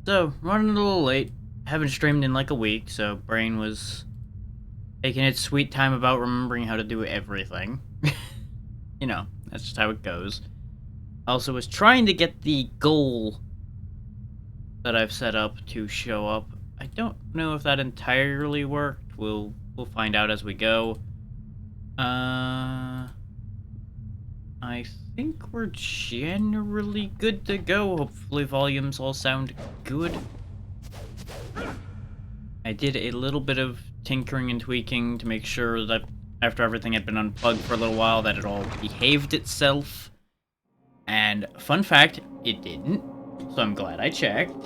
So, running a little late. Haven't streamed in like a week, so brain was taking its sweet time about remembering how to do everything. You know, that's just how it goes. Also was trying to get the goal that I've set up to show up. I don't know if that entirely worked. We'll find out as we go. I think we're generally good to go. Hopefully volumes all sound good. I did a little bit of tinkering and tweaking to make sure that after everything had been unplugged for a little while that it all behaved itself. And fun fact, it didn't. So I'm glad I checked.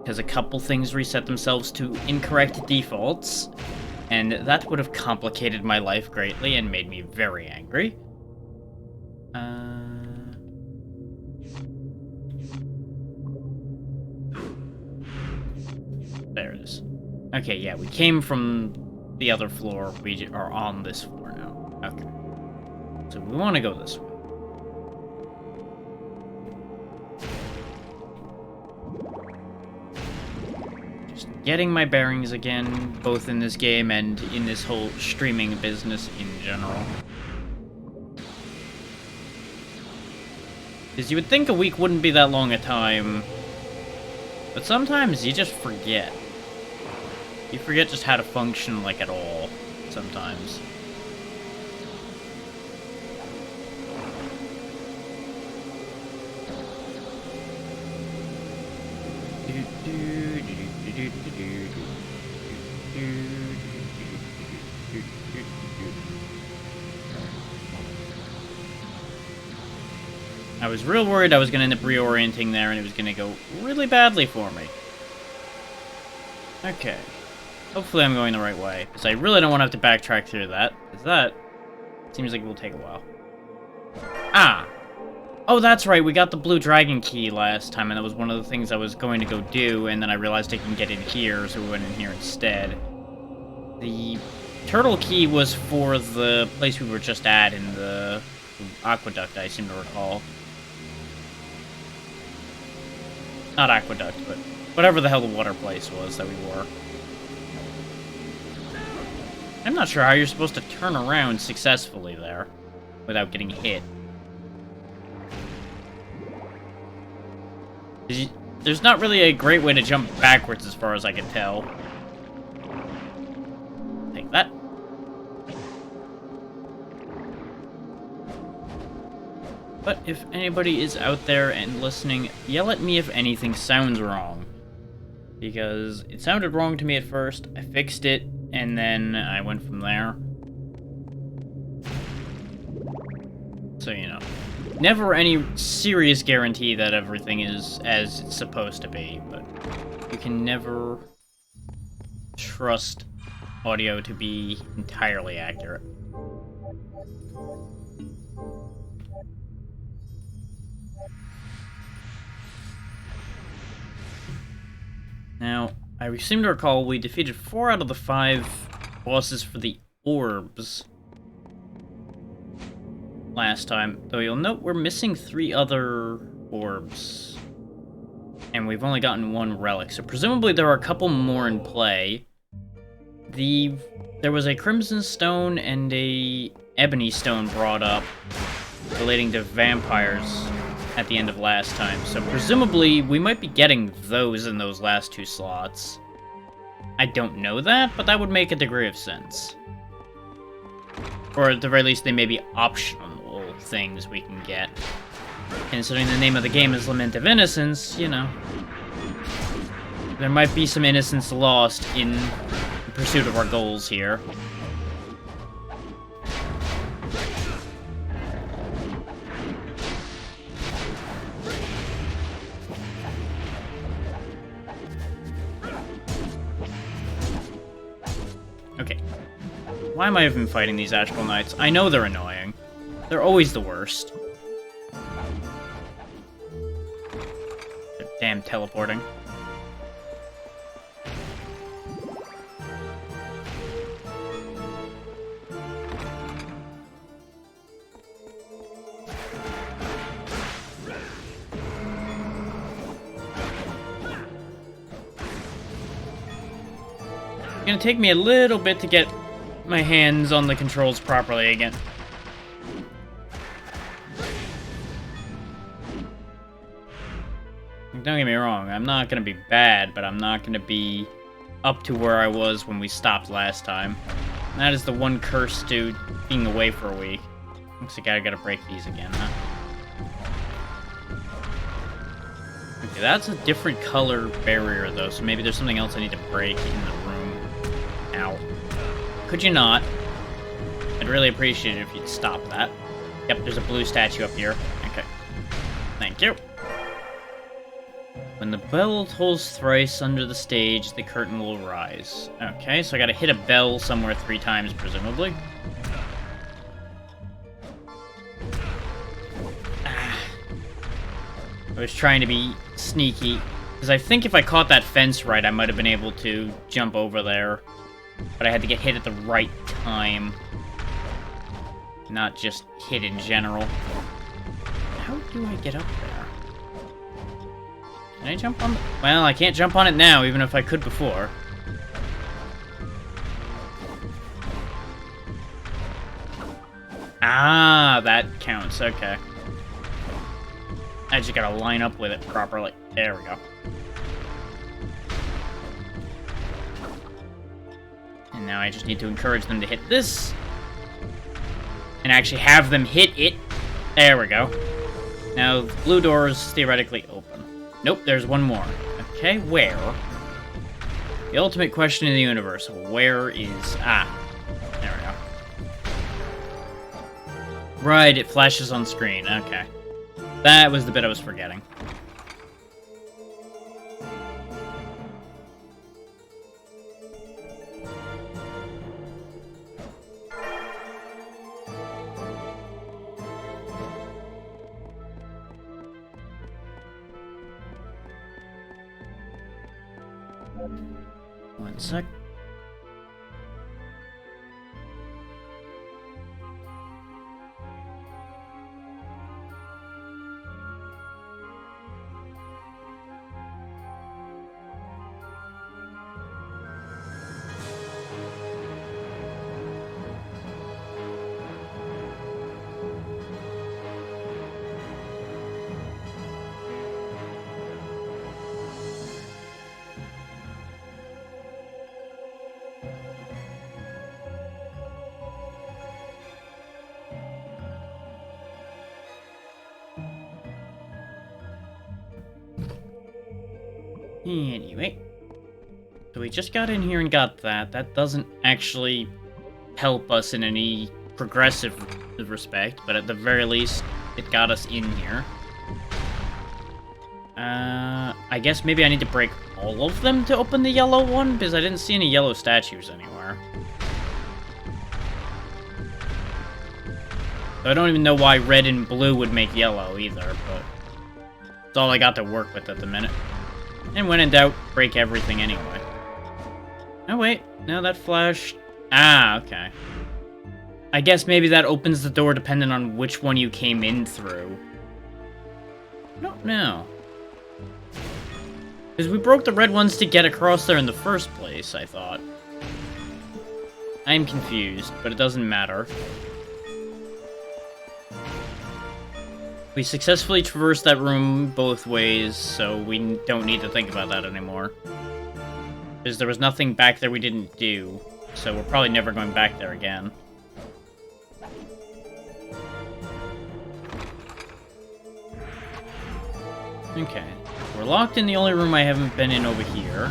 Because a couple things reset themselves to incorrect defaults. And that would have complicated my life greatly and made me very angry. There it is. Okay, yeah, we came from the other floor. We are on this floor now. Okay. So we want to go this way. Just getting my bearings again, both in this game and in this whole streaming business in general. Because you would think a week wouldn't be that long a time, but sometimes you just forget. You forget just how to function, like, at all, sometimes. I was real worried I was going to end up reorienting there and it was going to go really badly for me. Okay. Hopefully I'm going the right way, because I really don't want to have to backtrack through that, because that seems like it will take a while. Ah! Oh, that's right, we got the blue dragon key last time, and that was one of the things I was going to go do, and then I realized I can get in here, so we went in here instead. The turtle key was for the place we were just at in the aqueduct, I seem to recall. Not aqueduct, but whatever the hell the water place was that we were. I'm not sure how you're supposed to turn around successfully there without getting hit. There's not really a great way to jump backwards as far as I can tell. Take that. But if anybody is out there and listening, yell at me if anything sounds wrong. Because it sounded wrong to me at first, I fixed it, and then I went from there. So, you know. Never any serious guarantee that everything is as it's supposed to be, but you can never trust audio to be entirely accurate. Now, I seem to recall we defeated 4 out of the 5 bosses for the orbs last time, though you'll note we're missing 3 other orbs, and we've only gotten 1 relic, so presumably there are a couple more in play. There was a crimson stone and a ebony stone brought up relating to vampires at the end of last time, so presumably we might be getting those in those last 2 slots. I don't know that, but that would make a degree of sense. Or at the very least, they may be optional things we can get. Considering the name of the game is Lament of Innocence, you know. There might be some innocence lost in pursuit of our goals here. Okay. Why am I even fighting these Astral Knights? I know they're annoying. They're always the worst. They're damn teleporting. gonna take me a little bit to get my hands on the controls properly again. Don't get me wrong, I'm not gonna be bad, but I'm not gonna be up to where I was when we stopped last time. And that is the one curse to being away for a week. Looks like I gotta break these again, huh? Okay, that's a different color barrier, though, so maybe there's something else I need to break in the room. Ow. Could you not? I'd really appreciate it if you'd stop that. Yep, there's a blue statue up here. Okay. Thank you. When the bell tolls thrice under the stage, the curtain will rise. Okay, so I gotta hit a bell somewhere 3 times, presumably. I was trying to be sneaky, because I think if I caught that fence right, I might have been able to jump over there. But I had to get hit at the right time. Not just hit in general. How do I get up there? Can I jump on the... Well, I can't jump on it now, even if I could before. Ah, that counts, okay. I just gotta line up with it properly. There we go. And now I just need to encourage them to hit this. And actually have them hit it. There we go. Now, the blue door is theoretically open. Nope, there's one more. Okay, where? The ultimate question in the universe. Where is... Ah. There we go. Right, it flashes on screen. Okay. That was the bit I was forgetting. One sec. Anyway, so we just got in here and got that. That doesn't actually help us in any progressive respect, but at the very least, it got us in here. I guess maybe I need to break all of them to open the yellow one, because I didn't see any yellow statues anywhere. So I don't even know why red and blue would make yellow either, but it's all I got to work with at the minute. And when in doubt, break everything anyway. Oh wait, no, that flashed... Ah, okay. I guess maybe that opens the door depending on which one you came in through. I don't know. Because we broke the red ones to get across there in the first place, I thought. I'm confused, but it doesn't matter. We successfully traversed that room both ways, so we don't need to think about that anymore. Because there was nothing back there we didn't do, so we're probably never going back there again. Okay, we're locked in the only room I haven't been in over here.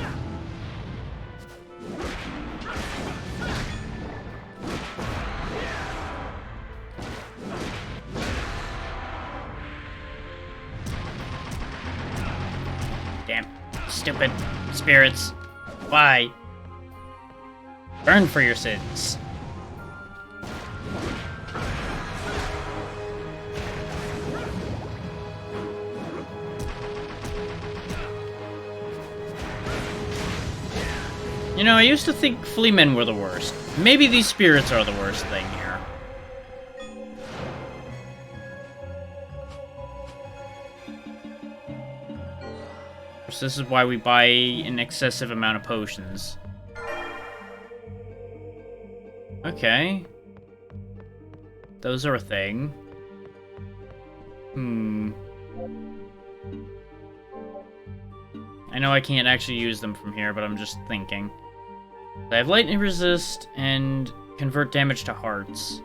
Damn, stupid spirits. Why? Burn for your sins. You know, I used to think flea men were the worst. Maybe these spirits are the worst thing here. This is why we buy an excessive amount of potions. Okay. Those are a thing. I know I can't actually use them from here, but I'm just thinking. I have lightning resist and convert damage to hearts.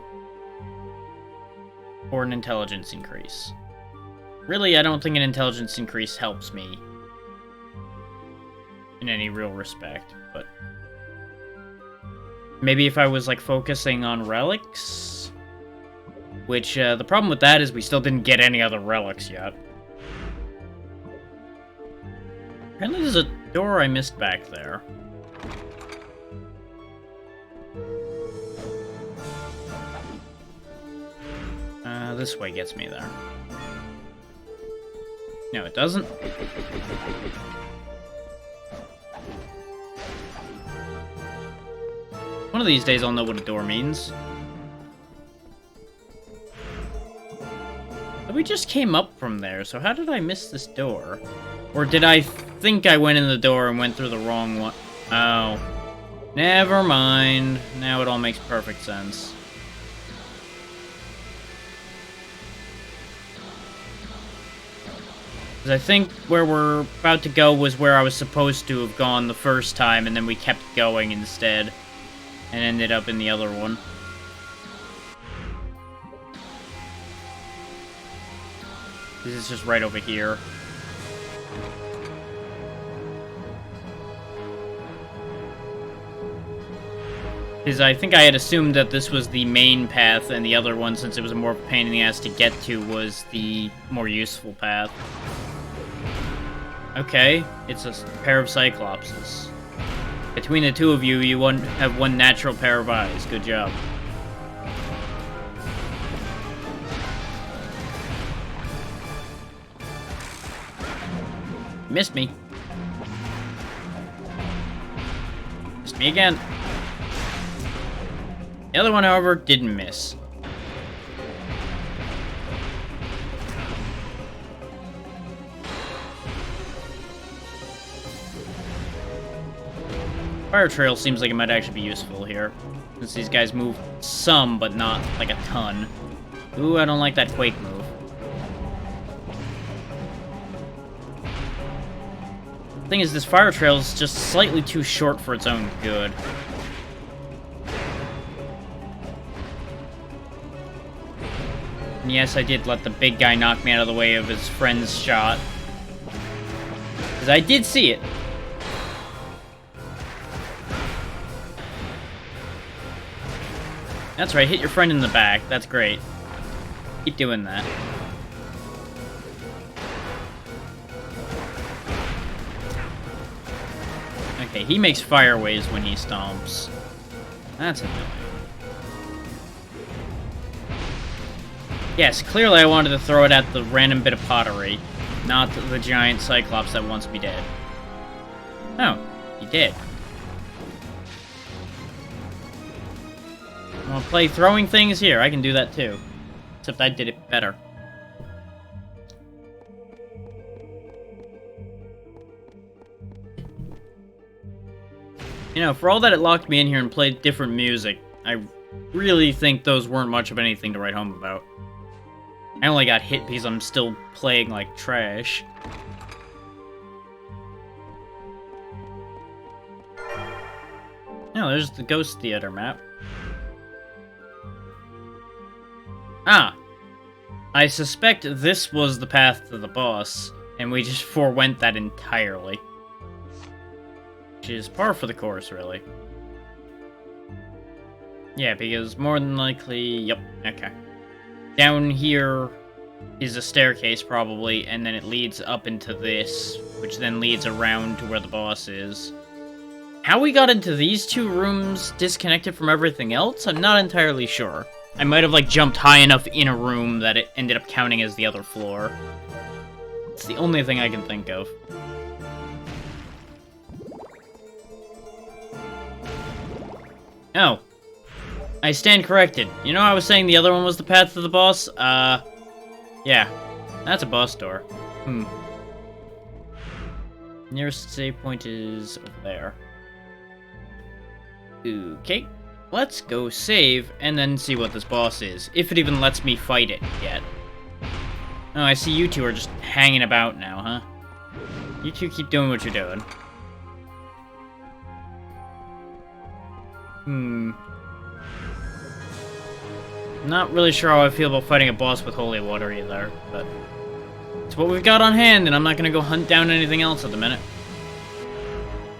Or an intelligence increase. Really, I don't think an intelligence increase helps me. In any real respect, but... Maybe if I was, like, focusing on relics? Which, the problem with that is we still didn't get any other relics yet. Apparently there's a door I missed back there. This way gets me there. No, it doesn't. One of these days I'll know what a door means. But we just came up from there, so how did I miss this door? Or did I think I went in the door and went through the wrong one? Oh. Never mind. Now it all makes perfect sense. Because I think where we're about to go was where I was supposed to have gone the first time, and then we kept going instead. And ended up in the other one. This is just right over here. Because I think I had assumed that this was the main path, and the other one, since it was a more pain in the ass to get to, was the more useful path. Okay, it's a pair of Cyclopses. Between the two of you, you have one natural pair of eyes. Good job. Missed me. Missed me again. The other one, however, didn't miss. Fire trail seems like it might actually be useful here, since these guys move some, but not like a ton. Ooh, I don't like that quake move. The thing is, this fire trail is just slightly too short for its own good. And yes, I did let the big guy knock me out of the way of his friend's shot. Because I did see it. That's right, hit your friend in the back. That's great. Keep doing that. Okay, he makes fire waves when he stomps. That's annoying. Yes, clearly I wanted to throw it at the random bit of pottery, not the giant Cyclops that wants me dead. Oh, he did. I want to play throwing things here. I can do that too. Except I did it better. You know, for all that it locked me in here and played different music, I really think those weren't much of anything to write home about. I only got hit because I'm still playing like trash. Oh, there's the Ghost Theater map. Ah! I suspect this was the path to the boss, and we just forewent that entirely. Which is par for the course, really. Yeah, because more than likely... Yep, okay. Down here is a staircase, probably, and then it leads up into this, which then leads around to where the boss is. How we got into these two rooms disconnected from everything else, I'm not entirely sure. I might have, like, jumped high enough in a room that it ended up counting as the other floor. It's the only thing I can think of. Oh. I stand corrected. You know I was saying the other one was the path to the boss? Yeah. That's a boss door. Nearest save point is over there. Okay. let's go save and then see what this boss is, if it even lets me fight it yet. Oh, I see you two are just hanging about now, huh? You two keep doing what you're doing. Not really sure how I feel about fighting a boss with holy water either, but it's what we've got on hand, and I'm not gonna go hunt down anything else at the minute.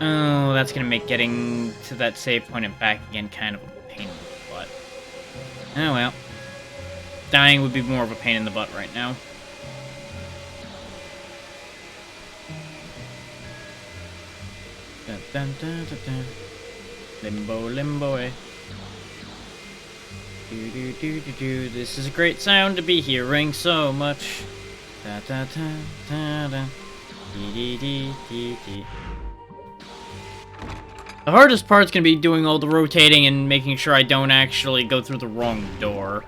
Oh, that's gonna make getting to that save point and back again kind of a pain in the butt. Oh well. Dying would be more of a pain in the butt right now. Dun, dun, dun, dun, dun. Limbo, limbo, eh. Do, do, do, do, do. This is a great sound to be hearing so much. Da, da, da, da, da. Dee, dee, dee, dee, dee. The hardest part's gonna be doing all the rotating and making sure I don't actually go through the wrong door.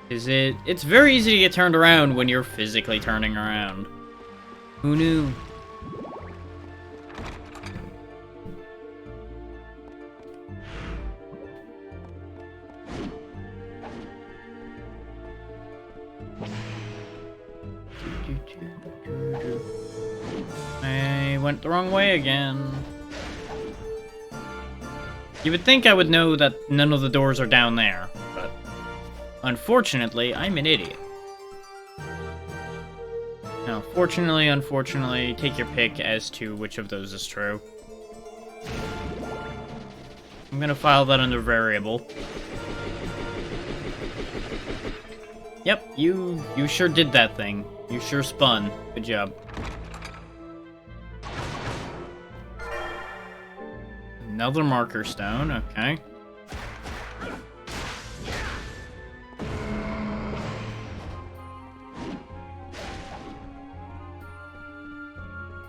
It's very easy to get turned around when you're physically turning around. Who knew? I went the wrong way again. You would think I would know that none of the doors are down there, but unfortunately, I'm an idiot. Now, fortunately, unfortunately, take your pick as to which of those is true. I'm gonna file that under variable. Yep, you sure did that thing. You sure spun. Good job. Another marker stone, okay.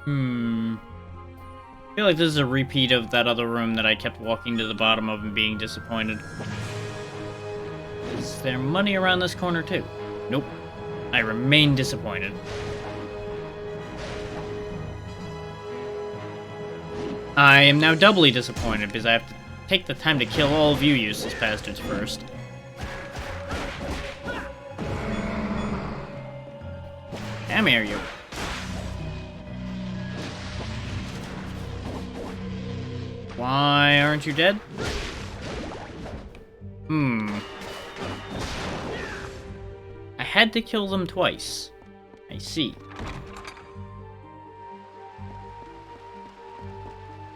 I feel like this is a repeat of that other room that I kept walking to the bottom of and being disappointed. Is there money around this corner too? Nope. I remain disappointed. I am now doubly disappointed because I have to take the time to kill all of you useless bastards first. Come here, you. Why aren't you dead? I had to kill them twice. I see.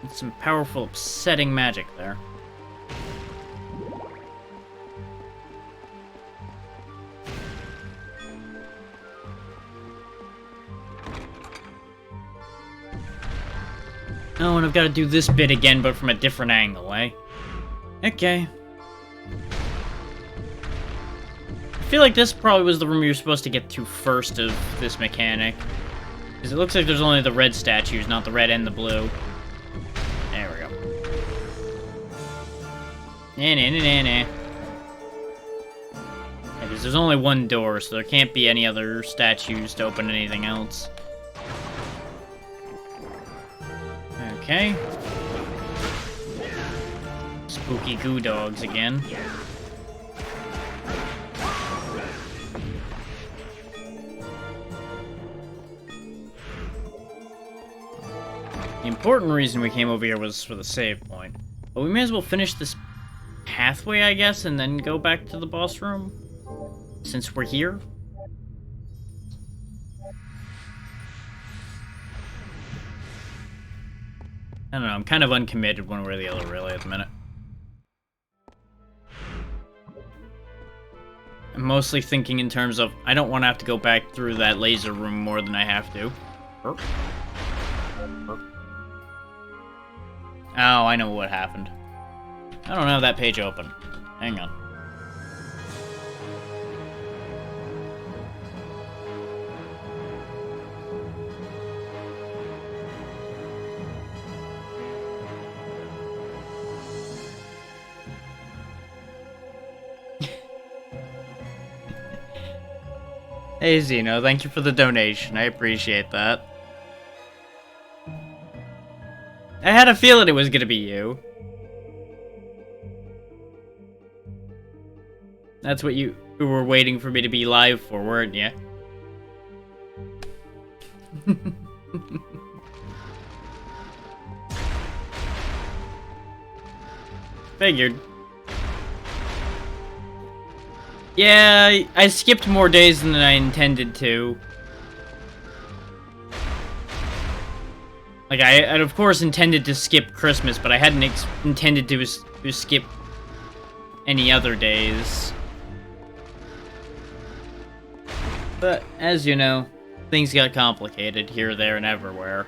That's some powerful, upsetting magic there. Oh, and I've got to do this bit again, but from a different angle, eh? Okay. I feel like this probably was the room you were supposed to get to first of this mechanic. Because it looks like there's only the red statues, not the red and the blue. There we go. Nah. Because there's only one door, so there can't be any other statues to open anything else. Okay. Spooky goo dogs again. The important reason we came over here was for the save point. But we may as well finish this pathway, I guess, and then go back to the boss room. Since we're here. I don't know, I'm kind of uncommitted one way or the other, really, at the minute. I'm mostly thinking in terms of, I don't want to have to go back through that laser room more than I have to. Oh, I know what happened. I don't have that page open. Hang on. Hey Zeno, thank you for the donation. I appreciate that. I had a feeling it was gonna be you. That's what you were waiting for me to be live for, weren't you? Figured. Yeah, I skipped more days than I intended to. Like, I'd of course intended to skip Christmas, but I hadn't intended to skip any other days. But, as you know, things got complicated here, there, and everywhere.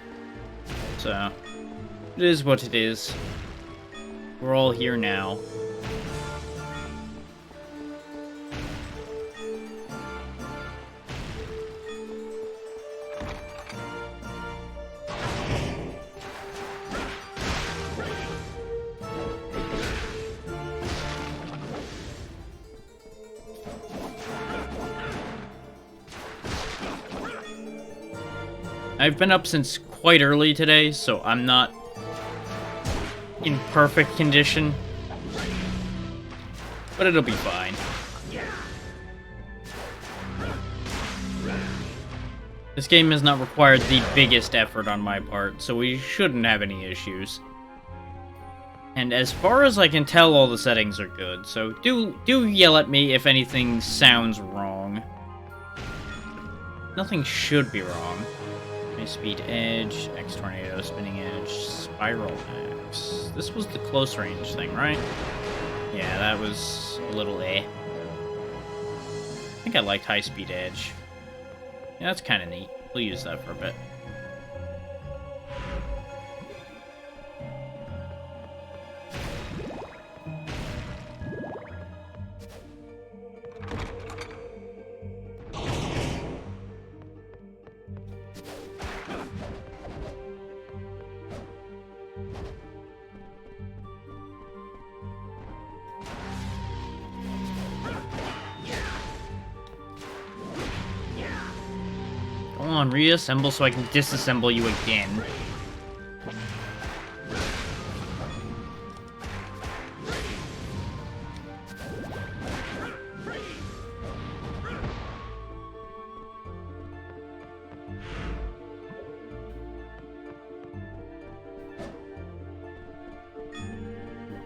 So, it is what it is. We're all here now. I've been up since quite early today, so I'm not in perfect condition. But it'll be fine. This game has not required the biggest effort on my part, so we shouldn't have any issues. And as far as I can tell, all the settings are good, so do yell at me if anything sounds wrong. Nothing should be wrong. Speed edge, X tornado, spinning edge, spiral X. This was the close range thing, right? Yeah, that was a little I think I liked high speed edge. Yeah, that's kind of neat. We'll use that for a bit. Go on, reassemble so I can disassemble you again.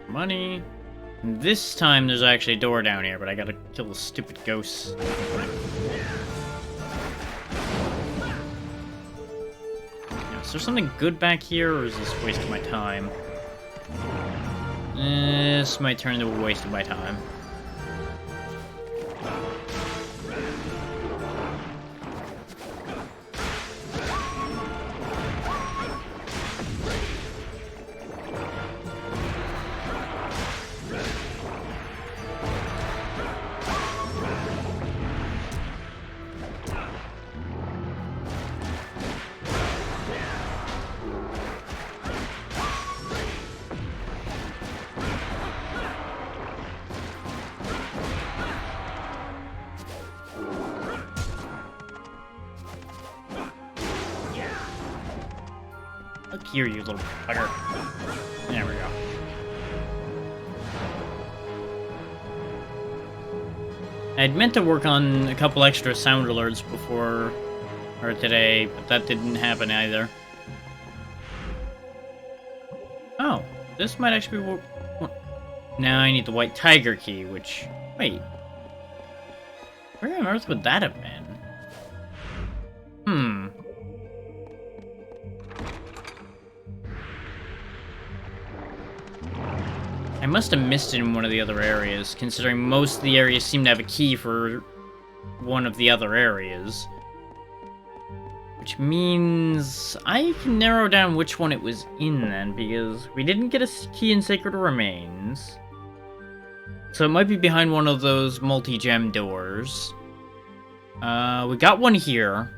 Money. And this time there's actually a door down here, but I gotta kill the stupid ghosts. Is there something good back here, or is this a waste of my time? This might turn into a waste of my time. Look here, you little bugger. There we go. I'd meant to work on a couple extra sound alerts before, or today, but that didn't happen either. Oh, this might actually be what... Now I need the white tiger key, which... Wait. Where on earth would that have been? I must have missed it in one of the other areas, considering most of the areas seem to have a key for one of the other areas. Which means I can narrow down which one it was in then, because we didn't get a key in Sacred Remains. So it might be behind one of those multi-gem doors. We got one here.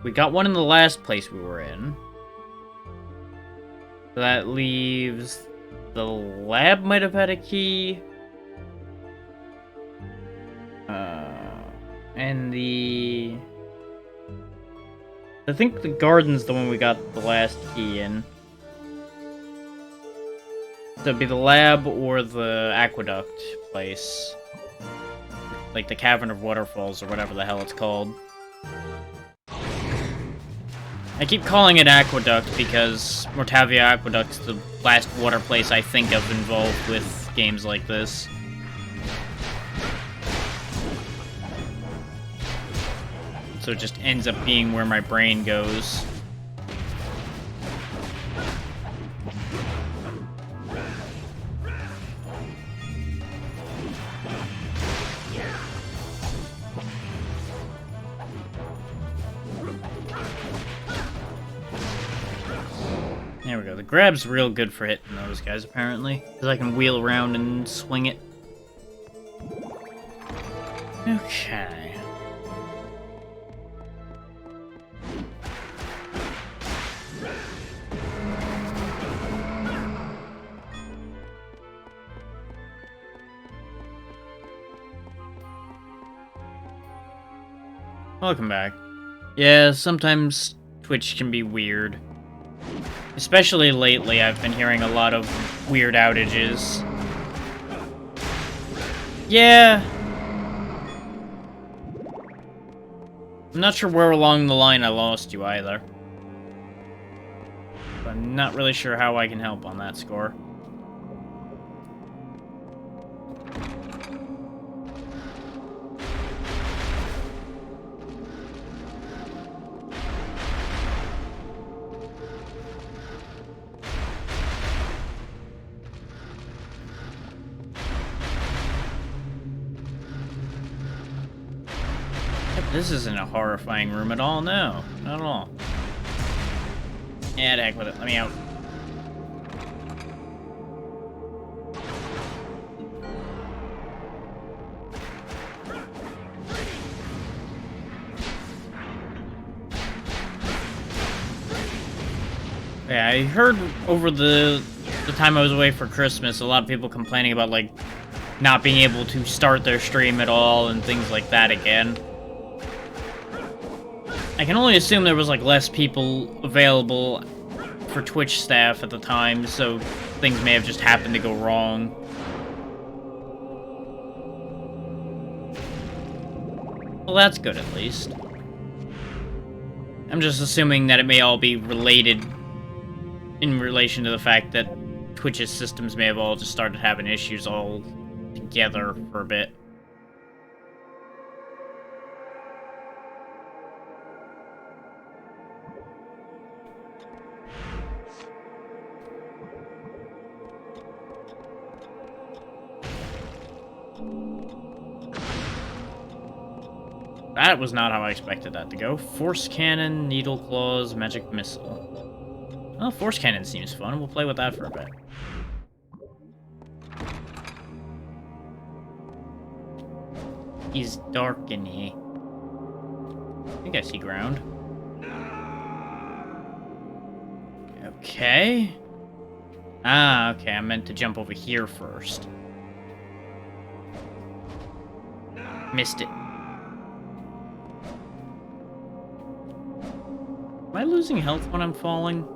We got one in the last place we were in. So that leaves... The lab might have had a key. And the... I think the garden's the one we got the last key in. So it'd be the lab or the aqueduct place. Like the Cavern of Waterfalls or whatever the hell it's called. I keep calling it Aqueduct because Mortavia Aqueduct's the last water place I think of involved with games like this. So it just ends up being where my brain goes. There we go. The grab's real good for hitting those guys, apparently. Because I can wheel around and swing it. Okay. Welcome back. Yeah, sometimes Twitch can be weird. Especially lately, I've been hearing a lot of weird outages. Yeah. I'm not sure where along the line I lost you either. But I'm not really sure how I can help on that score. This isn't a horrifying room at all, no. Not at all. Yeah, the heck with it. Let me out. Yeah, I heard over the time I was away for Christmas, a lot of people complaining about, like, not being able to start their stream at all and things like that again. I can only assume there was, like, less people available for Twitch staff at the time, so things may have just happened to go wrong. Well, that's good, at least. I'm just assuming that it may all be related in relation to the fact that Twitch's systems may have all just started having issues all together for a bit. That was not how I expected that to go. Force Cannon, Needle Claws, Magic Missile. Well, Force Cannon seems fun. We'll play with that for a bit. He's dark and he... I think I see ground. Okay. Ah, okay. I meant to jump over here first. Missed it. Am I losing health when I'm falling?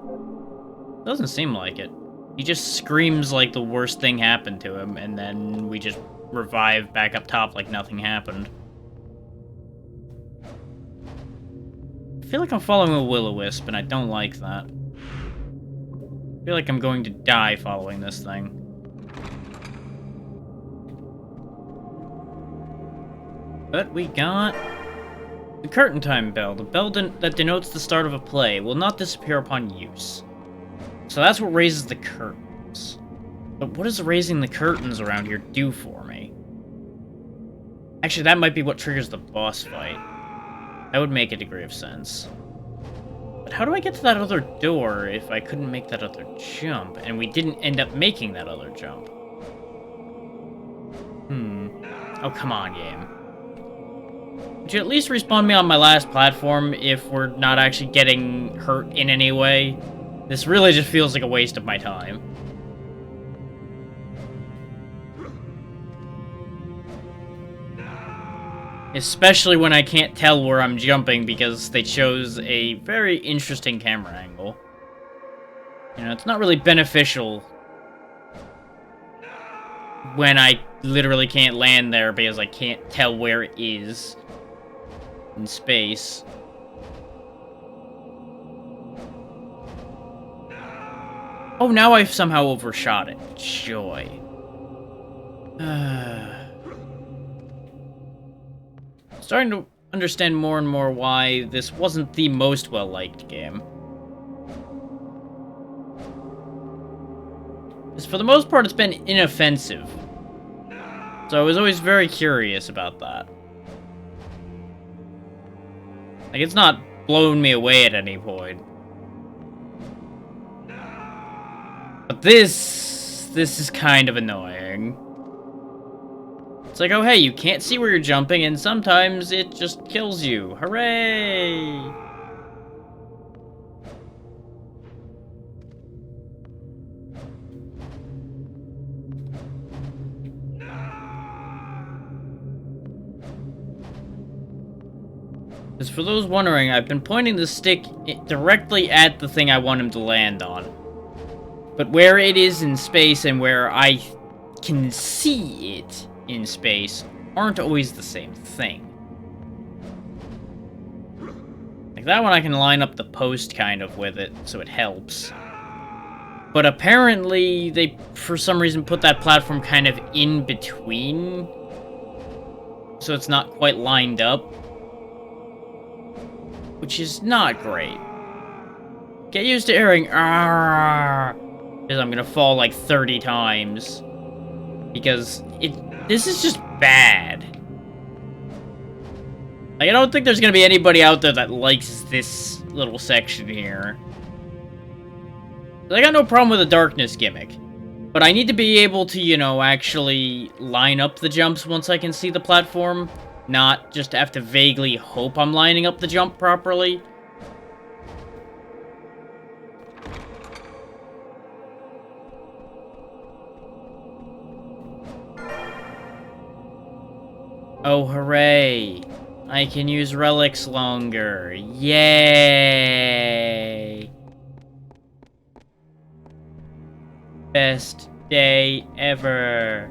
Doesn't seem like it. He just screams like the worst thing happened to him, and then we just revive back up top like nothing happened. I feel like I'm following a will-o-wisp, and I don't like that. I feel like I'm going to die following this thing. But we got... the curtain time bell. The bell that denotes the start of a play will not disappear upon use. So that's what raises the curtains. But what does raising the curtains around here do for me? Actually, that might be what triggers the boss fight. That would make a degree of sense. But how do I get to that other door if I couldn't make that other jump? And we didn't end up making that other jump. Oh, come on, game. Would you at least respawn me on my last platform if we're not actually getting hurt in any way? This really just feels like a waste of my time. Especially when I can't tell where I'm jumping because they chose a very interesting camera angle. You know, it's not really beneficial when I literally can't land there because I can't tell where it is in space. Oh, now I've somehow overshot it. Joy. Starting to understand more and more why this wasn't the most well-liked game. Because for the most part, it's been inoffensive. So I was always very curious about that. Like, it's not blown me away at any point. But this is kind of annoying. It's like, oh hey, you can't see where you're jumping, and sometimes it just kills you. Hooray! Because for those wondering, I've been pointing the stick directly at the thing I want him to land on. But where it is in space and where I can see it in space aren't always the same thing. Like that one I can line up the post kind of with it, so it helps. But apparently they, for some reason, put that platform kind of in between. So it's not quite lined up. Which is not great. Get used to hearing because I'm gonna fall like 30 times. Because this is just bad. Like, I don't think there's gonna be anybody out there that likes this little section here. I got no problem with the darkness gimmick. But I need to be able to, you know, actually line up the jumps once I can see the platform. Not just have to vaguely hope I'm lining up the jump properly. Oh, hooray. I can use relics longer. Yay! Best day ever.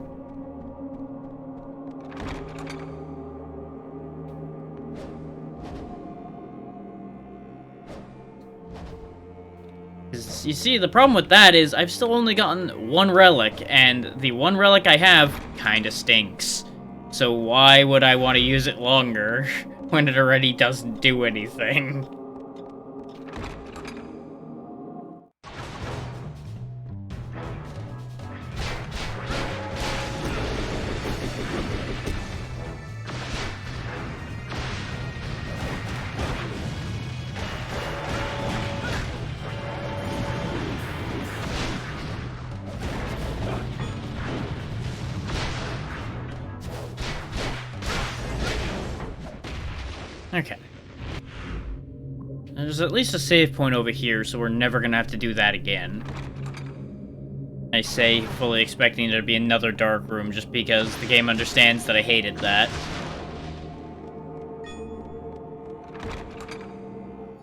You see, the problem with that is I've still only gotten one relic, and the one relic I have kinda stinks. So why would I want to use it longer when it already doesn't do anything? Okay. There's at least a save point over here, so we're never gonna have to do that again. I say, fully expecting there to be another dark room, just because the game understands that I hated that.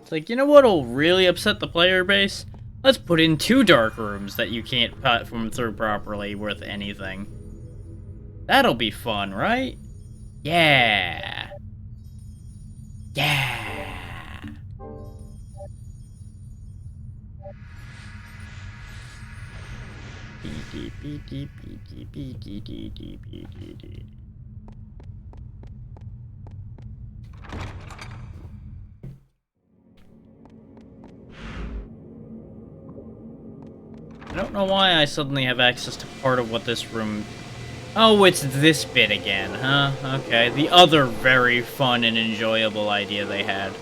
It's like, you know what'll really upset the player base? Let's put in 2 dark rooms that you can't platform through properly worth anything. That'll be fun, right? Yeah! Yeah! I don't know why I suddenly have access to part of what this room... Oh, it's this bit again, huh? Okay, the other very fun and enjoyable idea they had.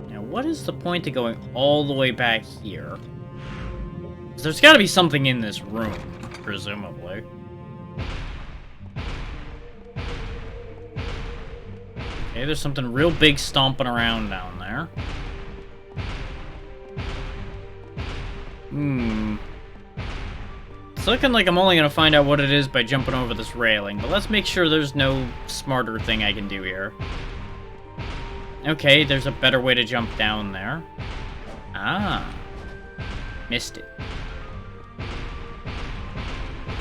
Now, what is the point of going all the way back here? There's gotta be something in this room, presumably. Okay, there's something real big stomping around down there. looking like I'm only gonna find out what it is by jumping over this railing, but let's make sure there's no smarter thing I can do here. Okay, there's a better way to jump down there. Ah. Missed it.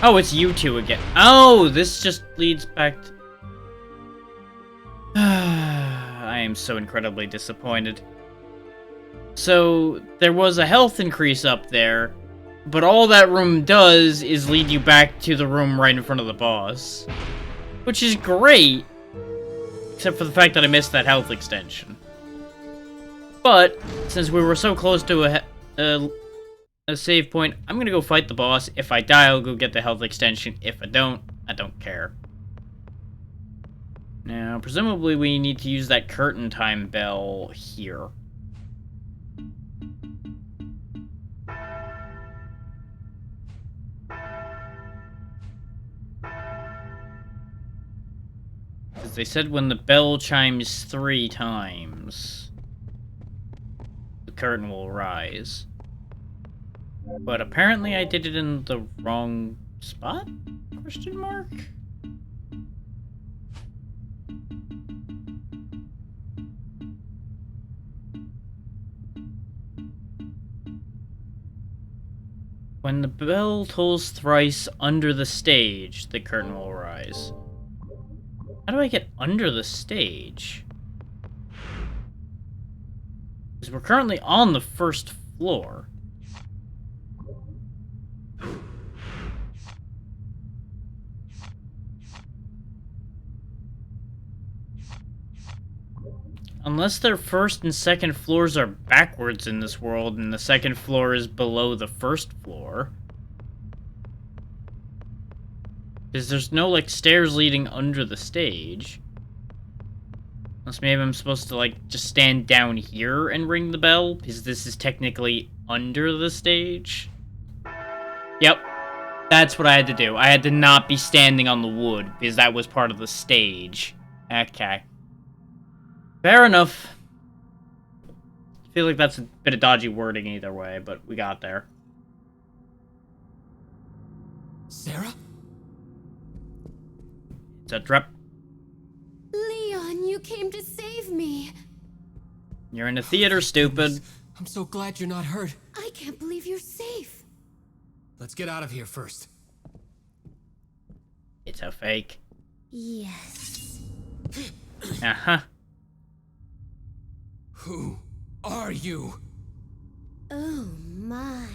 Oh, it's you two again. Oh, this just leads back to... I am so incredibly disappointed. So, there was a health increase up there, but all that room does is lead you back to the room right in front of the boss. Which is great, except for the fact that I missed that health extension. But, since we were so close to a save point, I'm gonna go fight the boss. If I die, I'll go get the health extension. If I don't care. Now, presumably we need to use that curtain time bell here. Because they said when the bell chimes 3 times, the curtain will rise. But apparently I did it in the wrong spot? Question mark? When the bell tolls thrice under the stage, the curtain will rise. How do I get under the stage? Because we're currently on the first floor. Unless their first and second floors are backwards in this world, and the second floor is below the first floor. Because there's no, like, stairs leading under the stage. Unless maybe I'm supposed to, like, just stand down here and ring the bell, because this is technically under the stage. Yep. That's what I had to do. I had to not be standing on the wood, because that was part of the stage. Okay. Fair enough. I feel like that's a bit of dodgy wording either way, but we got there. Sarah? It's a drop. Leon, you came to save me. You're in the theater, stupid. I'm so glad you're not hurt. I can't believe you're safe. Let's get out of here first. It's a fake. Yes. Uh-huh. Who are you? Oh my.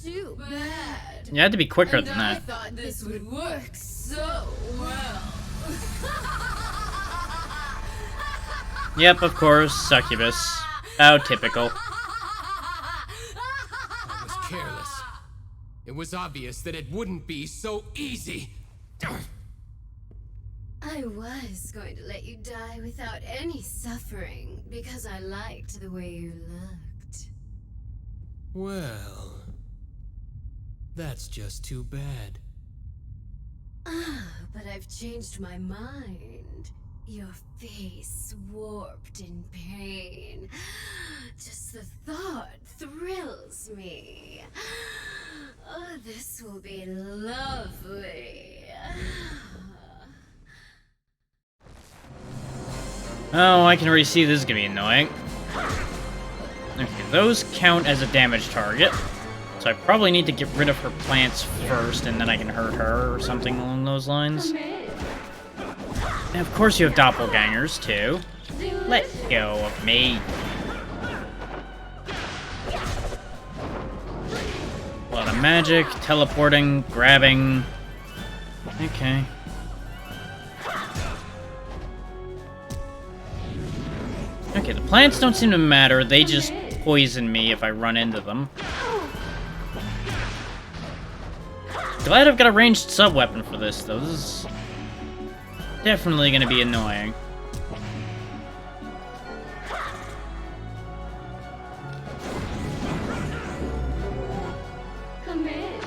Too bad. You had to be quicker than I that. thought this would work so well. Yep, of course, succubus. How typical. I was careless. It was obvious that it wouldn't be so easy. I was going to let you die without any suffering because I liked the way you looked. Well, that's just too bad. Ah, but I've changed my mind. Your face warped in pain. Just the thought thrills me. Oh, this will be lovely. Oh, I can already see this is gonna be annoying. Okay, those count as a damage target. So I probably need to get rid of her plants first, and then I can hurt her, or something along those lines. And of course you have doppelgangers, too. Let go of me. A lot of magic, teleporting, grabbing. Okay. Okay, the plants don't seem to matter, they just poison me if I run into them. Glad I've got a ranged sub-weapon for this, though. This is definitely gonna be annoying. Come in.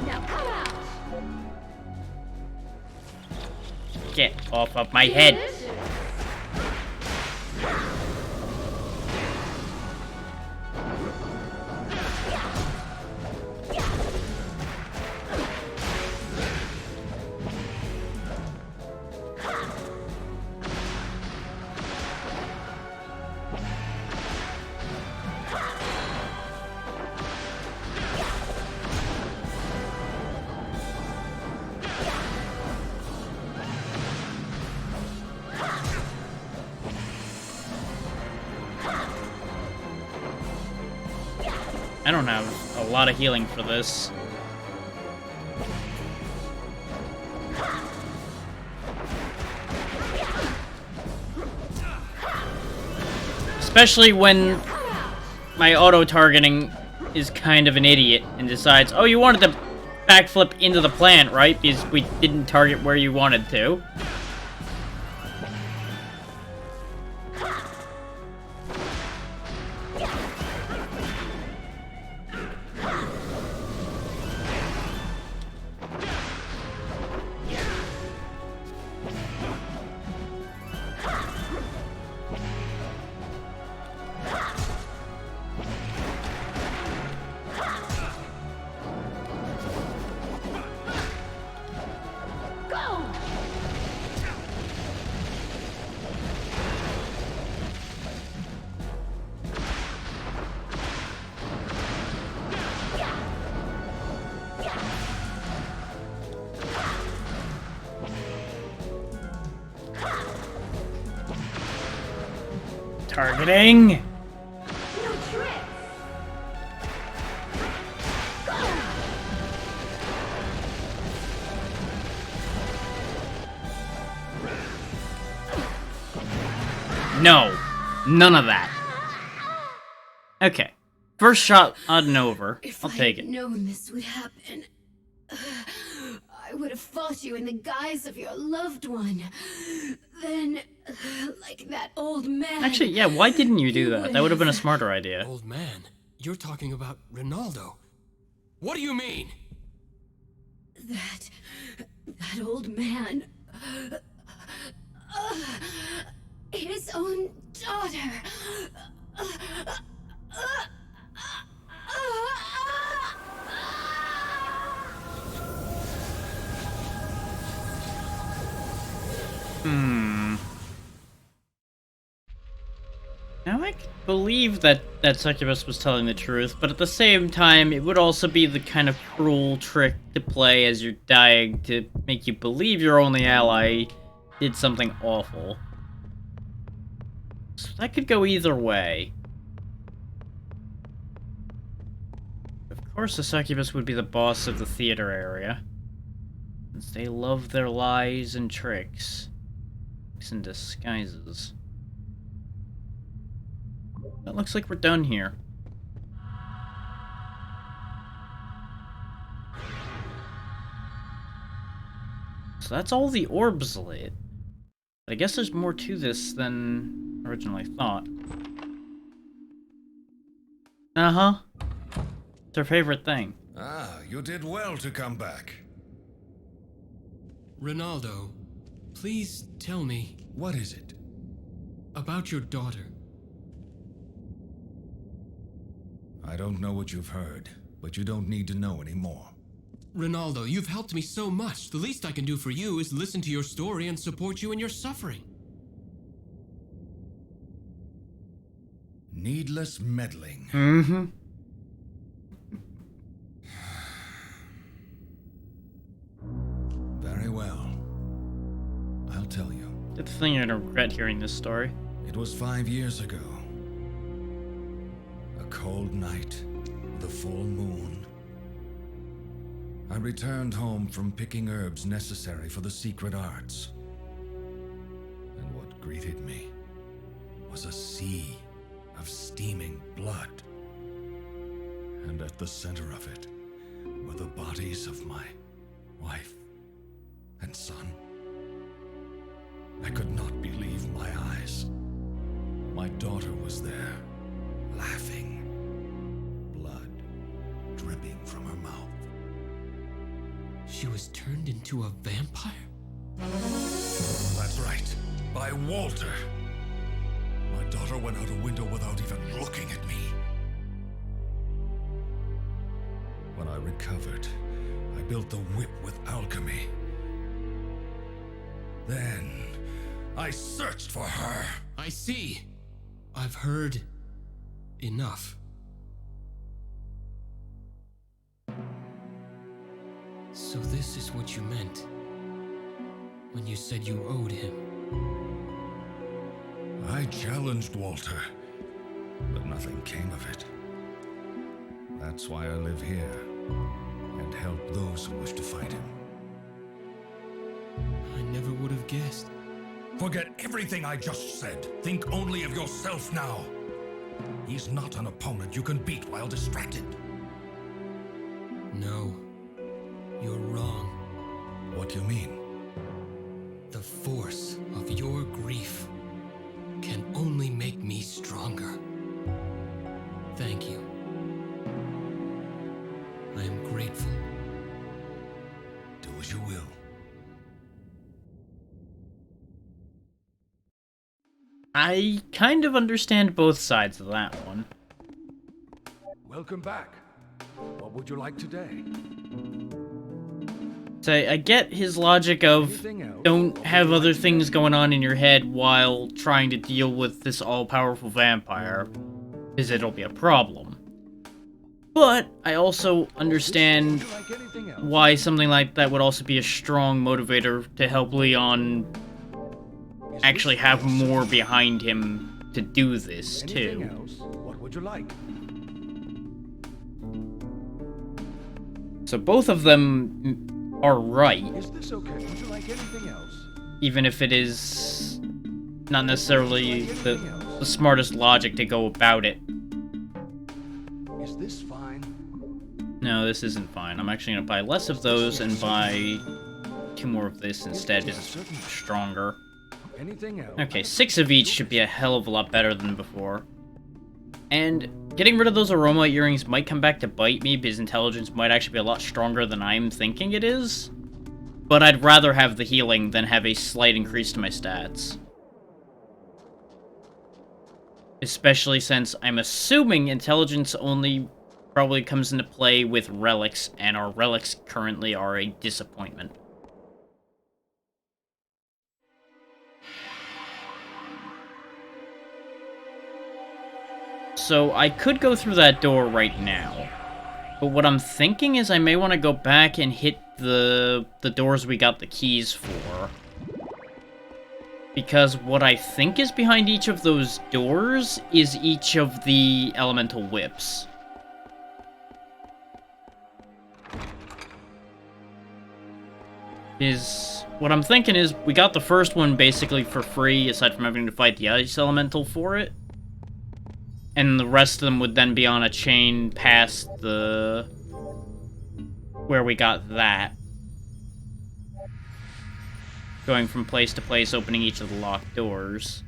Now come out. Get off of my head. I don't have a lot of healing for this. Especially when my auto-targeting is kind of an idiot and decides, oh, you wanted to backflip into the plant, right? Because we didn't target where you wanted to. Targeting. No, none of that. Okay, first shot on and over. I'll take it. If I had known this would happen, I would have fought you in the guise of your loved one. Then, like that old man. Actually, yeah, why didn't you do that? That would have been a smarter idea. Old man? You're talking about Ronaldo. What do you mean? That old man. His own daughter. Now I could believe that Succubus was telling the truth, but at the same time, it would also be the kind of cruel trick to play as you're dying to make you believe your only ally did something awful. So that could go either way. Of course, the Succubus would be the boss of the theater area, since they love their lies and tricks and disguises. It looks like we're done here. So that's all the orbs lit. But I guess there's more to this than originally thought. Uh-huh. It's her favorite thing. Ah, you did well to come back. Ronaldo, please tell me What is it? about your daughter. I don't know what you've heard, but you don't need to know anymore. Ronaldo, you've helped me so much. The least I can do for you is listen to your story and support you in your suffering. Needless meddling. Mm-hmm. Very well. I'll tell you. Good thing you're gonna regret hearing this story. It was 5 years ago. A cold night, the full moon. I returned home from picking herbs necessary for the secret arts. And what greeted me was a sea of steaming blood. And at the center of it were the bodies of my wife and son. I could not believe my eyes. My daughter was there, laughing, blood dripping from her mouth. She was turned into a vampire? That's right, by Walter. My daughter went out a window without even looking at me. When I recovered, I built the whip with alchemy. Then, I searched for her. I see. I've heard enough. So this is what you meant when you said you owed him. I challenged Walter, but nothing came of it. That's why I live here, and help those who wish to fight him. I never would have guessed. Forget everything I just said. Think only of yourself now. He's not an opponent you can beat while distracted. No, you're wrong. What do you mean? The force of your grief can only make me stronger. Thank you. I am grateful. Do as you will. I kind of understand both sides of that one. Welcome back. What would you like today? So I get his logic of don't have other things going on in your head while trying to deal with this all-powerful vampire, because it'll be a problem. But I also understand why something like that would also be a strong motivator to help Leon actually have more behind him to do this, too. What would you like? So both of them are right, Is this okay? Would you like anything else? even if it is not necessarily the smartest logic to go about it. Is this fine? No, this isn't fine. I'm actually going to buy less of those and buy 2 more of this instead, because it's stronger. Anything else? Okay, 6 of each should be a hell of a lot better than before. And getting rid of those aroma earrings might come back to bite me, because intelligence might actually be a lot stronger than I'm thinking it is. But I'd rather have the healing than have a slight increase to my stats. Especially since I'm assuming intelligence only probably comes into play with relics, and our relics currently are a disappointment. So I could go through that door right now, but what I'm thinking is I may want to go back and hit the doors we got the keys for. Because what I think is behind each of those doors is each of the elemental whips. What I'm thinking is we got the first one basically for free, aside from having to fight the ice elemental for it. And the rest of them would then be on a chain past where we got that. Going from place to place, opening each of the locked doors.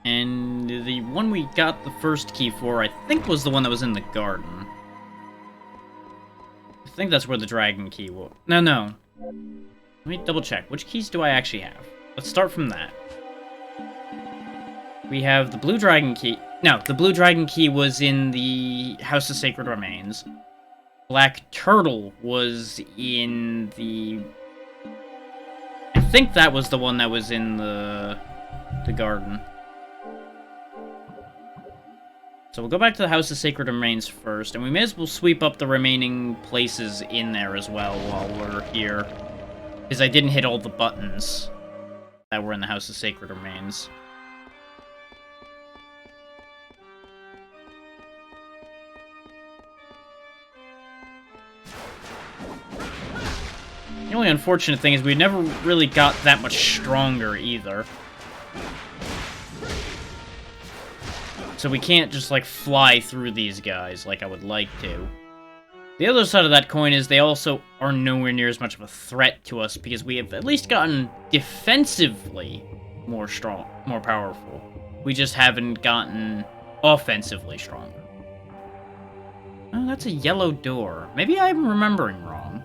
And the one we got the first key for, I think, was the one that was in the garden. I think that's where the dragon key was. No. Let me double check. Which keys do I actually have? Let's start from that. We have the blue dragon key. No, the blue dragon key was in the House of Sacred Remains. Black Turtle was in the... I think that was the one that was in the garden. So we'll go back to the House of Sacred Remains first, and we may as well sweep up the remaining places in there as well while we're here. Because I didn't hit all the buttons that were in the House of Sacred Remains. The only unfortunate thing is we never really got that much stronger either. So we can't just, like, fly through these guys like I would like to. The other side of that coin is they also are nowhere near as much of a threat to us because we have at least gotten defensively more powerful. We just haven't gotten offensively stronger. Oh, that's a yellow door. Maybe I'm remembering wrong.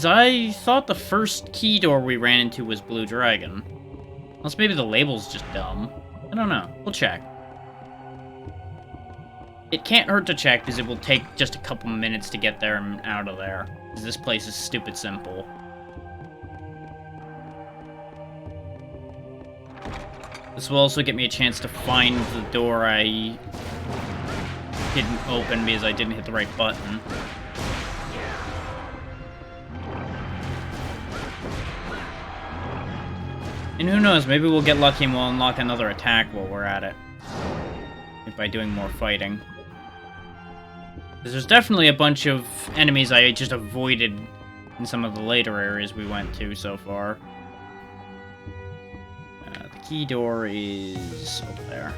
I thought the first key door we ran into was Blue Dragon. Unless maybe the label's just dumb. I don't know. We'll check. It can't hurt to check, because it will take just a couple minutes to get there and out of there. Because this place is stupid simple. This will also get me a chance to find the door I didn't open because I didn't hit the right button. And who knows, maybe we'll get lucky and we'll unlock another attack while we're at it. If by doing more fighting. Because there's definitely a bunch of enemies I just avoided in some of the later areas we went to so far. The key door is over there.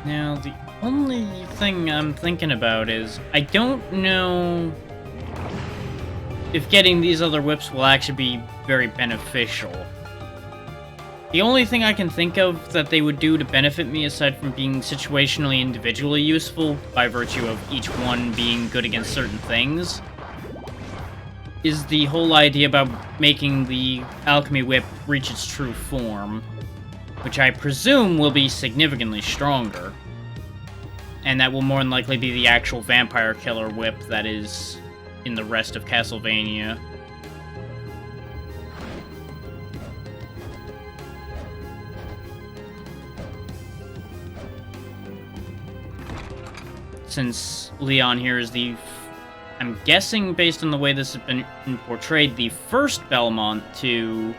Now, the only thing I'm thinking about is, I don't know if getting these other whips will actually be very beneficial. The only thing I can think of that they would do to benefit me, aside from being situationally individually useful, by virtue of each one being good against certain things, is the whole idea about making the alchemy whip reach its true form. Which I presume will be significantly stronger. And that will more than likely be the actual vampire killer whip that is in the rest of Castlevania. Since Leon here is the... I'm guessing, based on the way this has been portrayed, the first Belmont to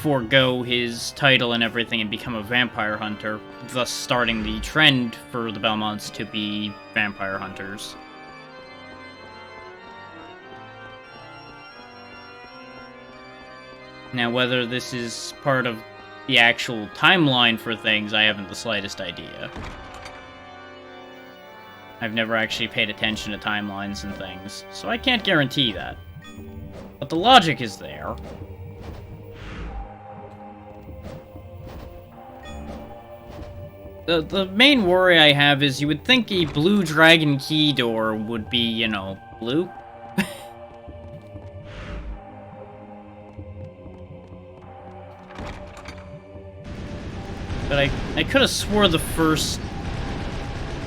forego his title and everything and become a vampire hunter, thus starting the trend for the Belmonts to be vampire hunters. Now, whether this is part of the actual timeline for things, I haven't the slightest idea. I've never actually paid attention to timelines and things, so I can't guarantee that. But the logic is there. The main worry I have is you would think a blue dragon key door would be, you know, blue? But I could have swore the first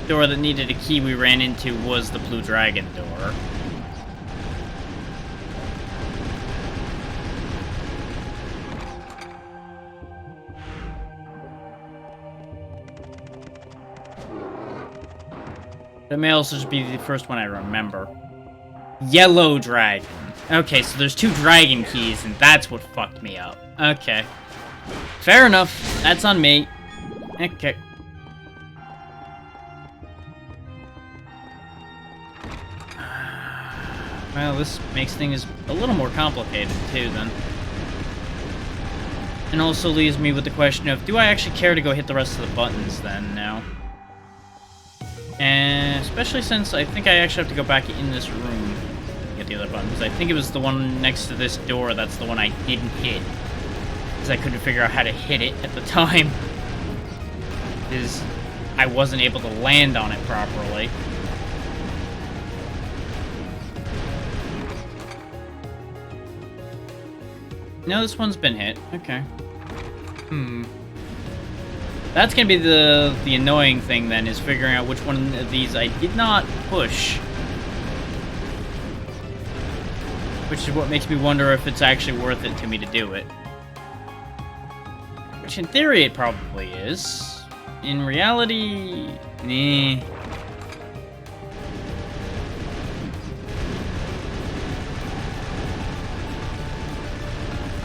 door that needed a key we ran into was the blue dragon door. That may also just be the first one I remember. Yellow dragon. Okay, so there's two dragon keys, and that's what fucked me up. Okay. Fair enough. That's on me. Okay. Well, this makes things a little more complicated, too, then. And also leaves me with the question of, do I actually care to go hit the rest of the buttons, then, now? And especially since I think I actually have to go back in this room to get the other button, because I think it was the one next to this door that's the one I didn't hit. Because I couldn't figure out how to hit it at the time. Because I wasn't able to land on it properly. No, this one's been hit. Okay. That's gonna be the annoying thing then, is figuring out which one of these I did not push. Which is what makes me wonder if it's actually worth it to me to do it. Which in theory it probably is. In reality, nah.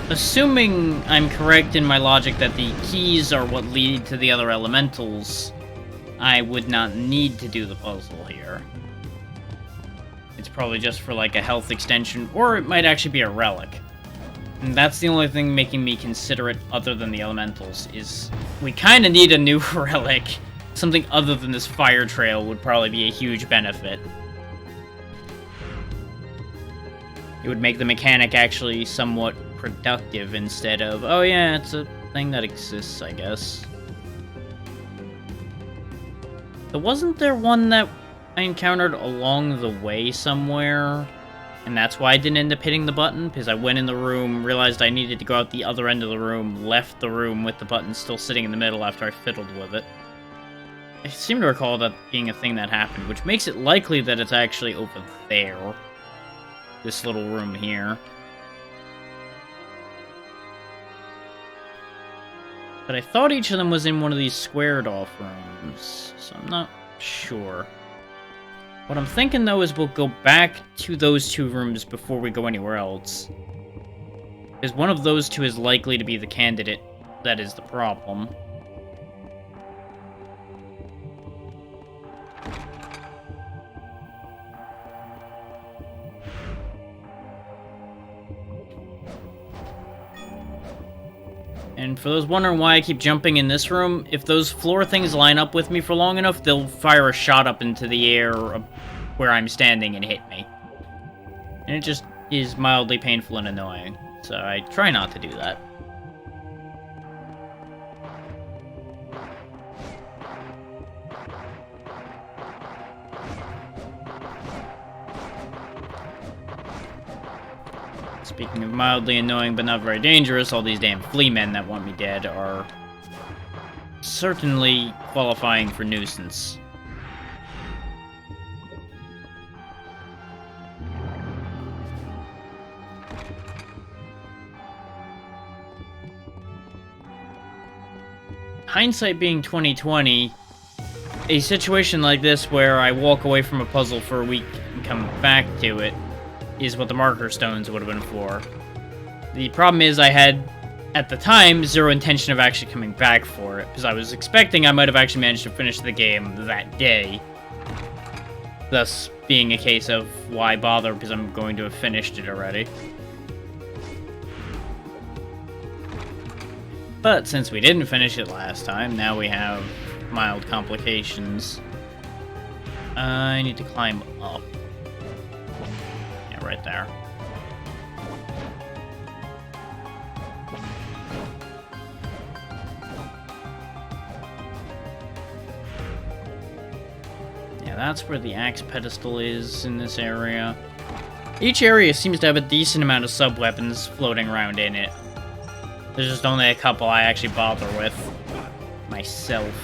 Assuming I'm correct in my logic that the keys are what lead to the other elementals, I would not need to do the puzzle here. It's probably just for like a health extension, or it might actually be a relic. And that's the only thing making me consider it other than the elementals, is we kind of need a new relic. Something other than this fire trail would probably be a huge benefit. It would make the mechanic actually somewhat productive instead of, oh yeah, it's a thing that exists, I guess. But wasn't there one that I encountered along the way somewhere? And that's why I didn't end up hitting the button? Because I went in the room, realized I needed to go out the other end of the room, left the room with the button still sitting in the middle after I fiddled with it. I seem to recall that being a thing that happened, which makes it likely that it's actually over there. This little room here. But I thought each of them was in one of these squared off rooms, so I'm not sure. What I'm thinking, though, is we'll go back to those two rooms before we go anywhere else. Because one of those two is likely to be the candidate that is the problem. And for those wondering why I keep jumping in this room, if those floor things line up with me for long enough, they'll fire a shot up into the air where I'm standing and hit me. And it just is mildly painful and annoying, so I try not to do that. Speaking of mildly annoying but not very dangerous, all these damn flea men that want me dead are certainly qualifying for nuisance. Hindsight being 2020, a situation like this where I walk away from a puzzle for a week and come back to it is what the marker stones would have been for. The problem is I had, at the time, zero intention of actually coming back for it, because I was expecting I might have actually managed to finish the game that day. Thus being a case of why bother, because I'm going to have finished it already. But since we didn't finish it last time, now we have mild complications. I need to climb up. Right there. Yeah, that's where the axe pedestal is in this area. Each area seems to have a decent amount of sub-weapons floating around in it. There's just only a couple I actually bother with myself.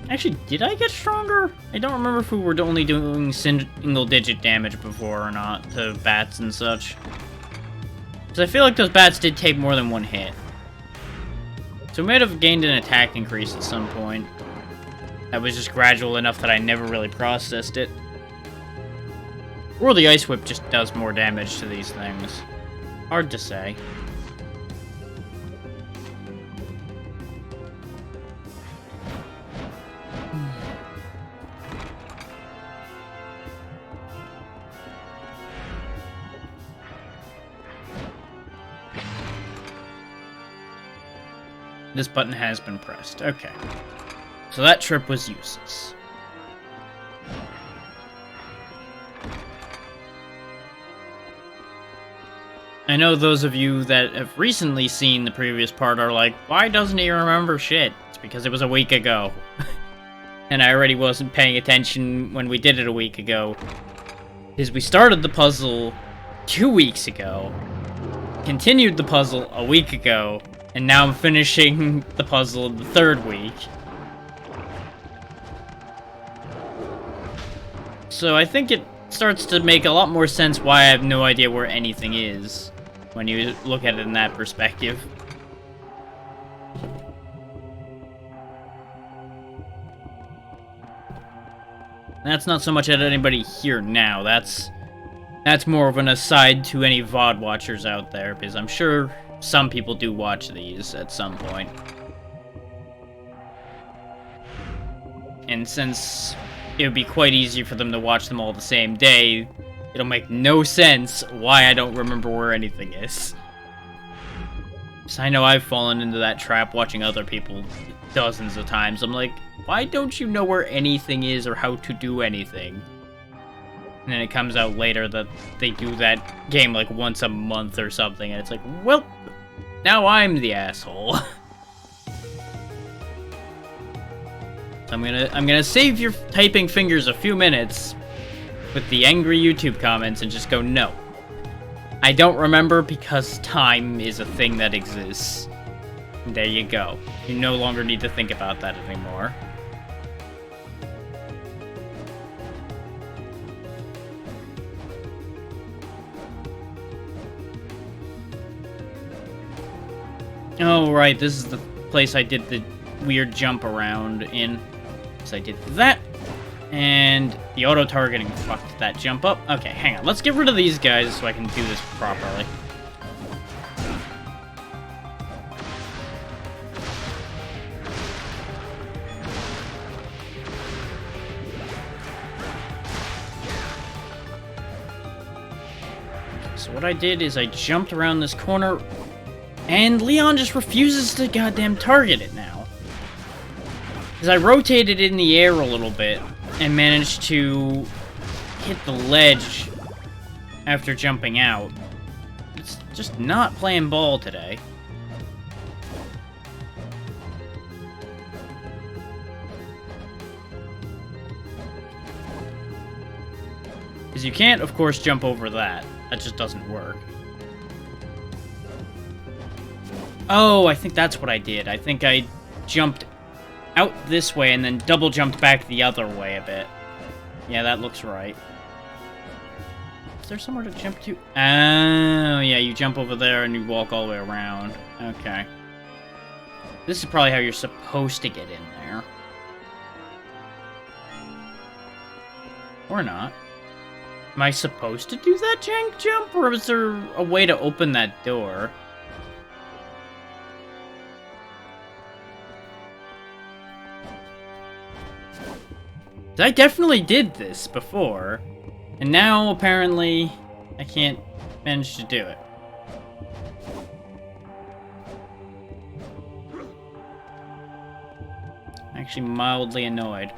Actually, did I get stronger? I don't remember if we were only doing single-digit damage before or not to bats and such. Because I feel like those bats did take more than one hit. So we might have gained an attack increase at some point. That was just gradual enough that I never really processed it. Or the Ice Whip just does more damage to these things. Hard to say. This button has been pressed. Okay. So that trip was useless. I know those of you that have recently seen the previous part are like, why doesn't he remember shit? It's because it was a week ago. And I already wasn't paying attention when we did it a week ago. Because we started the puzzle 2 weeks ago, continued the puzzle a week ago, and now I'm finishing the puzzle in the 3rd week. So I think it starts to make a lot more sense why I have no idea where anything is, when you look at it in that perspective. That's not so much at anybody here now, that's more of an aside to any VOD watchers out there, because I'm sure some people do watch these at some point. And since it would be quite easy for them to watch them all the same day, it'll make no sense why I don't remember where anything is. Because I know I've fallen into that trap watching other people dozens of times. I'm like, why don't you know where anything is or how to do anything? And then it comes out later that they do that game like once a month or something, and it's like, well, now I'm the asshole. So I'm gonna save your typing fingers a few minutes with the angry YouTube comments and just go, no. I don't remember because time is a thing that exists. There you go. You no longer need to think about that anymore. Oh, right, this is the place I did the weird jump around in. So I did that. And the auto-targeting fucked that jump up. Okay, hang on. Let's get rid of these guys so I can do this properly. So what I did is I jumped around this corner, and Leon just refuses to goddamn target it now. Because I rotated in the air a little bit, and managed to hit the ledge after jumping out. It's just not playing ball today. Because you can't, of course, jump over that. That just doesn't work. Oh, I think that's what I did. I think I jumped out this way and then double jumped back the other way a bit. Yeah, that looks right. Is there somewhere to jump to? Oh, yeah, you jump over there and you walk all the way around. Okay. This is probably how you're supposed to get in there. Or not. Am I supposed to do that jank jump, or is there a way to open that door? I definitely did this before, and now apparently I can't manage to do it. I'm actually mildly annoyed.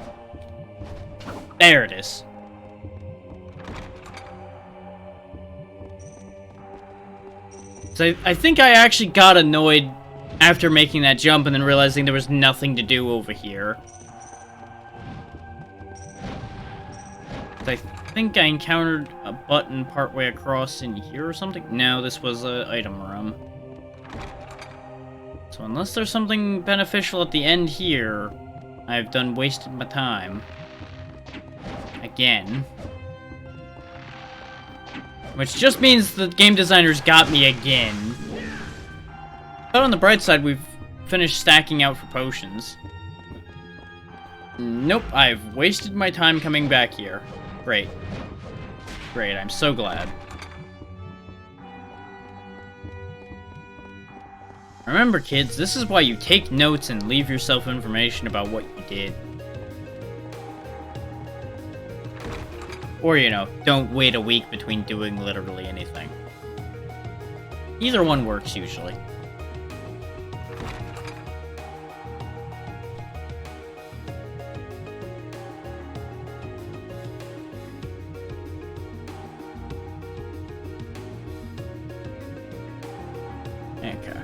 There it is. So I think I actually got annoyed after making that jump and then realizing there was nothing to do over here. I think I encountered a button partway across in here or something. No, this was an item room. So unless there's something beneficial at the end here, I've done wasted my time. Again. Which just means the game designers got me again. But on the bright side, we've finished stacking out for potions. Nope, I've wasted my time coming back here. Great. Great, I'm so glad. Remember, kids, this is why you take notes and leave yourself information about what you did. Or, you know, don't wait a week between doing literally anything. Either one works, usually. Okay.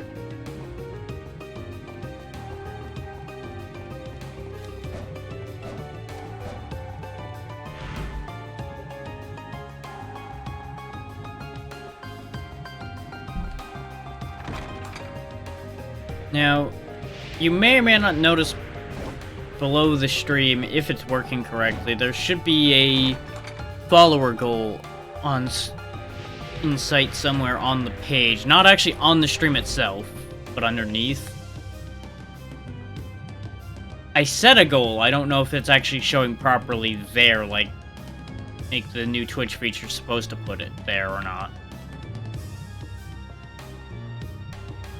Now, you may or may not notice below the stream, if it's working correctly, there should be a follower goal on in sight somewhere on the page. Not actually on the stream itself, but underneath. I set a goal. I don't know if it's actually showing properly there, like the new Twitch feature's supposed to put it there or not.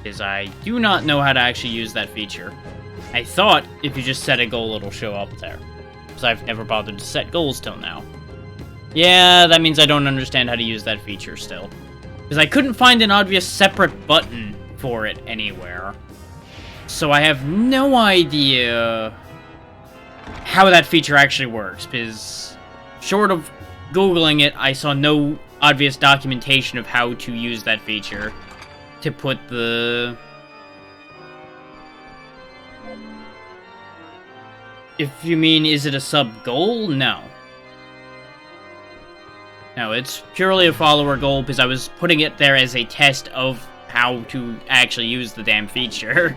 Because I do not know how to actually use that feature. I thought if you just set a goal, it'll show up there. Because I've never bothered to set goals till now. Yeah, that means I don't understand how to use that feature still. Because I couldn't find an obvious separate button for it anywhere. So I have no idea how that feature actually works. Because short of Googling it, I saw no obvious documentation of how to use that feature. To put the... If you mean, is it a sub-goal? No. No, it's purely a follower goal because I was putting it there as a test of how to actually use the damn feature.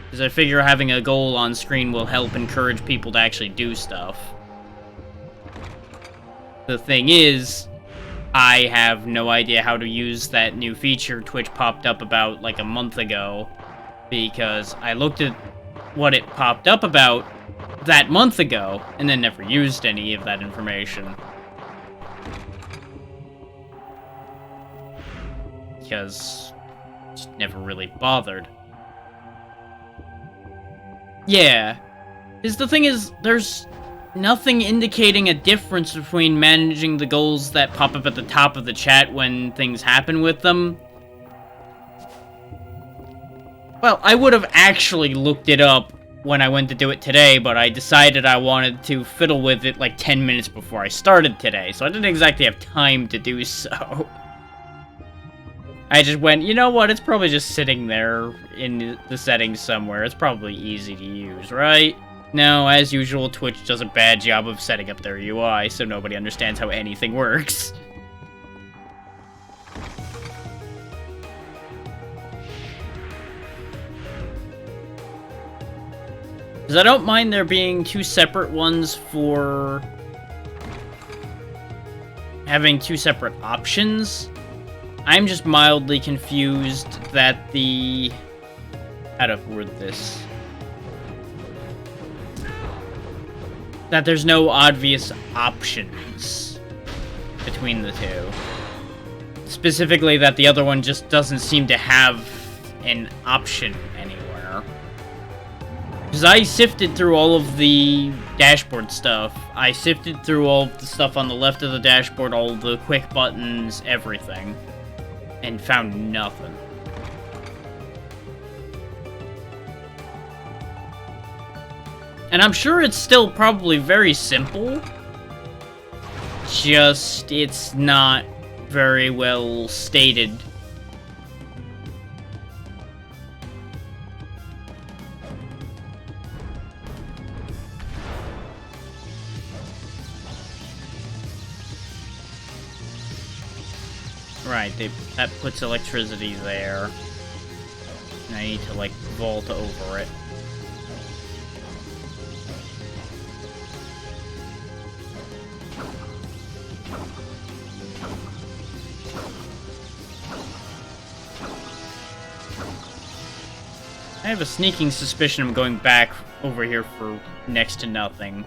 Because I figure having a goal on screen will help encourage people to actually do stuff. The thing is, I have no idea how to use that new feature Twitch popped up about like a month ago, because I looked at what it popped up about that month ago, and then never used any of that information. Because just never really bothered. Yeah. Because the thing is, there's nothing indicating a difference between managing the goals that pop up at the top of the chat when things happen with them. Well, I would have actually looked it up when I went to do it today, but I decided I wanted to fiddle with it like 10 minutes before I started today, so I didn't exactly have time to do so. I just went, you know what, it's probably just sitting there in the settings somewhere. It's probably easy to use, right? No, as usual, Twitch does a bad job of setting up their UI, so nobody understands how anything works. Because I don't mind there being two separate ones for having two separate options. I'm just mildly confused that the... how to word this? That there's no obvious options between the two. Specifically that the other one just doesn't seem to have an option anywhere. Because I sifted through all of the dashboard stuff. I sifted through all of the stuff on the left of the dashboard, all the quick buttons, everything. And found nothing. And I'm sure it's still probably very simple. Just, it's not very well stated. Right, that puts electricity there. And I need to, like, vault over it. I have a sneaking suspicion I'm going back over here for next to nothing.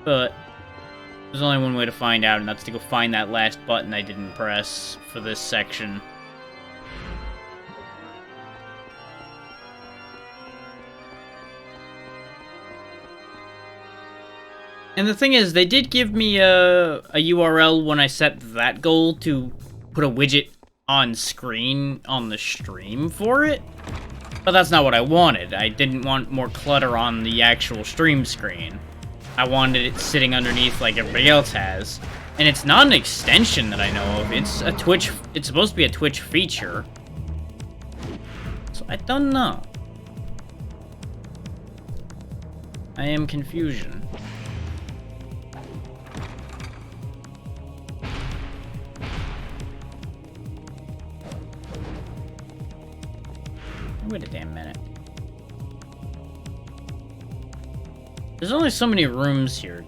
But there's only one way to find out, and that's to go find that last button I didn't press for this section. And the thing is, they did give me a URL when I set that goal to put a widget on screen on the stream for it. But that's not what I wanted. I didn't want more clutter on the actual stream screen. I wanted it sitting underneath like everybody else has. And it's not an extension that I know of. It's a Twitch... it's supposed to be a Twitch feature. So I don't know. I am confusion. Wait a damn minute. There's only so many rooms here.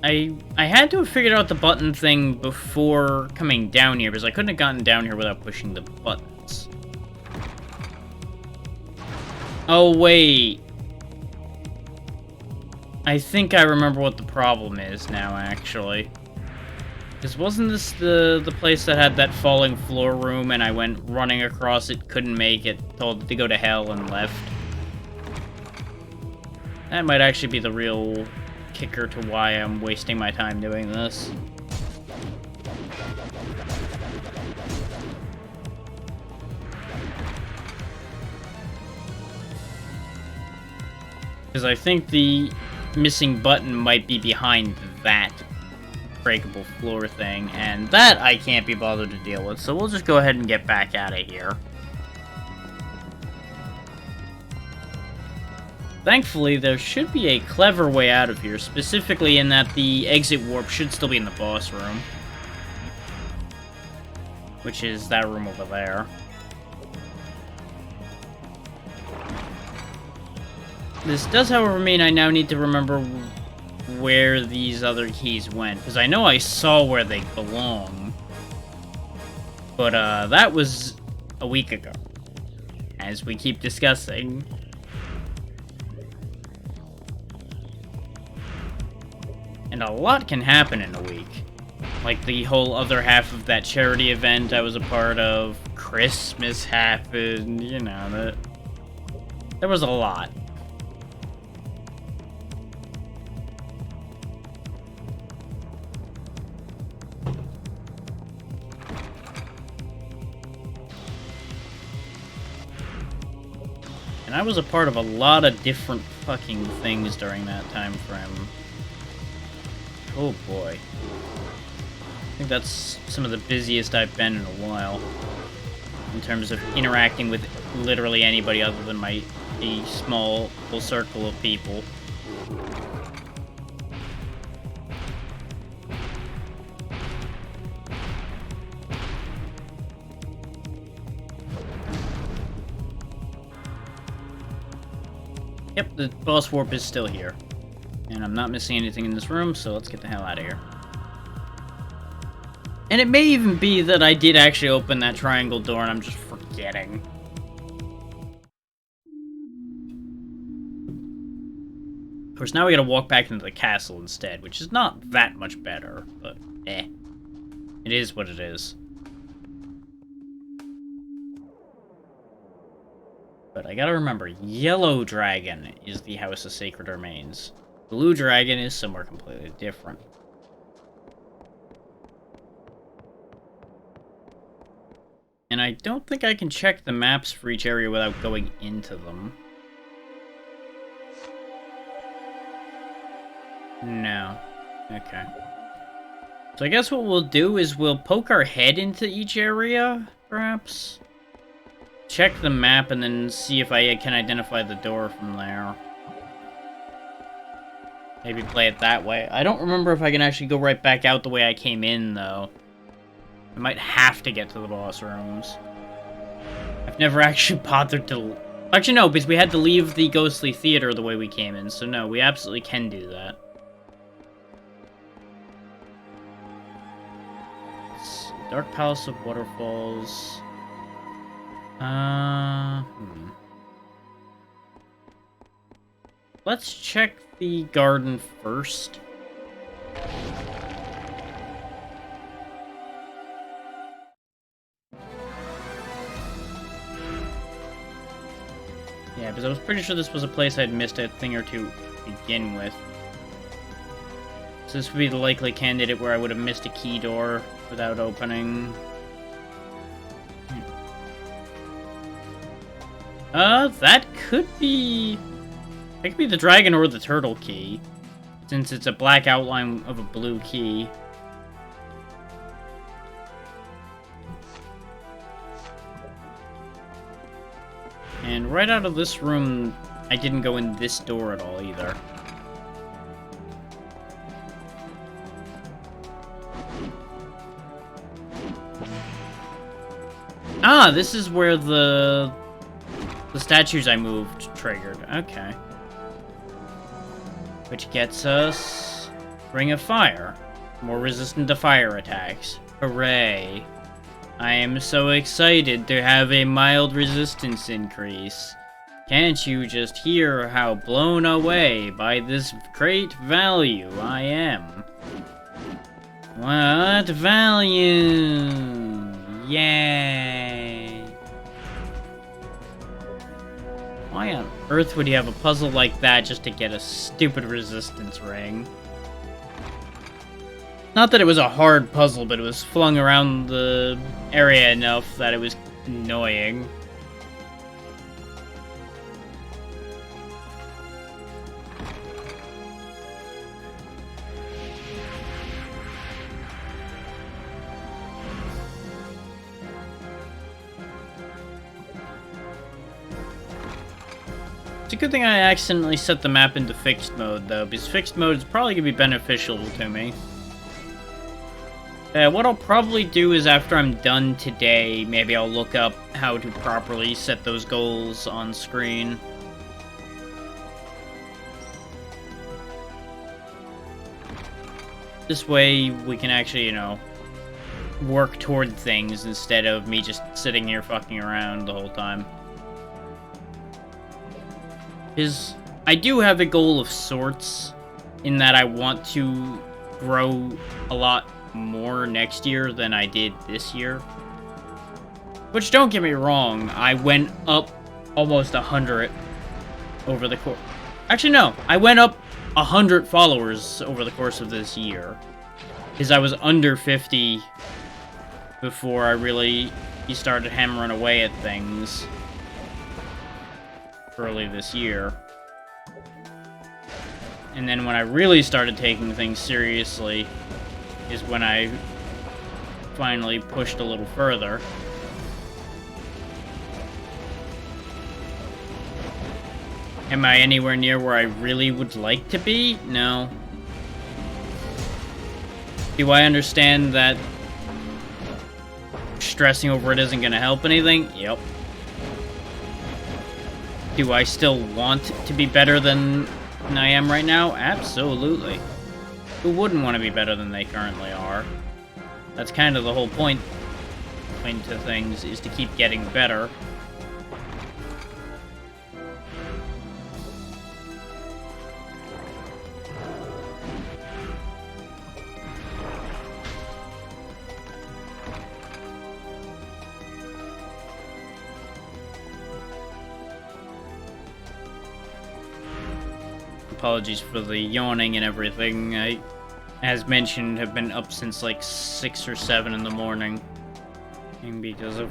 I had to have figured out the button thing before coming down here, because I couldn't have gotten down here without pushing the buttons. Oh, wait. I think I remember what the problem is now, actually. Because wasn't this the place that had that falling floor room, and I went running across it, couldn't make it, told it to go to hell, and left? That might actually be the real kicker to why I'm wasting my time doing this. Because I think the missing button might be behind that. breakable floor thing, and that I can't be bothered to deal with, so we'll just go ahead and get back out of here. Thankfully, there should be a clever way out of here, specifically in that the exit warp should still be in the boss room. Which is that room over there. This does, however, mean I now need to remember where these other keys went, because I know I saw where they belong. But, that was a week ago, as we keep discussing. And a lot can happen in a week. Like the whole other half of that charity event I was a part of, Christmas happened, you know, there was a lot. And I was a part of a lot of different fucking things during that time frame. Oh boy. I think that's some of the busiest I've been in a while. In terms of interacting with literally anybody other than a small little circle of people. Yep, the boss warp is still here. And I'm not missing anything in this room, so let's get the hell out of here. And it may even be that I did actually open that triangle door and I'm just forgetting. Of course, now we gotta walk back into the castle instead, which is not that much better, but eh. It is what it is. But I gotta remember, Yellow Dragon is the House of Sacred Remains. Blue Dragon is somewhere completely different. And I don't think I can check the maps for each area without going into them. No. Okay. So I guess what we'll do is we'll poke our head into each area, perhaps? Check the map and then see if I can identify the door from there. Maybe play it that way. I don't remember if I can actually go right back out the way I came in, though. I might have to get to the boss rooms. I've never actually bothered to... Actually, no, because we had to leave the ghostly theater the way we came in, so no, we absolutely can do that. Dark Palace of Waterfalls. Let's check the garden first. Yeah, because I was pretty sure this was a place I'd missed a thing or two to begin with. So this would be the likely candidate where I would have missed a key door without opening. That could be... That could be the dragon or the turtle key, since it's a black outline of a blue key. And right out of this room, I didn't go in this door at all, either. Ah, this is where the statues I moved triggered. Okay. Which gets us Ring of Fire. More resistant to fire attacks. Hooray. I am so excited to have a mild resistance increase. Can't you just hear how blown away by this great value I am? What value? Yay. Why on earth would you have a puzzle like that just to get a stupid resistance ring? Not that it was a hard puzzle, but it was flung around the area enough that it was annoying. It's a good thing I accidentally set the map into fixed mode, though, because fixed mode is probably going to be beneficial to me. What I'll probably do is after I'm done today, maybe I'll look up how to properly set those goals on screen. This way, we can actually, you know, work toward things instead of me just sitting here fucking around the whole time. I do have a goal of sorts, in that I want to grow a lot more next year than I did this year. Which, don't get me wrong, I went up almost 100 over the course. Actually, no, I went up 100 followers over the course of this year. Because I was under 50 before I really started hammering away at things early this year. And then when I really started taking things seriously is when I finally pushed a little further. Am I anywhere near where I really would like to be? No. Do I understand that stressing over it isn't going to help anything? Yep. Do I still want to be better than I am right now? Absolutely. Who wouldn't want to be better than they currently are? That's kind of the whole point to things, is to keep getting better. Apologies for the yawning and everything. I, as mentioned, have been up since like 6 or 7 in the morning. And because of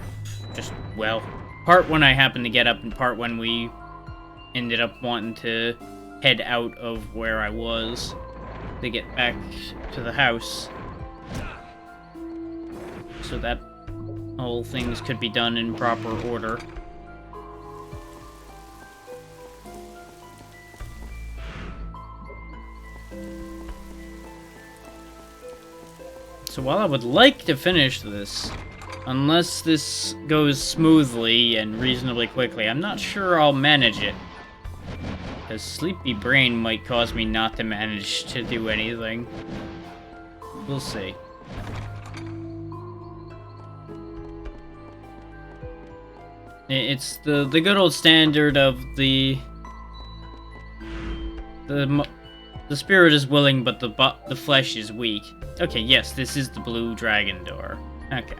just, well, part when I happened to get up and part when we ended up wanting to head out of where I was to get back to the house. So that all things could be done in proper order. So while I would like to finish this, unless this goes smoothly and reasonably quickly, I'm not sure I'll manage it. Because sleepy brain might cause me not to manage to do anything. We'll see. It's the good old standard of the spirit is willing, but the flesh is weak. Okay, yes, this is the blue dragon door. Okay.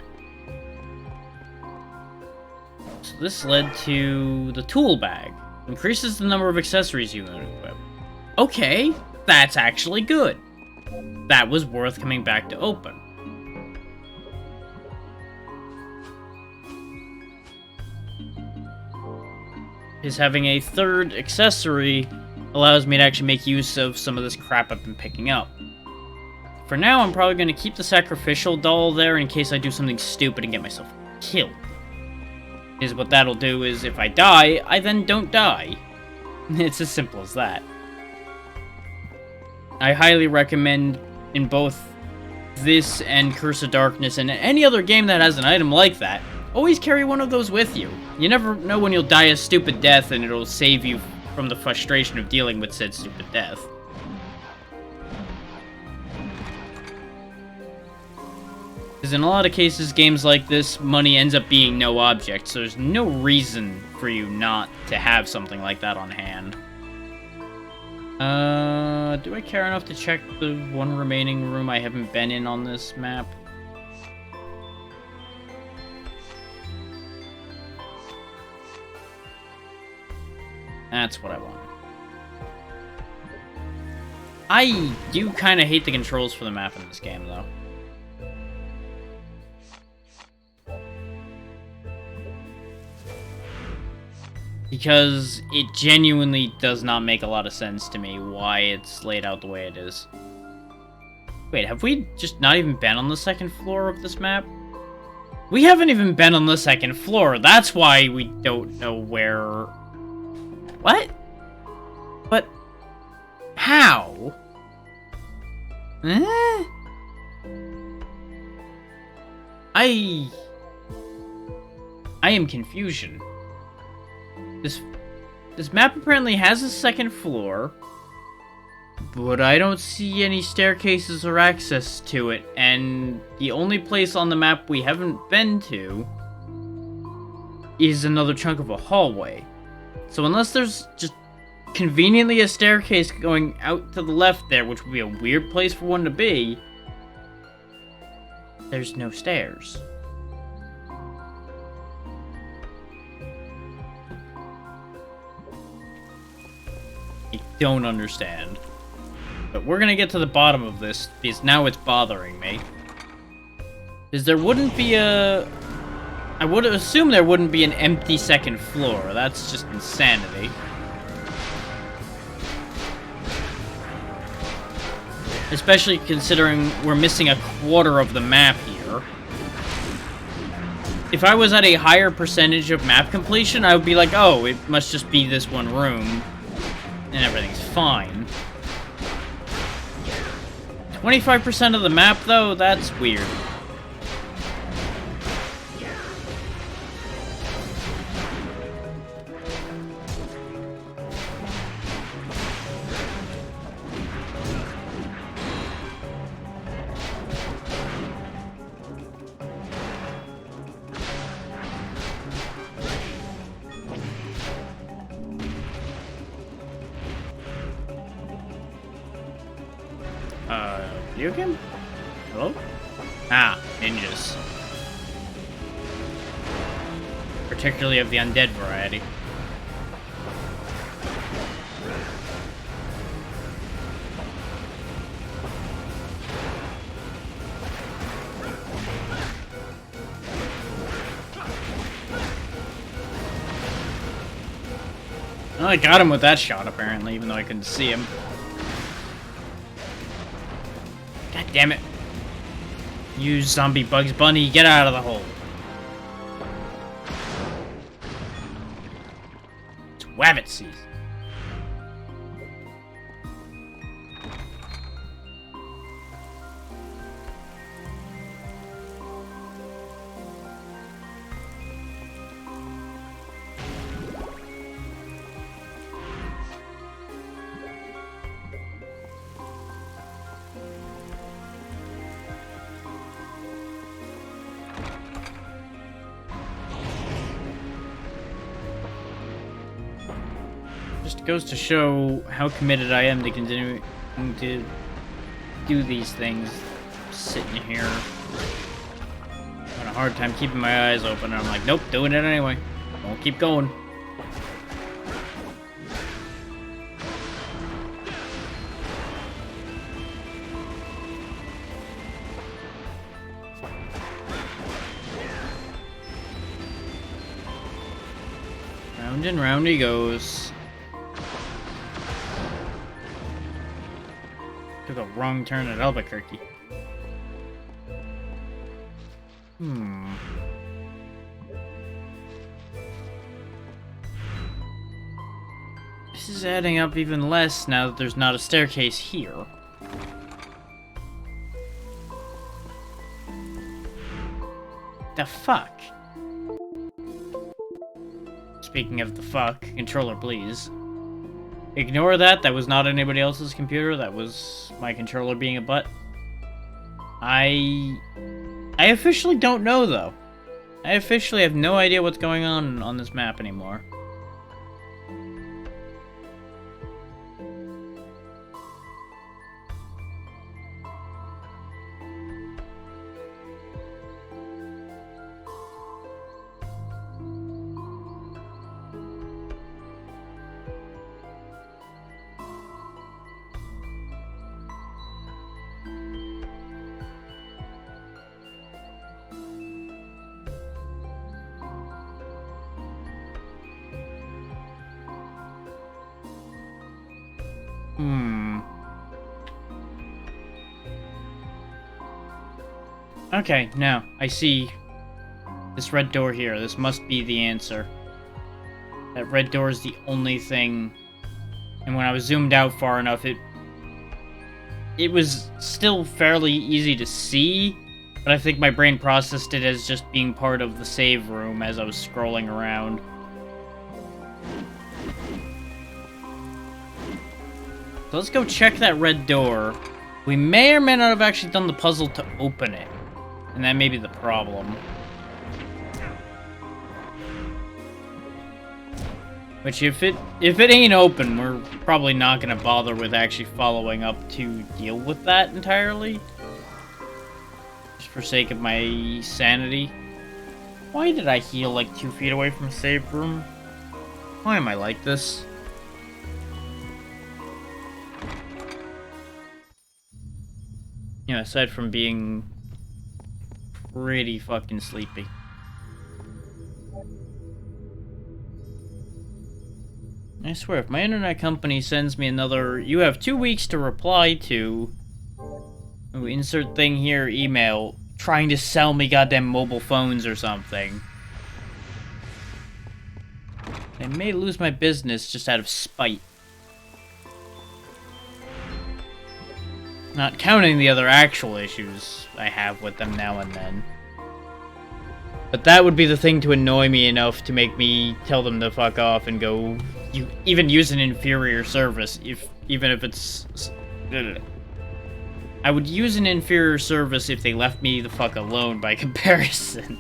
So this led to the tool bag. Increases the number of accessories you can equip. Okay, that's actually good. That was worth coming back to open. Is having a third accessory allows me to actually make use of some of this crap I've been picking up. For now, I'm probably going to keep the sacrificial doll there in case I do something stupid and get myself killed. Because what that'll do is, if I die, I then don't die. It's as simple as that. I highly recommend, in both this and Curse of Darkness and any other game that has an item like that, always carry one of those with you. You never know when you'll die a stupid death, and it'll save you from the frustration of dealing with said stupid death. Because in a lot of cases, games like this, money ends up being no object, so there's no reason for you not to have something like that on hand. Do I care enough to check the one remaining room I haven't been in on this map? That's what I want. I do kind of hate the controls for the map in this game, though. Because it genuinely does not make a lot of sense to me why it's laid out the way it is. Wait, have we just not even been on the second floor of this map? We haven't even been on the second floor. That's why we don't know where... What? How? Eh? I am confusion. This map apparently has a second floor, but I don't see any staircases or access to it, and the only place on the map we haven't been to is another chunk of a hallway. So unless there's just conveniently a staircase going out to the left there, which would be a weird place for one to be, there's no stairs. I don't understand. But we're gonna get to the bottom of this, because now it's bothering me. Because there wouldn't be a... I would assume there wouldn't be an empty second floor. That's just insanity. Especially considering we're missing a quarter of the map here. If I was at a higher percentage of map completion, I would be like, oh, it must just be this one room, and everything's fine. 25% of the map, though? That's weird. Video game? Hello? Ah, ninjas. Particularly of the undead variety. Well, I got him with that shot, apparently, even though I couldn't see him. God damn it. You zombie Bugs Bunny, get out of the hole. It's Wabbit season. Just goes to show how committed I am to continuing to do these things. Sitting here, having a hard time keeping my eyes open, and I'm like, nope, doing it anyway. I'll keep going. Round and round he goes. Took a wrong turn at Albuquerque. This is adding up even less now that there's not a staircase here. The fuck? Speaking of the fuck, controller please. Ignore that, that was not anybody else's computer, that was my controller being a butt. I officially don't know, though. I officially have no idea what's going on this map anymore. Okay, now, I see this red door here. This must be the answer. That red door is the only thing. And when I was zoomed out far enough, it it was still fairly easy to see, but I think my brain processed it as just being part of the save room as I was scrolling around. So let's go check that red door. We may or may not have actually done the puzzle to open it, and that may be the problem. Which, if it ain't open, we're probably not gonna bother with actually following up to deal with that entirely. Just for sake of my sanity. Why did I heal like 2 feet away from a save room? Why am I like this? You know, aside from being pretty fucking sleepy. I swear, if my internet company sends me another, you have 2 weeks to reply to, insert thing here, email, trying to sell me goddamn mobile phones or something. I may lose my business just out of spite. Not counting the other actual issues I have with them now and then. But that would be the thing to annoy me enough to make me tell them to fuck off and go, even use an inferior service, even if it's... I would use an inferior service if they left me the fuck alone by comparison.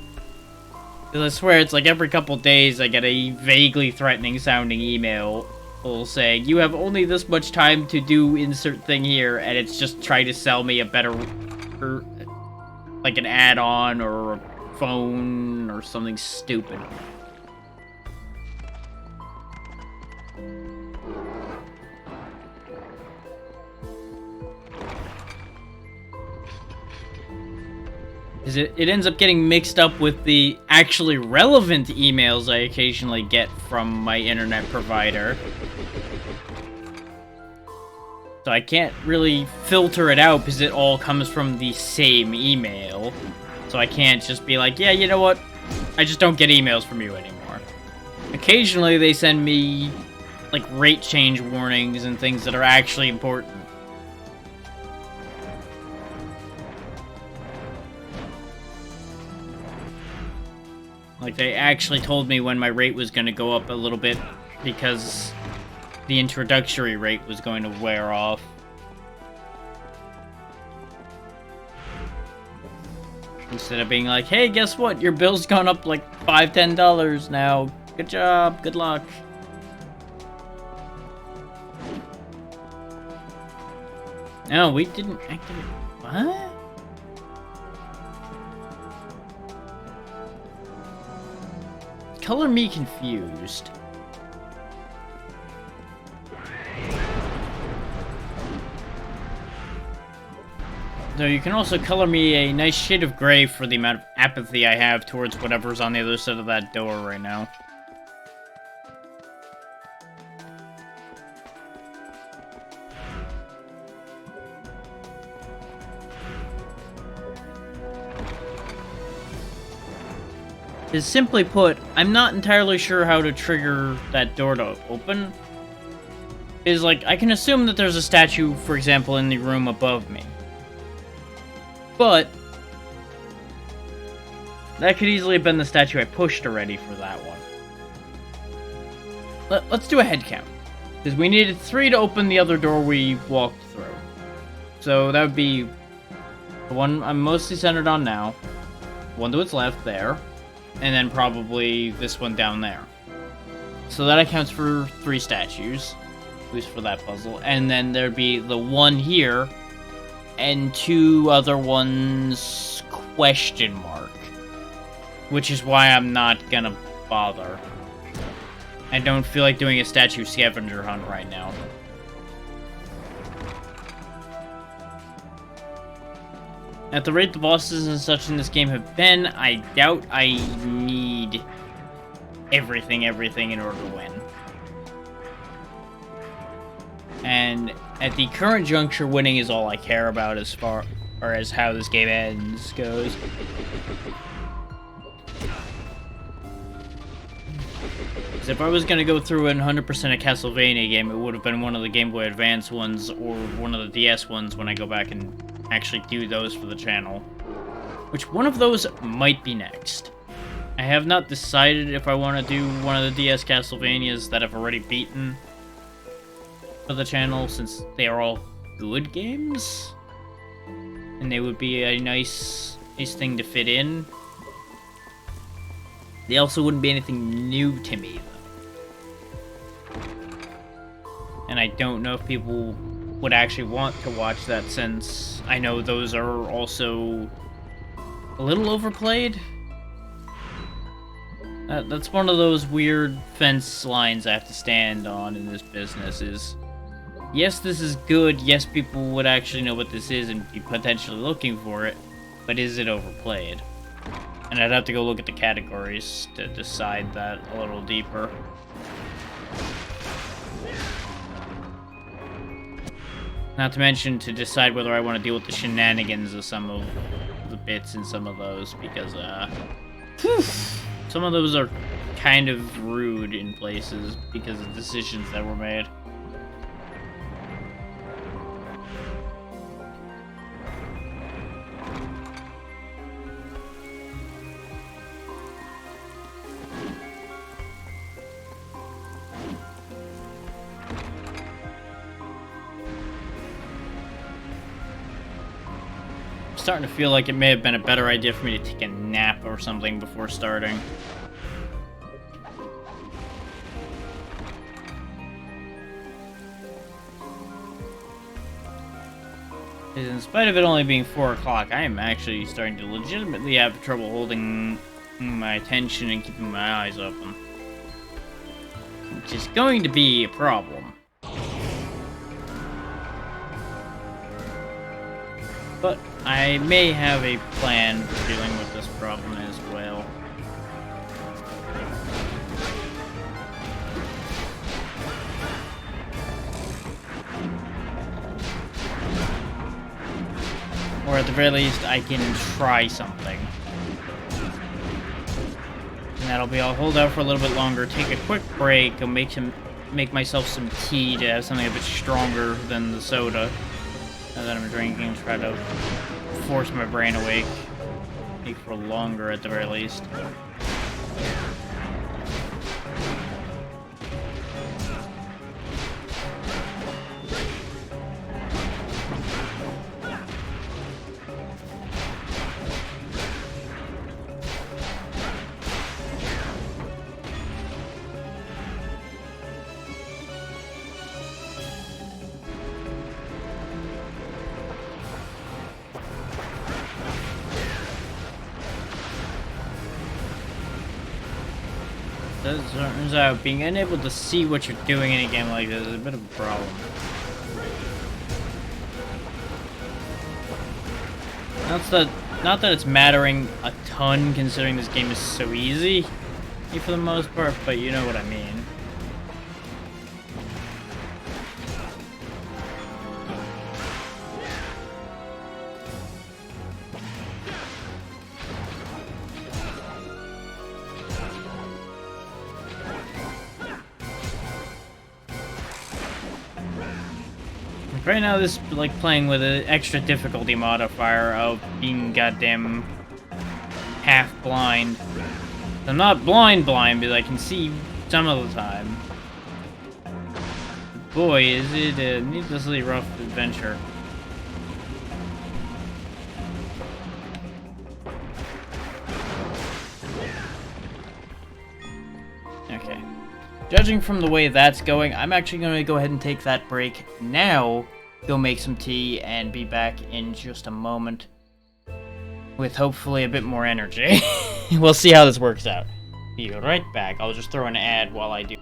Because I swear it's like every couple days I get a vaguely threatening sounding email saying, you have only this much time to do insert thing here, and it's just trying to sell me a better, like an add-on or a phone or something stupid. Because it ends up getting mixed up with the actually relevant emails I occasionally get from my internet provider. So I can't really filter it out because it all comes from the same email. So I can't just be like, yeah, you know what? I just don't get emails from you anymore. Occasionally they send me, like, rate change warnings and things that are actually important. Like, they actually told me when my rate was going to go up a little bit because the introductory rate was going to wear off. Instead of being like, hey, guess what? Your bill's gone up like $5, $10 now. Good job. Good luck. No, we didn't activate... What? Color me confused. Though you can also color me a nice shade of gray for the amount of apathy I have towards whatever's on the other side of that door right now. Is simply put, I'm not entirely sure how to trigger that door to open. Is like, I can assume that there's a statue, for example, in the room above me. But that could easily have been the statue I pushed already for that one. Let's do a head count. Because we needed 3 to open the other door we walked through. So that would be the one I'm mostly centered on now. One to its left there. And then probably this one down there. So that accounts for 3 statues. At least for that puzzle. And then there'd be the one here. And 2 other ones question mark. Which is why I'm not gonna bother. I don't feel like doing a statue scavenger hunt right now. At the rate the bosses and such in this game have been, I doubt I need everything in order to win. And at the current juncture, winning is all I care about as far as how this game ends goes. 'Cause if I was gonna go through a 100% a Castlevania game, it would have been one of the Game Boy Advance ones or one of the DS ones when I go back and actually do those for the channel. Which one of those might be next. I have not decided if I want to do one of the DS Castlevanias that I've already beaten for the channel, since they are all good games. And they would be a nice thing to fit in. They also wouldn't be anything new to me, though. And I don't know if people would actually want to watch that, since I know those are also a little overplayed. That's one of those weird fence lines I have to stand on in this business is, yes, this is good, yes, people would actually know what this is and be potentially looking for it, but is it overplayed? And I'd have to go look at the categories to decide that a little deeper. Not to mention to decide whether I want to deal with the shenanigans of some of the bits in some of those, because, some of those are kind of rude in places because of decisions that were made. Starting to feel like it may have been a better idea for me to take a nap or something before starting. In spite of it only being 4 o'clock, I am actually starting to legitimately have trouble holding my attention and keeping my eyes open. Which is going to be a problem. But I may have a plan for dealing with this problem as well. Or at the very least, I can try something. And that'll be, I'll hold out for a little bit longer, take a quick break, and make myself some tea to have something a bit stronger than the soda that I'm drinking, try to force my brain awake. Maybe for longer at the very least. Turns out being unable to see what you're doing in a game like this is a bit of a problem. Not that it's mattering a ton considering this game is so easy for the most part, but you know what I mean. Right now, this is like playing with an extra difficulty modifier of being goddamn half blind. I'm not blind, but I can see some of the time. Boy, is it a needlessly rough adventure. Okay. Judging from the way that's going, I'm actually going to go ahead and take that break now, go make some tea, and be back in just a moment with hopefully a bit more energy. We'll see how this works out. Be right back. I'll just throw an ad while I do.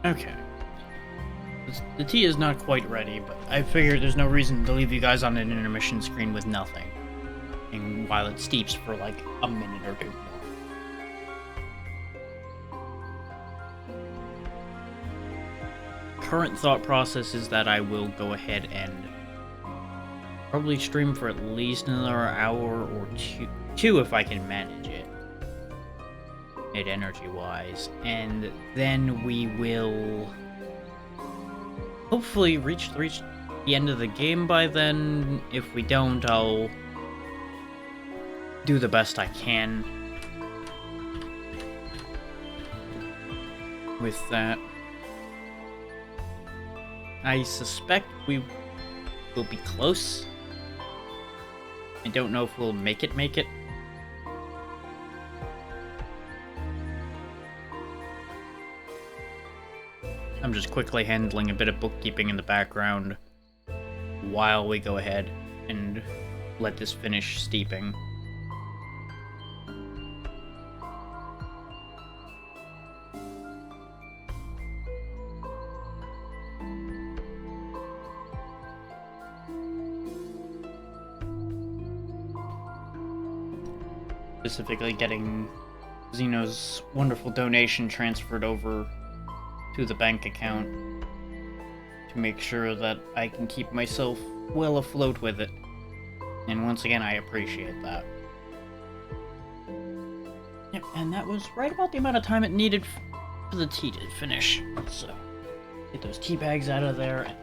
Okay. The tea is not quite ready, but I figure there's no reason to leave you guys on an intermission screen with nothing. And while it steeps for like a minute or two more. Current thought process is that I will go ahead and probably stream for at least another hour or two if I can manage it. Energy-wise, and then we will hopefully reach the end of the game by then. If we don't, I'll do the best I can with that. I suspect we will be close. I don't know if we'll make it. I'm just quickly handling a bit of bookkeeping in the background while we go ahead and let this finish steeping. Specifically getting Xeno's wonderful donation transferred over to the bank account to make sure that I can keep myself well afloat with it. And once again, I appreciate that. Yep, and that was right about the amount of time it needed for the tea to finish. So, get those tea bags out of there and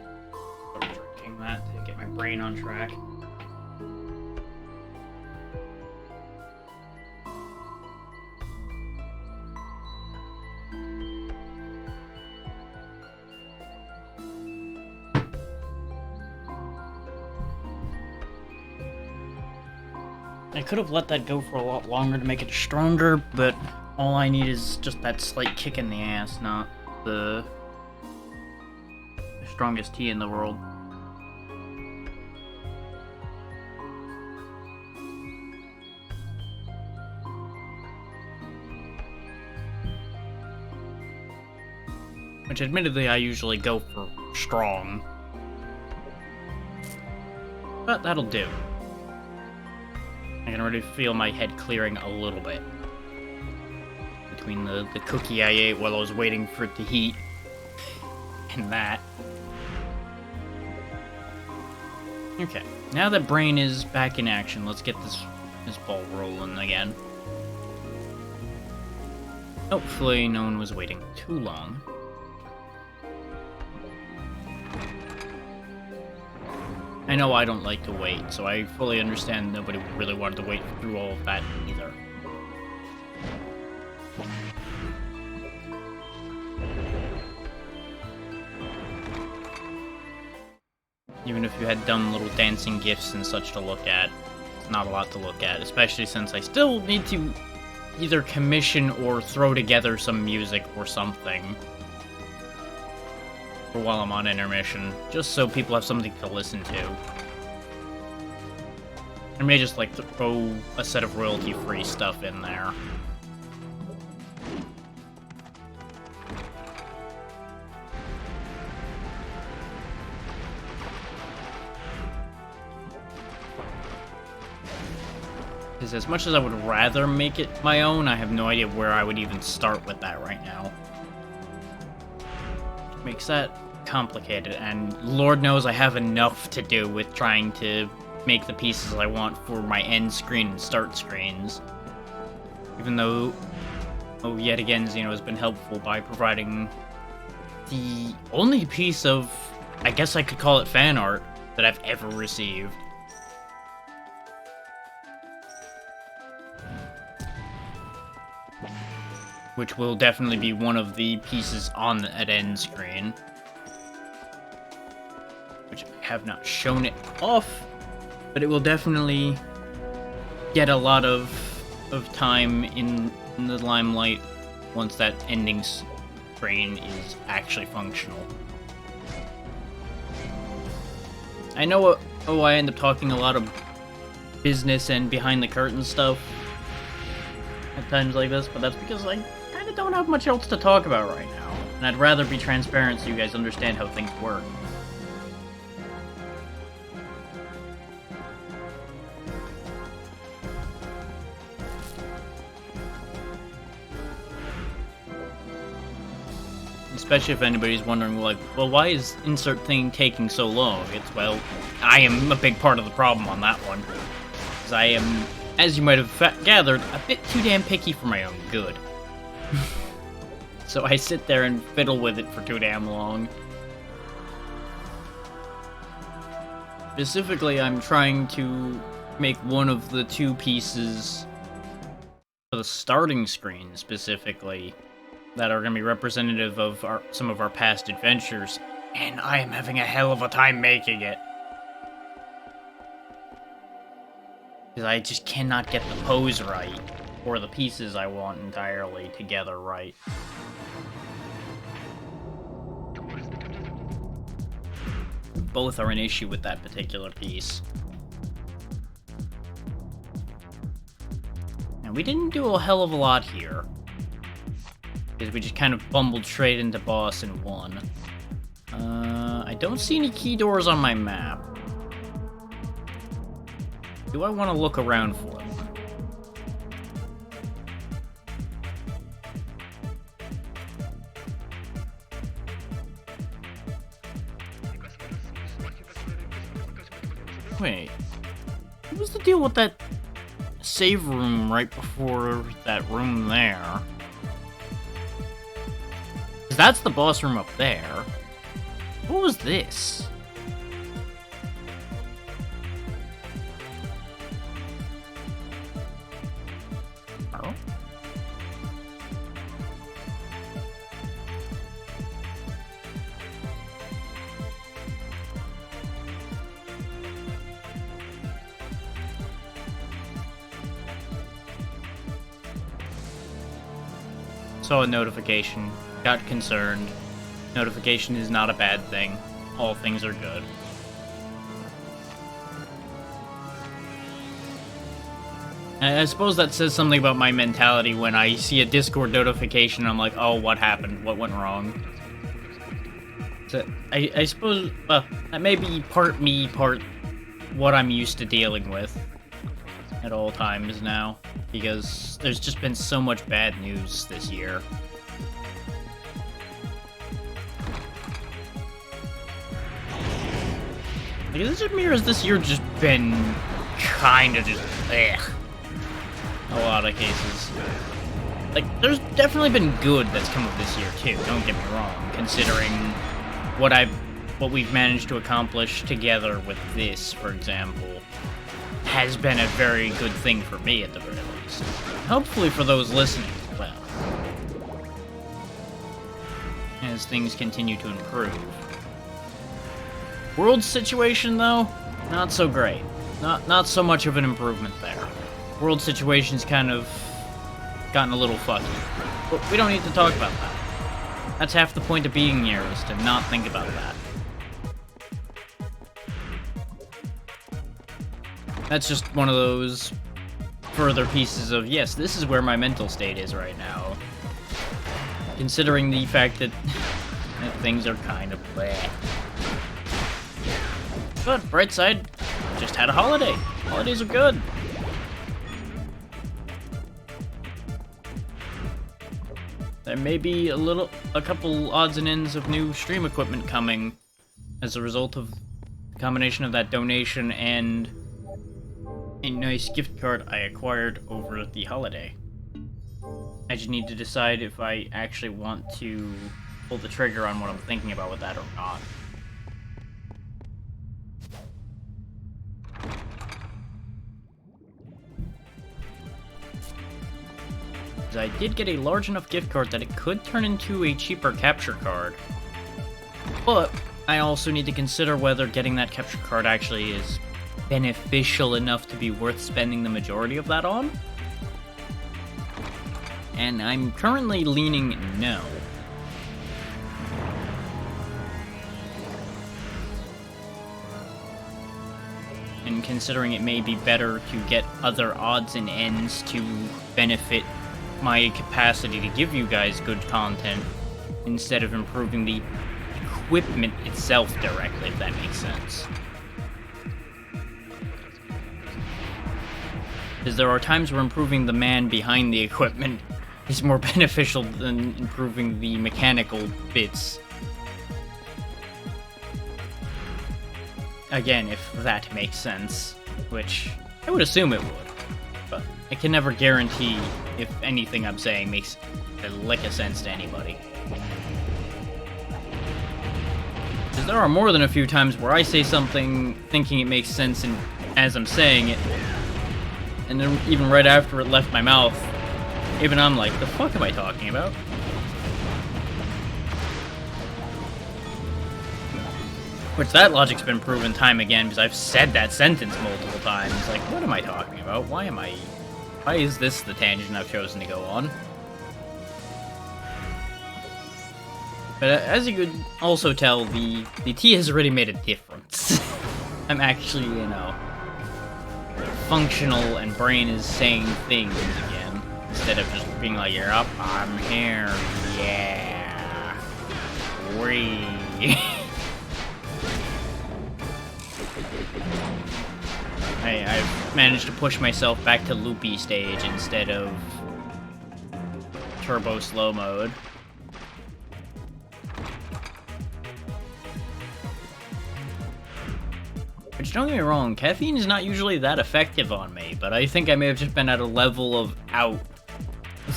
start drinking that to get my brain on track. I could have let that go for a lot longer to make it stronger, but all I need is just that slight kick in the ass, not the strongest tea in the world. Which admittedly I usually go for strong. But that'll do. I can already feel my head clearing a little bit. Between the cookie I ate while I was waiting for it to heat, and that. Okay, now that brain is back in action, let's get this ball rolling again. Hopefully no one was waiting too long. I know I don't like to wait, so I fully understand nobody really wanted to wait through all of that either. Even if you had done little dancing gifs and such to look at, it's not a lot to look at, especially since I still need to either commission or throw together some music or something for while I'm on intermission, just so people have something to listen to. I may just like throw a set of royalty-free stuff in there. Because as much as I would rather make it my own, I have no idea where I would even start with that right now. Which makes that complicated, and Lord knows I have enough to do with trying to make the pieces I want for my end screen and start screens. Even though, oh, yet again, Xeno has been helpful by providing the only piece of, I guess I could call it fan art, that I've ever received. Which will definitely be one of the pieces on that end screen. Which I have not shown it off, but it will definitely get a lot of time in the limelight once that ending screen is actually functional. I know I end up talking a lot of business and behind the curtain stuff at times like this, but that's because I kind of don't have much else to talk about right now, and I'd rather be transparent so you guys understand how things work. Especially if anybody's wondering, like, well, why is insert thing taking so long? It's, well, I am a big part of the problem on that one. Because I am, as you might have gathered, a bit too damn picky for my own good. So I sit there and fiddle with it for too damn long. Specifically, I'm trying to make one of the two pieces for the starting screen, specifically, that are going to be representative of some of our past adventures, and I am having a hell of a time making it. Because I just cannot get the pose right, or the pieces I want entirely together right. Both are an issue with that particular piece. Now, we didn't do a hell of a lot here, because we just kind of bumbled straight into boss and won. I don't see any key doors on my map. Do I want to look around for them? Wait, what was the deal with that save room right before that room there? That's the boss room up there. What was this? Oh. Saw a notification. Got concerned. Notification is not a bad thing. All things are good. I suppose that says something about my mentality when I see a Discord notification, I'm like, oh, what happened? What went wrong? So, I suppose, that may be part me, part what I'm used to dealing with at all times now, because there's just been so much bad news this year. Like, has this year just been kinda just ugh. A lot of cases. Like, there's definitely been good that's come of this year too, don't get me wrong, considering what we've managed to accomplish together with this, for example, has been a very good thing for me at the very least. Hopefully for those listening as well. As things continue to improve. World situation, though, not so great. Not so much of an improvement there. World situation's kind of gotten a little fucky. But we don't need to talk about that. That's half the point of being here, is to not think about that. That's just one of those further pieces of, yes, this is where my mental state is right now. Considering the fact that things are kind of bleh. But, bright side, just had a holiday. Holidays are good. there may be a couple odds and ends of new stream equipment coming as a result of the combination of that donation and a nice gift card I acquired over the holiday. I just need to decide if I actually want to pull the trigger on what I'm thinking about with that or not. 'Cause I did get a large enough gift card that it could turn into a cheaper capture card. But I also need to consider whether getting that capture card actually is beneficial enough to be worth spending the majority of that on. And I'm currently leaning no. And considering it may be better to get other odds and ends to benefit my capacity to give you guys good content instead of improving the equipment itself directly, if that makes sense. Because there are times where improving the man behind the equipment is more beneficial than improving the mechanical bits. Again, if that makes sense, which I would assume it would, but I can never guarantee if anything I'm saying makes a lick of sense to anybody. Because there are more than a few times where I say something thinking it makes sense as I'm saying it, and then even right after it left my mouth, even I'm like, the fuck am I talking about? Which that logic's been proven time again, because I've said that sentence multiple times. Like, what am I talking about? Why is this the tangent I've chosen to go on? But as you could also tell, the tea has already made a difference. I'm actually, you know, functional and brain is saying things again, instead of just being like, you're up, I'm here, yeah, wee. I've managed to push myself back to loopy stage instead of turbo slow mode. Which, don't get me wrong, caffeine is not usually that effective on me, but I think I may have just been at a level of out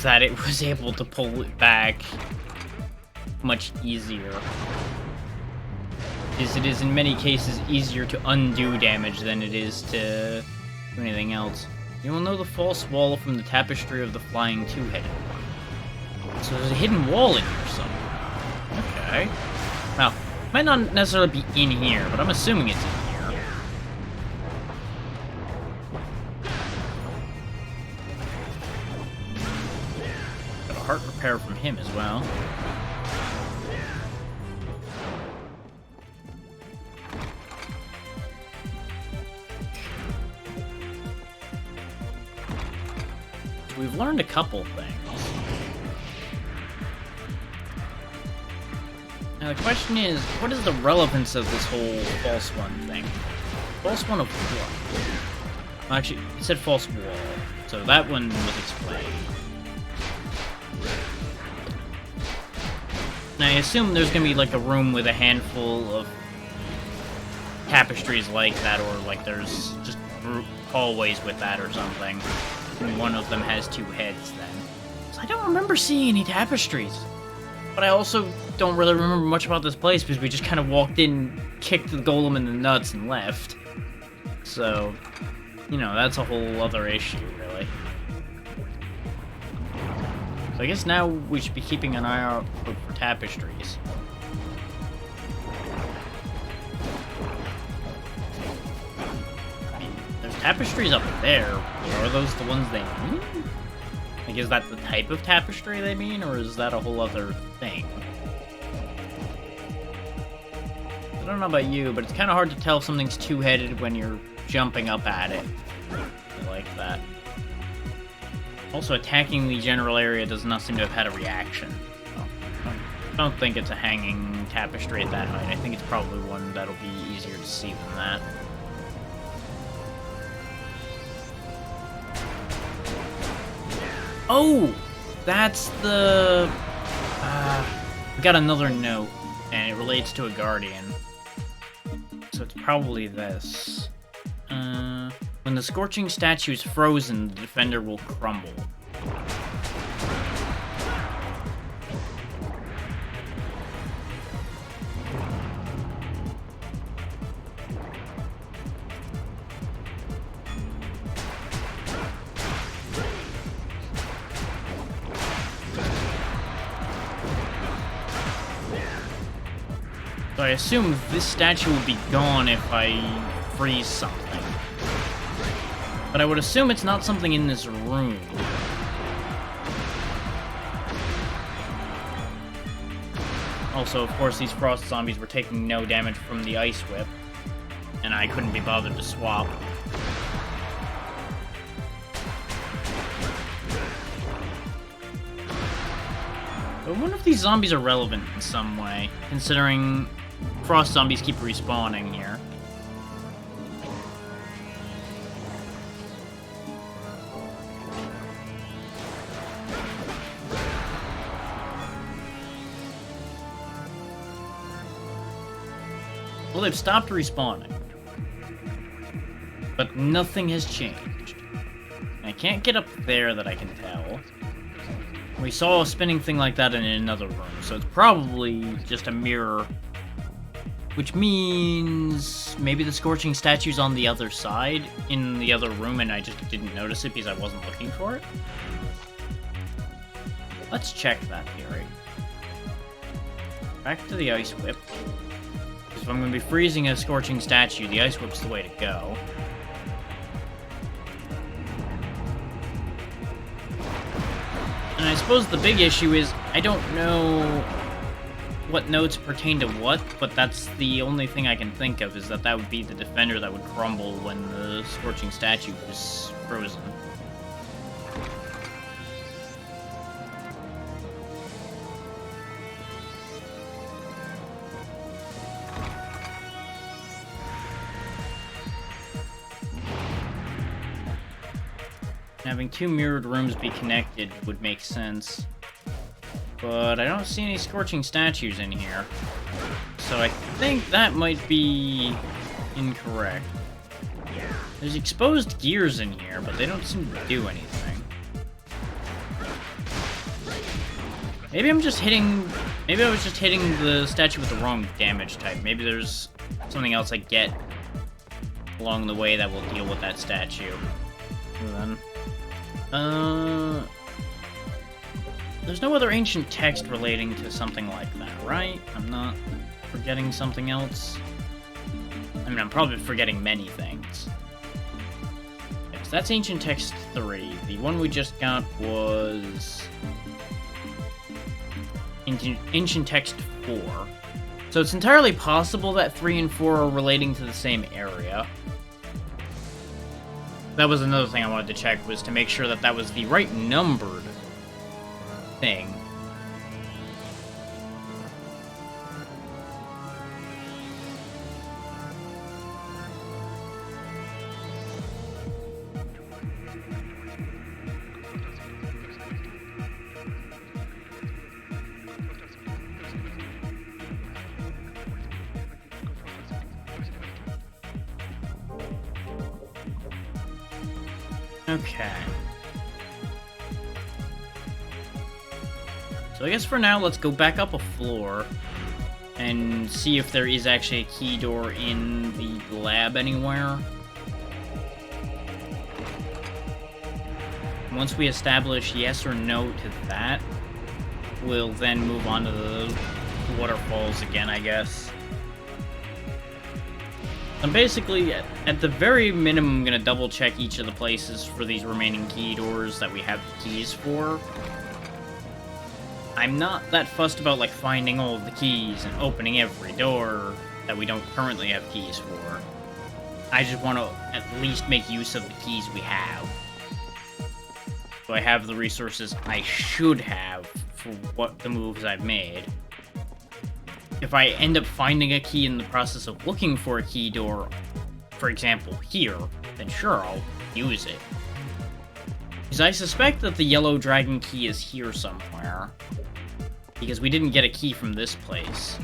that it was able to pull it back much easier. Because it is in many cases easier to undo damage than it is to do anything else. You will know the false wall from the tapestry of the flying two-headed one. So there's a hidden wall in here somewhere. Okay. Well, it might not necessarily be in here, but I'm assuming it's in here. Got a heart repair from him as well. We've learned a couple things. Now the question is, what is the relevance of this whole false one thing? False one of what? Well, actually, it said false wall, so that one was explained. Now I assume there's gonna be like a room with a handful of tapestries like that, or like there's just hallways with that or something. And one of them has two heads then. So I don't remember seeing any tapestries. But I also don't really remember much about this place because we just kind of walked in, kicked the golem in the nuts, and left. So, you know, that's a whole other issue, really. So I guess now we should be keeping an eye out for tapestries. Tapestries up there. Are those the ones they mean? Like, is that the type of tapestry they mean, or is that a whole other thing? I don't know about you, but it's kind of hard to tell if something's two-headed when you're jumping up at it. I like that. Also, attacking the general area does not seem to have had a reaction. I don't think it's a hanging tapestry at that height. I think it's probably one that'll be easier to see than that. Oh! That's the We got another note, and it relates to a guardian. So it's probably this. When the scorching statue is frozen, the defender will crumble. So I assume this statue will be gone if I freeze something. But I would assume it's not something in this room. Also, of course, these frost zombies were taking no damage from the ice whip, and I couldn't be bothered to swap. But I wonder if these zombies are relevant in some way, considering frost zombies keep respawning here. Well, they've stopped respawning. But nothing has changed. I can't get up there that I can tell. We saw a spinning thing like that in another room, so it's probably just a mirror. Which means maybe the scorching statue's on the other side, in the other room, and I just didn't notice it because I wasn't looking for it. Let's check that theory. Back to the ice whip. If I'm going to be freezing a scorching statue, the ice whip's the way to go. And I suppose the big issue is, I don't know what notes pertain to what, but that's the only thing I can think of, is that would be the defender that would crumble when the scorching statue was frozen. Having two mirrored rooms be connected would make sense. But I don't see any scorching statues in here. So I think that might be incorrect. There's exposed gears in here, but they don't seem to do anything. Maybe I was just hitting the statue with the wrong damage type. Maybe there's something else I get along the way that will deal with that statue. And then, there's no other ancient text relating to something like that, right? I'm not forgetting something else. I mean, I'm probably forgetting many things. Yes, that's ancient text 3. The one we just got was ancient text 4. So it's entirely possible that 3 and 4 are relating to the same area. That was another thing I wanted to check, was to make sure that that was the right numbered thing. Okay. So I guess for now, let's go back up a floor and see if there is actually a key door in the lab anywhere. Once we establish yes or no to that, we'll then move on to the waterfalls again, I guess. I'm basically, at the very minimum, going to double check each of the places for these remaining key doors that we have the keys for. I'm not that fussed about, like, finding all of the keys and opening every door that we don't currently have keys for. I just want to at least make use of the keys we have. So I have the resources I should have for what the moves I've made. If I end up finding a key in the process of looking for a key door, for example, here, then sure, I'll use it. Because I suspect that the yellow dragon key is here somewhere. because we didn't get a key from this place.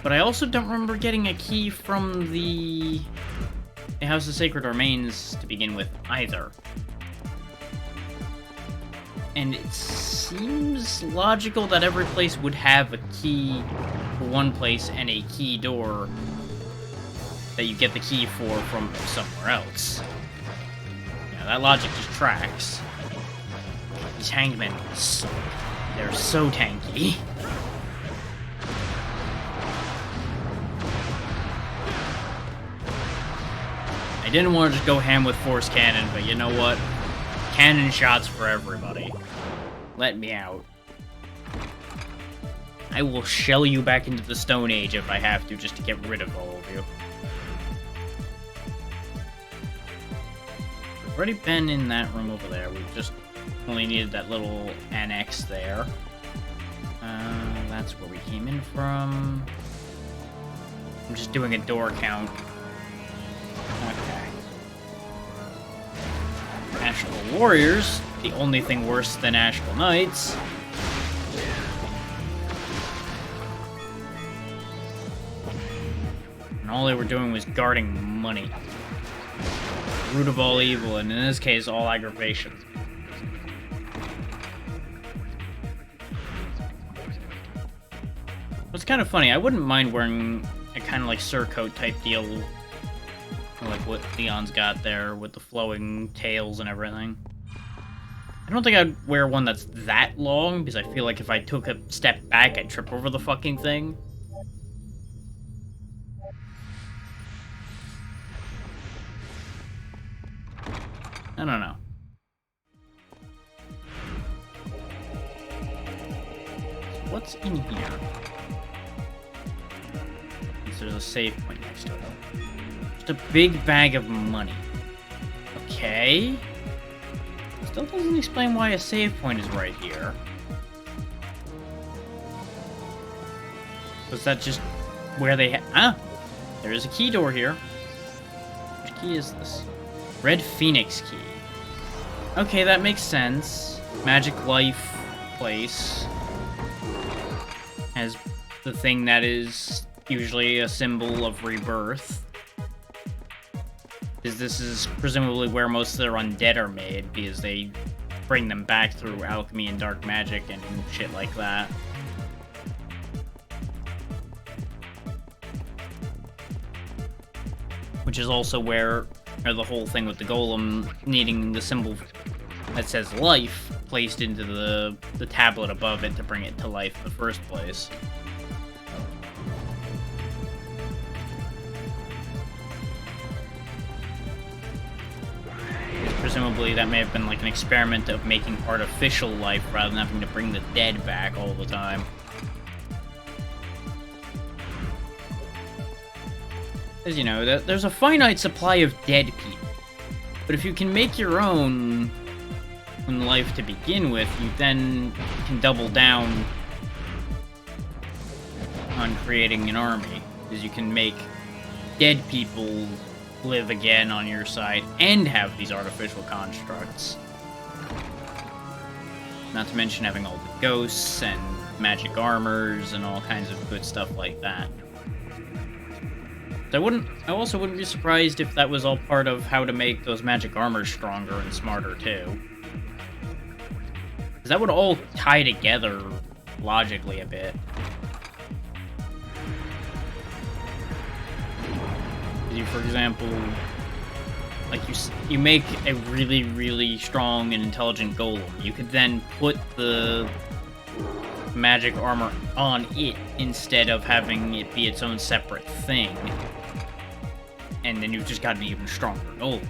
But I also don't remember getting a key from the House of Sacred Remains to begin with, either. And it seems logical that every place would have a key for one place and a key door that you get the key for from somewhere else. Yeah, that logic just tracks. These hangmen, they're so tanky. I didn't want to just go ham with force cannon, but you know what? Cannon shots for everybody. Let me out. I will shell you back into the Stone Age if I have to, just to get rid of all of you. We've already been in that room over there. We've just only needed that little annex there. That's where we came in from. I'm just doing a door count. Okay. Ashkel Warriors, the only thing worse than Ashkel Knights. And all they were doing was guarding money. Root of all evil, and in this case, all aggravation. It's kind of funny, I wouldn't mind wearing a kind of like surcoat type deal, like what Leon's got there with the flowing tails and everything. I don't think I'd wear one that's that long, because I feel like if I took a step back, I'd trip over the fucking thing. I don't know. So what's in here? There's a save point next to it. Just a big bag of money. Okay. Still doesn't explain why a save point is right here. Was that just where they ah! There is a key door here. Which key is this? Red Phoenix key. Okay, that makes sense. Magic Life place has the thing that is usually a symbol of rebirth. Because this is presumably where most of their undead are made, because they bring them back through alchemy and dark magic and shit like that. Which is also where the whole thing with the golem needing the symbol that says life placed into the tablet above it to bring it to life in the first place. Presumably that may have been like an experiment of making artificial life rather than having to bring the dead back all the time. Because, you know, there's a finite supply of dead people. But if you can make your own in life to begin with, you then can double down on creating an army. Because you can make dead people live again on your side and have these artificial constructs. Not to mention having all the ghosts and magic armors and all kinds of good stuff like that. I also wouldn't be surprised if that was all part of how to make those magic armors stronger and smarter too. Because that would all tie together logically a bit. You, for example, like you make a really, really strong and intelligent golem. You could then put the magic armor on it instead of having it be its own separate thing. And then you've just got an even stronger golem.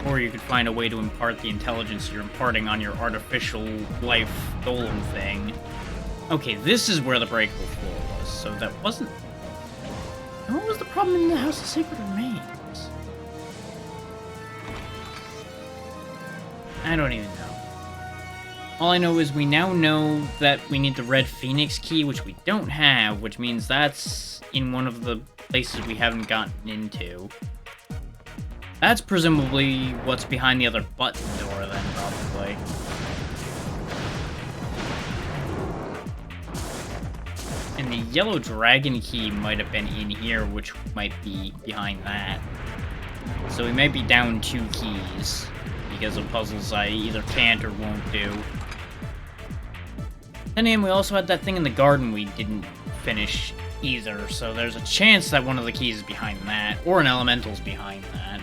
Or you could find a way to impart the intelligence you're imparting on your artificial life golem thing. Okay, this is where the breakable floor was, so that wasn't... What was the problem in the House of Sacred Remains? I don't even know. All I know is we now know that we need the Red Phoenix key, which we don't have, which means that's in one of the places we haven't gotten into. That's presumably what's behind the other button door, then, probably. And the yellow dragon key might have been in here, which might be behind that. So we might be down 2 keys because of puzzles I either can't or won't do. And then we also had that thing in the garden we didn't finish either, so there's a chance that one of the keys is behind that, or an elemental's behind that.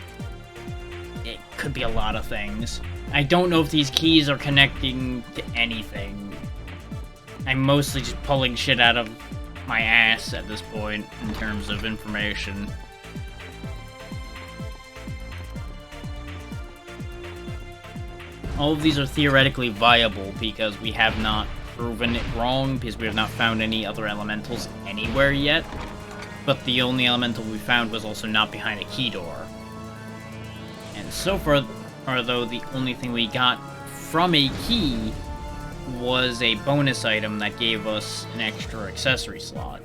It could be a lot of things. I don't know if these keys are connecting to anything. I'm mostly just pulling shit out of my ass at this point, in terms of information. All of these are theoretically viable because we have not proven it wrong, because we have not found any other elementals anywhere yet. But the only elemental we found was also not behind a key door. And so far, though, the only thing we got from a key was a bonus item that gave us an extra accessory slot.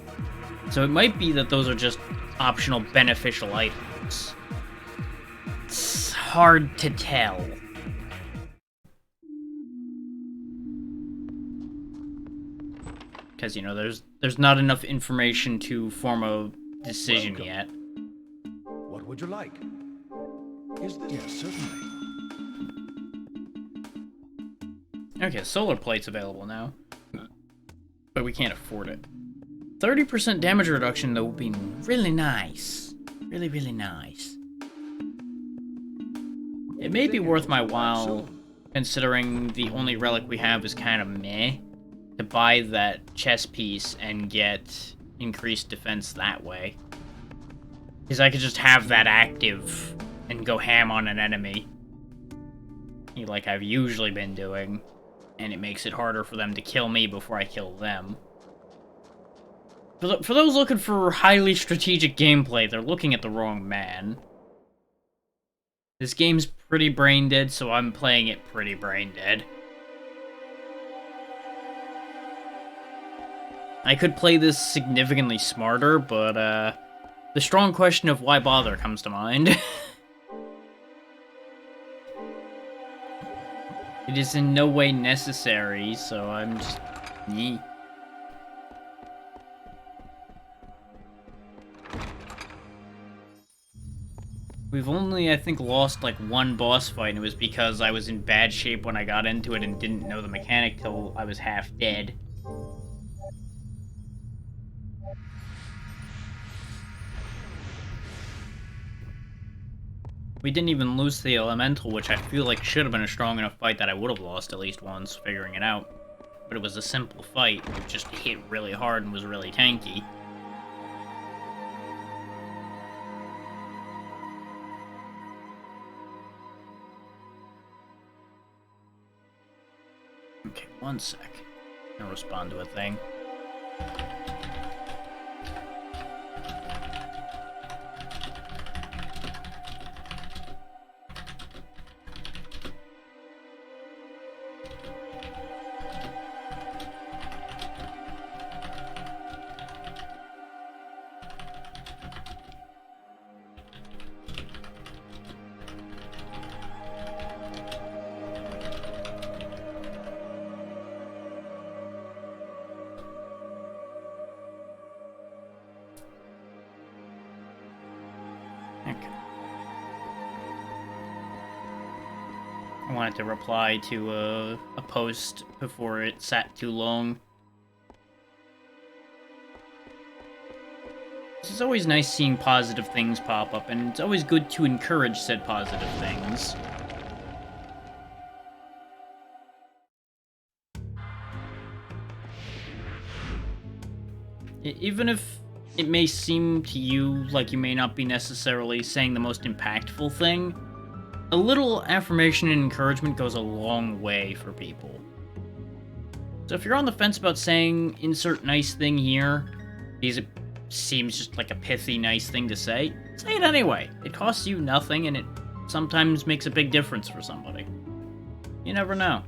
So it might be that those are just optional beneficial items. It's hard to tell. Because, you know, there's not enough information to form a decision yet. What would you like? Is this? Yes, certainly. Okay, solar plate's available now. But we can't afford it. 30% damage reduction, though, would be really nice. Really, really nice. It may be worth my while, considering the only relic we have is kind of meh, to buy that chess piece and get increased defense that way. Because I could just have that active and go ham on an enemy, like I've usually been doing, and it makes it harder for them to kill me before I kill them. For those looking for highly strategic gameplay, they're looking at the wrong man. This game's pretty brain dead, so I'm playing it pretty brain dead. I could play this significantly smarter, but, the strong question of why bother comes to mind. It is in no way necessary, so I'm just... Nyeh. We've only, I think, lost, like, 1 boss fight, and it was because I was in bad shape when I got into it and didn't know the mechanic till I was half dead. We didn't even lose the elemental, which I feel like should have been a strong enough fight that I would have lost at least once, figuring it out. But it was a simple fight, it just hit really hard and was really tanky. Okay, 1 sec. I'll respond to a thing. I wanted to reply to a post before it sat too long. It's always nice seeing positive things pop up, and it's always good to encourage said positive things. Even if it may seem to you like you may not be necessarily saying the most impactful thing, a little affirmation and encouragement goes a long way for people. So if you're on the fence about saying insert nice thing here, because it seems just like a pithy nice thing to say it anyway. It costs you nothing, and it sometimes makes a big difference for somebody. You never know.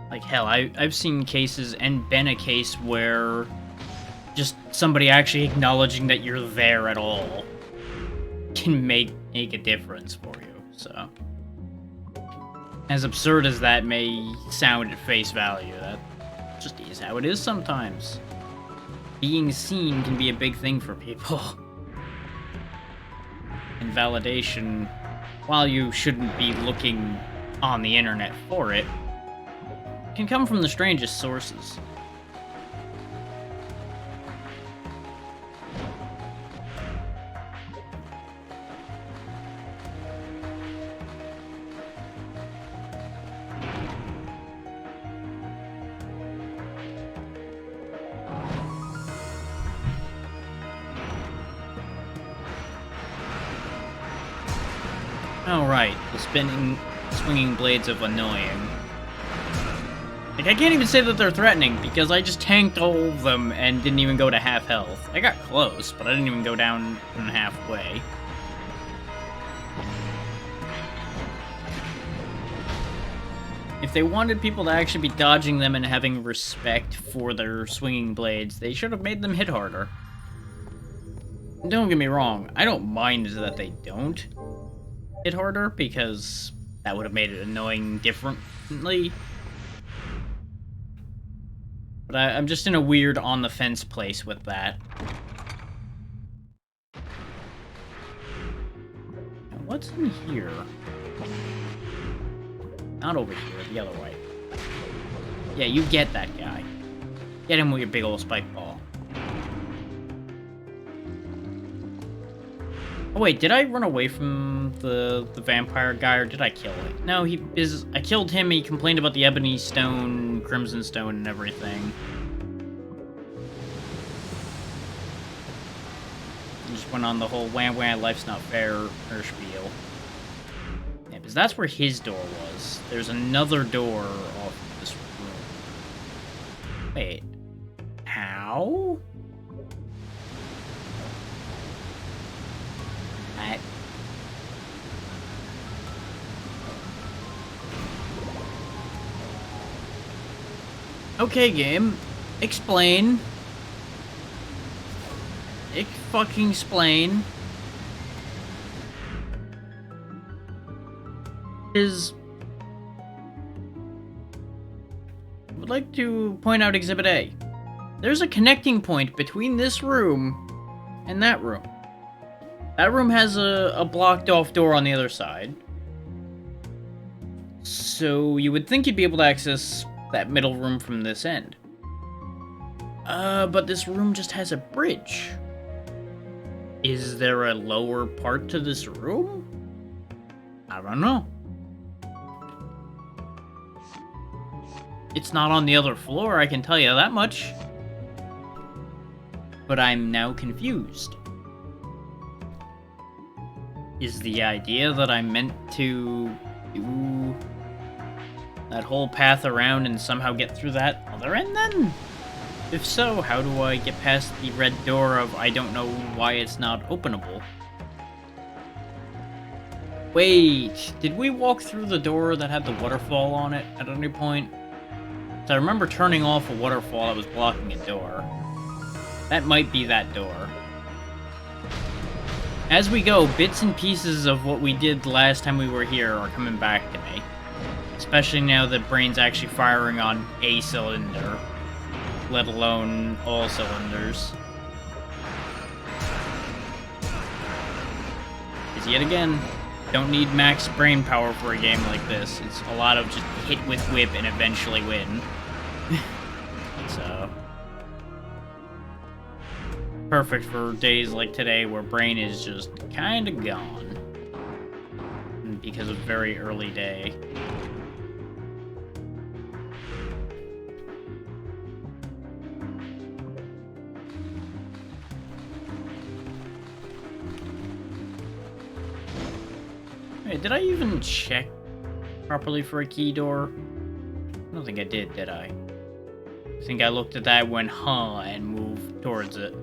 Like, hell, I've seen cases, and been a case where just somebody actually acknowledging that you're there at all can make a difference for you, so. As absurd as that may sound at face value, that just is how it is sometimes. Being seen can be a big thing for people. And validation, while you shouldn't be looking on the internet for it, can come from the strangest sources. Alright, the swinging blades of annoying. Like, I can't even say that they're threatening, because I just tanked all of them and didn't even go to half health. I got close, but I didn't even go down in halfway. If they wanted people to actually be dodging them and having respect for their swinging blades, they should have made them hit harder. Don't get me wrong, I don't mind that they don't hit harder, because that would have made it annoying differently. But I'm just in a weird on-the-fence place with that. Now, what's in here? Not over here, the other way. Yeah, you get that guy. Get him with your big old spike ball. Oh wait, did I run away from the vampire guy, or did I kill it? No, I killed him, he complained about the ebony stone, crimson stone, and everything. He just went on the whole wah life's not fair spiel. Yeah, because that's where his door was. There's another door off this room. Wait. How? Okay, game. Explain. Fucking explain. I would like to point out Exhibit A. There's a connecting point between this room and that room. That room has a blocked off door on the other side. So you would think you'd be able to access that middle room from this end. But this room just has a bridge. Is there a lower part to this room? I don't know. It's not on the other floor, I can tell you that much. But I'm now confused. Is the idea that I'm meant to do that whole path around and somehow get through that other end then? If so, how do I get past the red door of I don't know why it's not openable? Wait, did we walk through the door that had the waterfall on it at any point? So I remember turning off a waterfall that was blocking a door. That might be that door. As we go, bits and pieces of what we did the last time we were here are coming back to me. Especially now that Brain's actually firing on a cylinder, let alone all cylinders. Because yet again, don't need max brain power for a game like this. It's a lot of just hit with whip and eventually win. So... perfect for days like today where Brain is just kinda gone. Because of very early day. Wait, did I even check properly for a key door? I don't think I did I? I think I looked at that, went, huh, and moved towards it.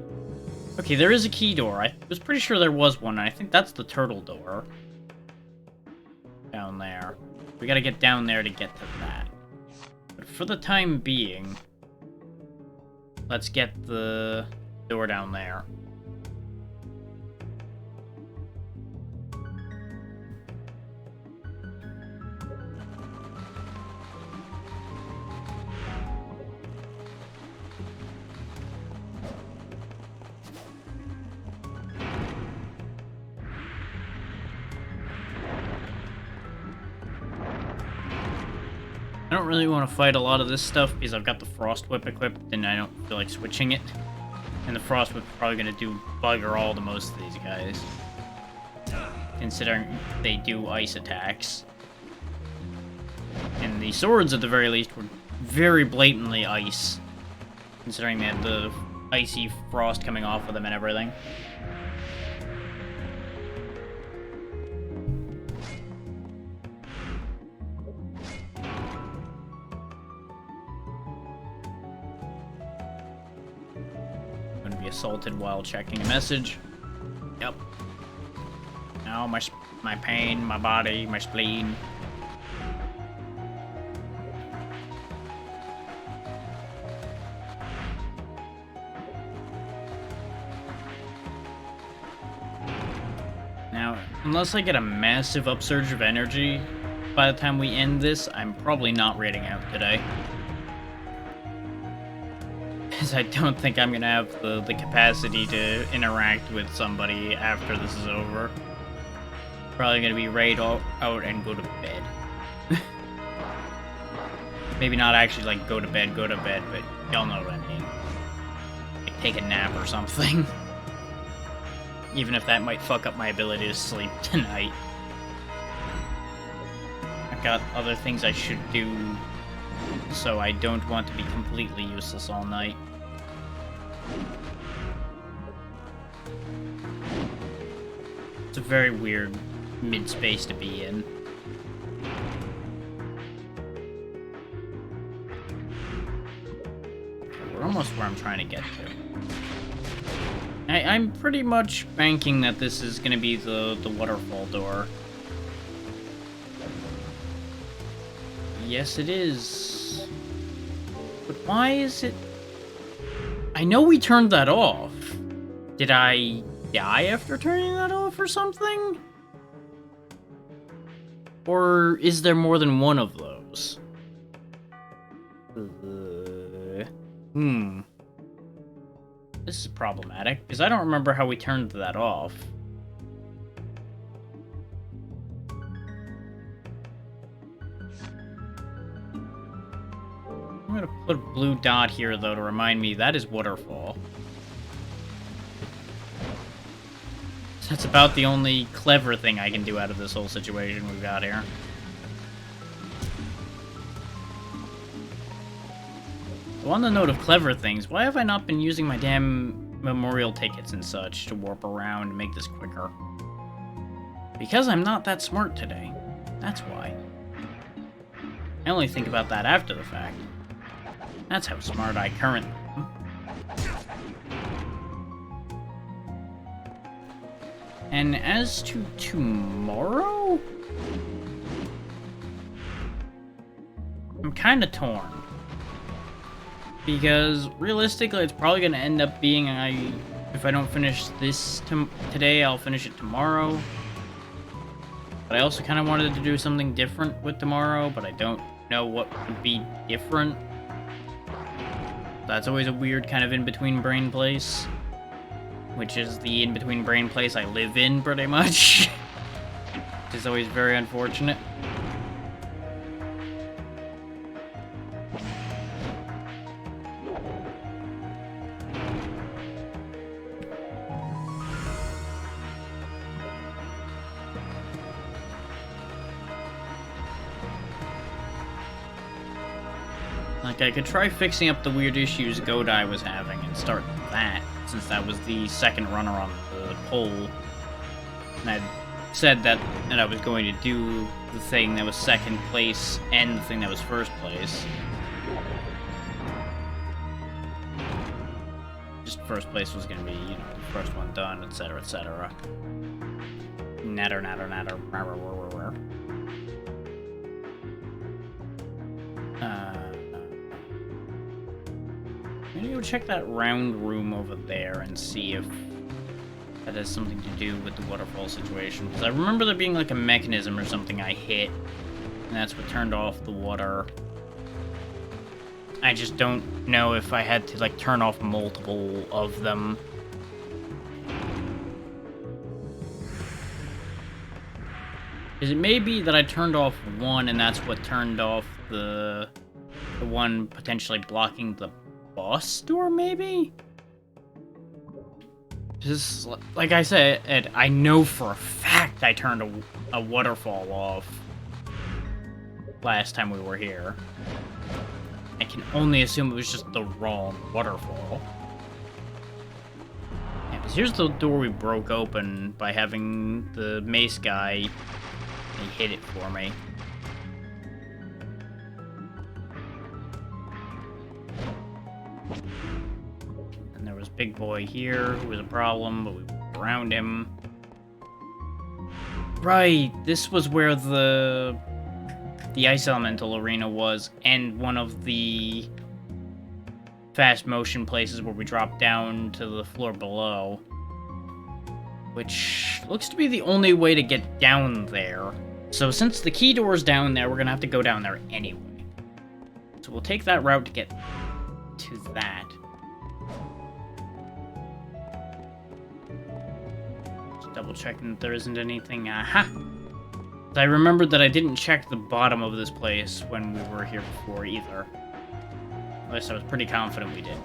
Okay, there is a key door. I was pretty sure there was one, and I think that's the turtle door. Down there. We gotta get down there to get to that. But for the time being, let's get the door down there. I don't really want to fight a lot of this stuff because I've got the Frost Whip equipped and I don't feel like switching it. And the Frost Whip is probably going to do bugger all to most of these guys, considering they do ice attacks. And the swords, at the very least, were very blatantly ice, considering they had the icy frost coming off of them and everything. Assaulted while checking a message. Yep. Now my pain, my body, my spleen. Now, unless I get a massive upsurge of energy by the time we end this, I'm probably not raiding out today. Because I don't think I'm gonna have the capacity to interact with somebody after this is over. Probably gonna be raid out and go to bed. Maybe not actually like go to bed, but y'all know what I mean. Like take a nap or something. Even if that might fuck up my ability to sleep tonight. I've got other things I should do, so I don't want to be completely useless all night. It's a very weird mid-space to be in. We're almost where I'm trying to get to. I'm pretty much banking that this is going to be the waterfall door. Yes, it is. But why is it... I know we turned that off. Did I die after turning that off or something? Or is there more than one of those? This is problematic, because I don't remember how we turned that off. I'm gonna put a blue dot here, though, to remind me that is waterfall. That's about the only clever thing I can do out of this whole situation we've got here. So on the note of clever things, why have I not been using my damn memorial tickets and such to warp around and make this quicker? Because I'm not that smart today. That's why. I only think about that after the fact. That's how smart I currently am. And as to tomorrow? I'm kind of torn. Because realistically, it's probably going to end up being if I don't finish this today, I'll finish it tomorrow. But I also kind of wanted to do something different with tomorrow, but I don't know what would be different. That's always a weird kind of in-between brain place. Which is the in-between brain place I live in, pretty much. Which is always very unfortunate. Like, I could try fixing up the weird issues Godai was having and start that, since that was the second runner on the poll. And I'd said that I was going to do the thing that was second place and the thing that was first place. Just first place was going to be, you know, the first one done, etc., etc. Natter, natter, natter, rah, rah, rah, rah, rah. Maybe we'll check that round room over there and see if that has something to do with the waterfall situation. Because I remember there being like a mechanism or something I hit, and that's what turned off the water. I just don't know if I had to like turn off multiple of them. Because it may be that I turned off one and that's what turned off the one potentially blocking the boss door, maybe? Just, like I said, I know for a fact I turned a waterfall off last time we were here. I can only assume it was just the wrong waterfall. Yeah, because here's the door we broke open by having the mace guy, he hit it for me. And there was Big Boy here, who was a problem, but we went around him. Right, this was where the ice elemental arena was, and one of the fast motion places where we drop down to the floor below. Which looks to be the only way to get down there. So since the key door is down there, we're gonna have to go down there anyway. So we'll take that route to get to that. Just double checking that there isn't anything. Aha! I remembered that I didn't check the bottom of this place when we were here before either. At least I was pretty confident we did.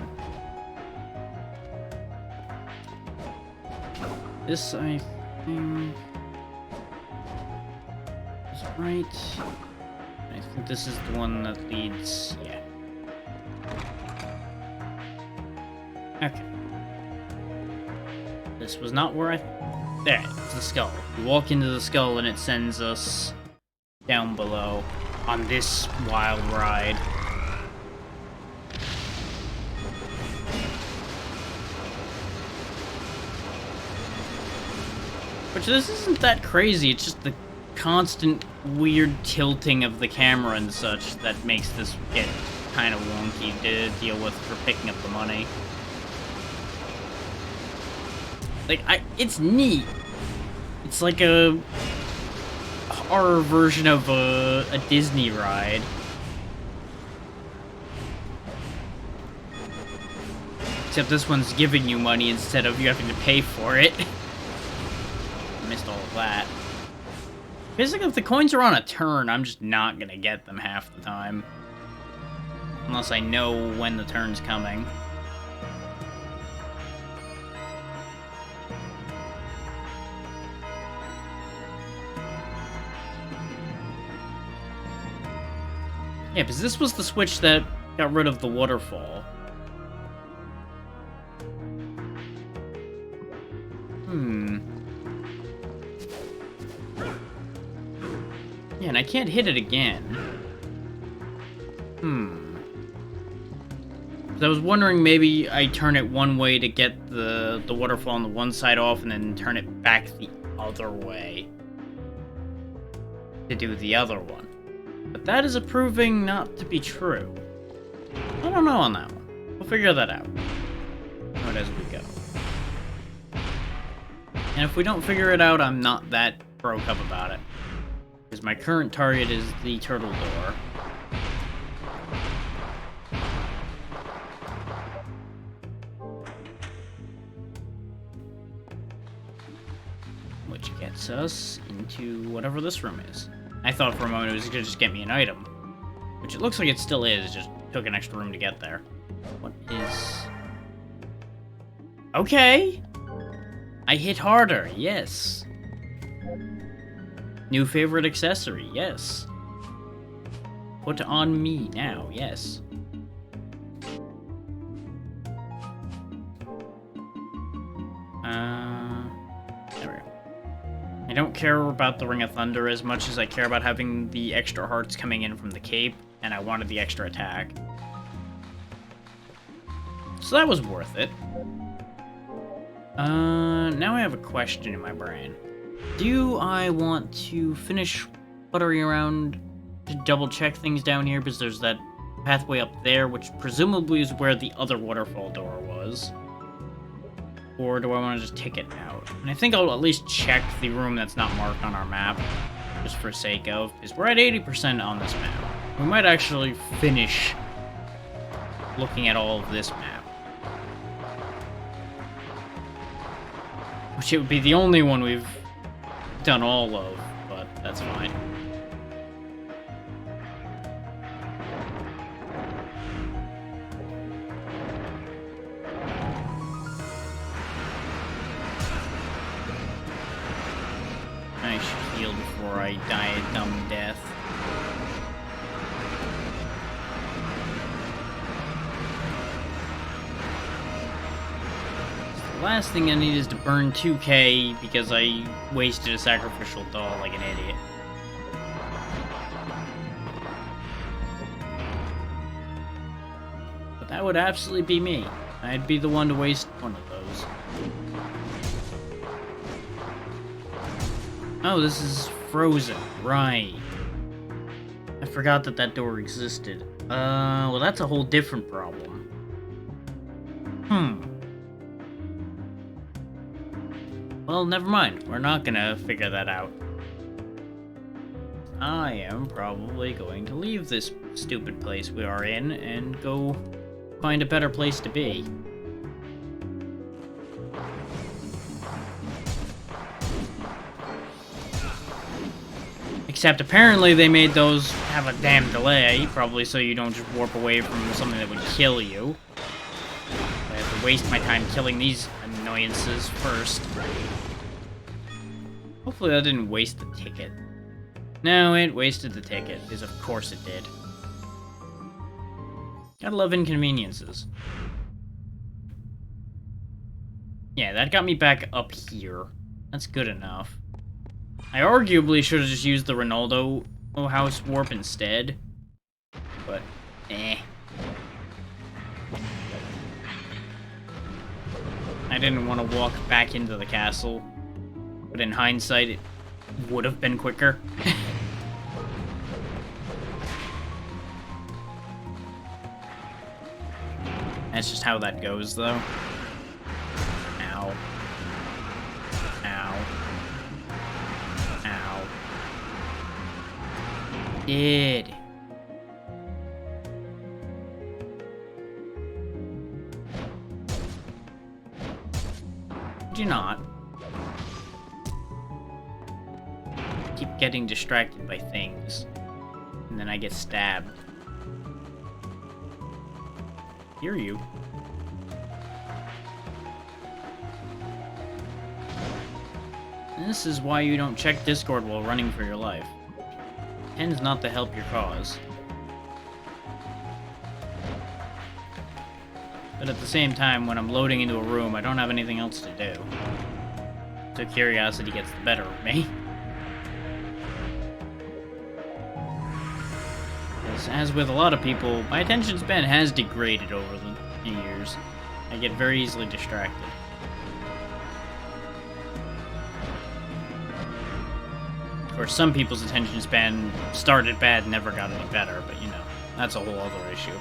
This, I think, is right. I think this is the one that leads, yeah. Okay. This was not where there, it's the skull. We walk into the skull and it sends us down below on this wild ride. Which this isn't that crazy, it's just the constant weird tilting of the camera and such that makes this get kind of wonky to deal with for picking up the money. Like, it's neat. It's like a horror version of a Disney ride. Except this one's giving you money instead of you having to pay for it. Missed all of that. Basically, if the coins are on a turn, I'm just not gonna get them half the time. Unless I know when the turn's coming. Yeah, because this was the switch that got rid of the waterfall. Yeah, and I can't hit it again. I was wondering maybe I turn it one way to get the waterfall on the one side off and then turn it back the other way to do the other one. But that is proving not to be true. I don't know on that one. We'll figure that out. As we go. And if we don't figure it out, I'm not that broke up about it. Because my current target is the turtle door. Which gets us into whatever this room is. I thought for a moment it was gonna just get me an item. Which it looks like it still is, it just took an extra room to get there. What is... Okay! I hit harder, yes. New favorite accessory, yes. Put on me now, yes. There we go. I don't care about the Ring of Thunder as much as I care about having the extra hearts coming in from the cape, and I wanted the extra attack. So that was worth it. Now I have a question in my brain. Do I want to finish buttering around to double check things down here? Because there's that pathway up there, which presumably is where the other waterfall door was. Or do I want to just take it out? And I think I'll at least check the room that's not marked on our map, just for sake of, because we're at 80% on this map. We might actually finish looking at all of this map. Which it would be the only one we've done all of, but that's fine. I should heal before I die a dumb death. The last thing I need is to burn 2k because I wasted a sacrificial doll like an idiot. But that would absolutely be me. I'd be the one to waste one of those. Oh, this is frozen. Right. I forgot that that door existed. Well, that's a whole different problem. Well, never mind. We're not gonna figure that out. I am probably going to leave this stupid place we are in and go find a better place to be. Except apparently they made those have a damn delay, probably so you don't just warp away from something that would kill you. I have to waste my time killing these annoyances first. Hopefully that didn't waste the ticket. No, it wasted the ticket, because of course it did. Gotta love inconveniences. Yeah, that got me back up here. That's good enough. I arguably should have just used the Ronaldo house warp instead. But, eh. I didn't want to walk back into the castle. But in hindsight, it would have been quicker. That's just how that goes, though. Ow. Ow. Ow. Did. Did you not? Keep getting distracted by things. And then I get stabbed. Hear you. And this is why you don't check Discord while running for your life. It tends not to help your cause. But at the same time, when I'm loading into a room, I don't have anything else to do. So curiosity gets the better of me. As with a lot of people, my attention span has degraded over the years. I get very easily distracted. Of course, some people's attention span started bad and never got any better, but you know, that's a whole other issue.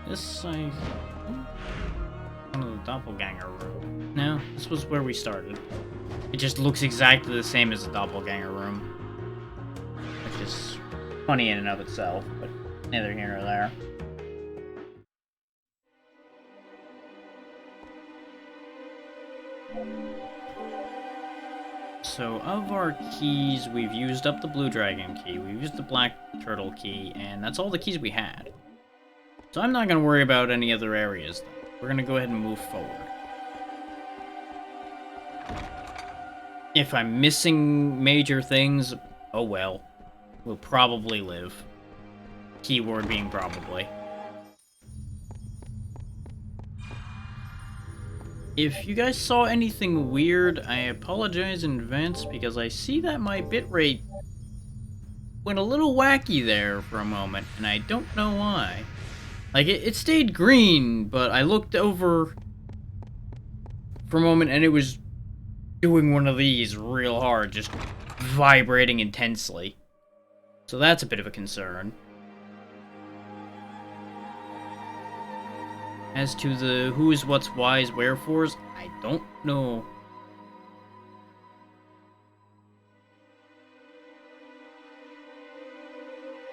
This, one of the doppelganger room. No, this was where we started. It just looks exactly the same as the doppelganger room. Which is funny in and of itself, but neither here nor there. So, of our keys, we've used up the blue dragon key, we've used the black turtle key, and that's all the keys we had. So I'm not going to worry about any other areas, though. We're going to go ahead and move forward. If I'm missing major things, oh well. We'll probably live. Keyword being probably. If you guys saw anything weird, I apologize in advance because I see that my bitrate went a little wacky there for a moment, and I don't know why. Like, it stayed green, but I looked over for a moment and it was doing one of these real hard, just vibrating intensely. So that's a bit of a concern. As to the who's, what's, why's, wherefores, I don't know.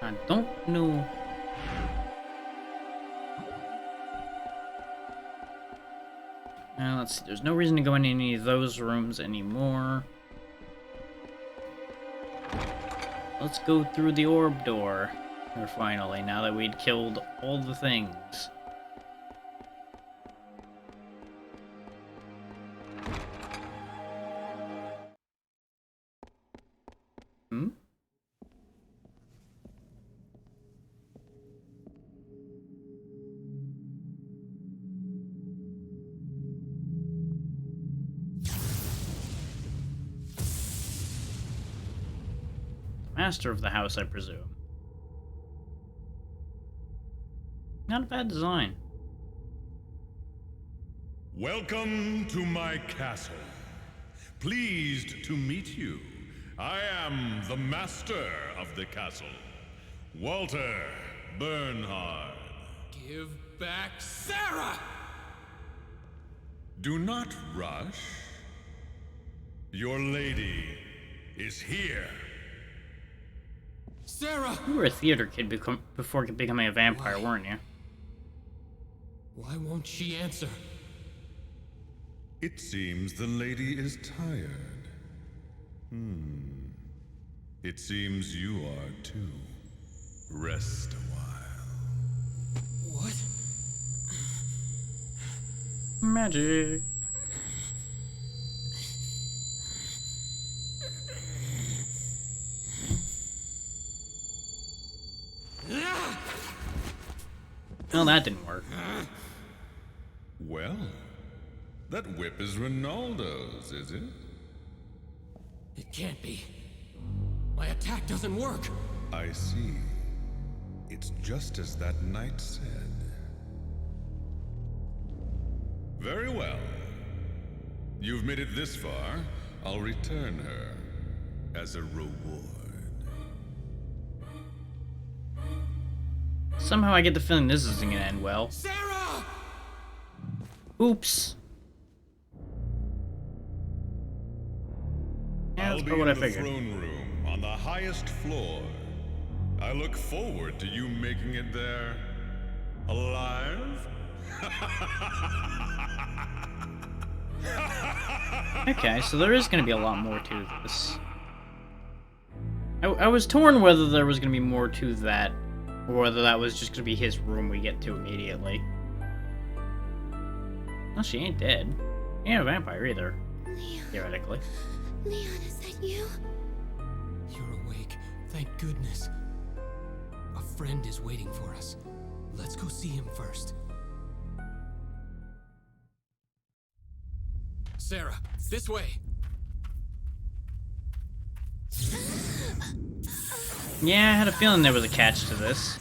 I don't know. Let's see, there's no reason to go in any of those rooms anymore. Let's go through the orb door here finally, now that we'd killed all the things. Hmm? Master of the house, I presume. Not a bad design. Welcome to my castle. Pleased to meet you. I am the master of the castle, Walter Bernhard. Give back Sarah! Do not rush. Your lady is here. Sarah! You were a theater kid before becoming a vampire, weren't you? Why won't she answer? It seems the lady is tired. It seems you are too. Rest a while. What? Magic. Well, that didn't work. Well, that whip is Ronaldo's, is it? It can't be. My attack doesn't work. I see. It's just as that knight said. Very well. You've made it this far. I'll return her as a reward. Somehow I get the feeling this isn't gonna end well. Sarah! Oops. Yeah, I'll that's be about what in I the figured. throne room on the highest floor. I look forward to you making it there alive. Okay, so there is gonna be a lot more to this. I was torn whether there was gonna be more to that, or whether that was just gonna be his room we get to immediately. Well, she ain't dead. She ain't a vampire either, Leon. theoretically. Leon, is that you? You're awake. Thank goodness. A friend is waiting for us. Let's go see him first. Sarah, this way. Yeah, I had a feeling there was a catch to this.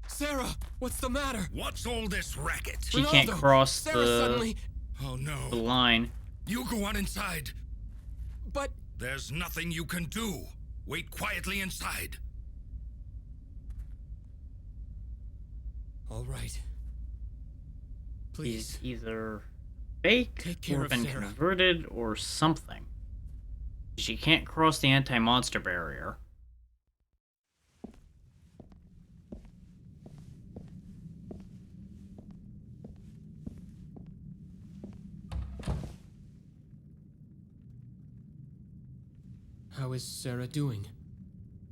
Sarah, what's the matter? What's all this racket? She can't Ronaldo, cross Sarah the suddenly... Oh no. line. You go on inside. But... There's nothing you can do. Wait quietly inside. All right. He's Please. either fake Take care or of been Sarah. converted or something. She can't cross the anti-monster barrier. How is Sarah doing?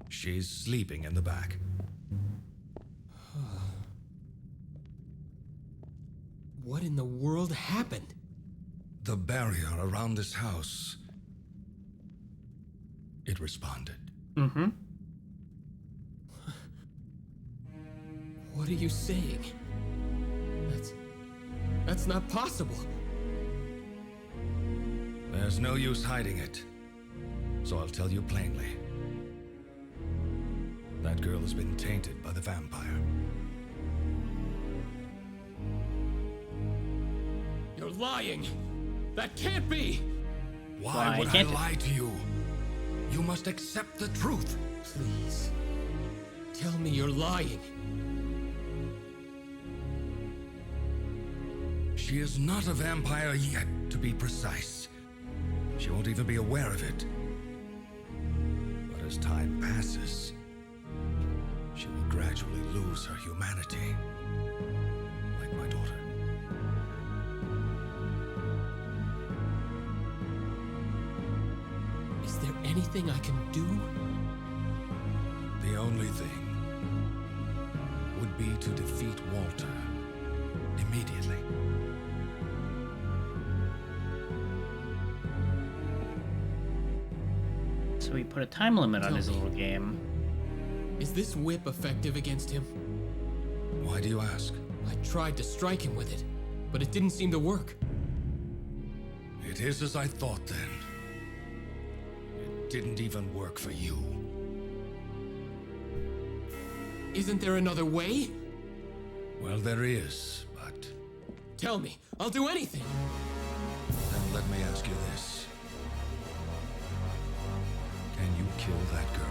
She's sleeping in the back. What in the world happened? The barrier around this house. It responded. Mm-hmm. What are you saying? That's not possible. There's no use hiding it. So I'll tell you plainly. That girl has been tainted by the vampire. You're lying! That can't be! Why would I can't it? lie to you? You must accept the truth. Please. Tell me you're lying. She is not a vampire yet, to be precise. She won't even be aware of it. But as time passes, she will gradually lose her humanity. Like my daughter. Is there anything I can do? The only thing would be to defeat Walter immediately. So he put a time limit on Tell his me. little game. Is this whip effective against him? Why do you ask? I tried to strike him with it, but it didn't seem to work. It is as I thought then. It didn't even work for you. Isn't there another way? Well, there is, but Tell me. I'll do anything. then let me ask you this. Can you kill that girl?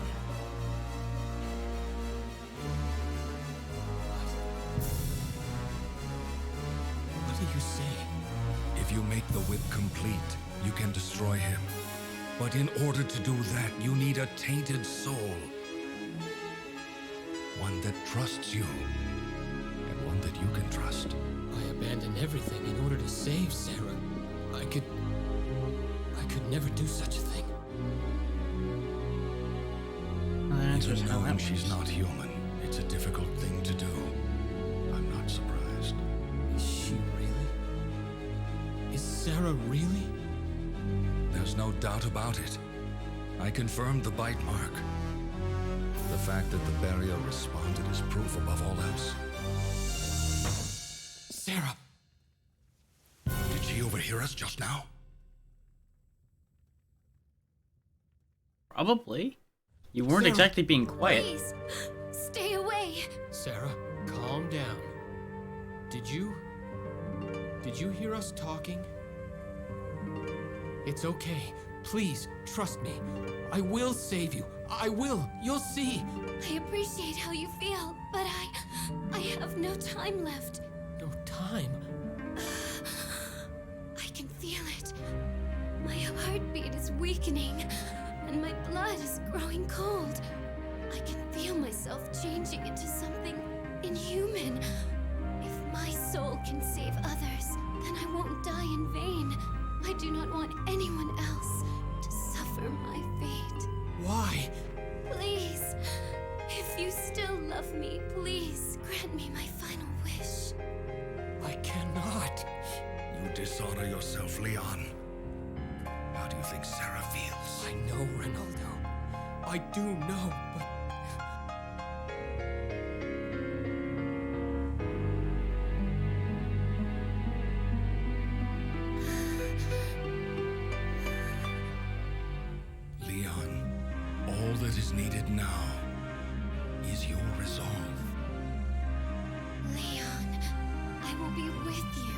What are you saying? If you make the whip complete, you can destroy him. But in order to do that, you need a tainted soul. One that trusts you, and one that you can trust. I abandoned everything in order to save Sarah. I could never do such a thing. Well, that answers Even how that knowing she's works. not human, it's a difficult thing to do. I'm not surprised. Is she really? Is Sarah really? There's no doubt about it. I confirmed the bite mark. The fact that the barrier responded is proof above all else. Sarah! Did she overhear us just now? Probably. You weren't Sarah. exactly being quiet. Please, stay away. Sarah, calm down. Did you hear us talking? It's okay. Please, trust me. I will save you. I will. You'll see. I appreciate how you feel, but I have no time left. No time. I can feel it. My heartbeat is weakening, and my blood is growing cold. I can feel myself changing into something inhuman. If my soul can save others, then I won't die in vain. I do not want anyone else to suffer my fate. Why? Please, if you still love me, please grant me my final wish. I cannot. You dishonor yourself, Leon. How do you think Sarah feels? I know, Ronaldo. I do know, but Leon, all that is needed now is your resolve. Leon, I will be with you.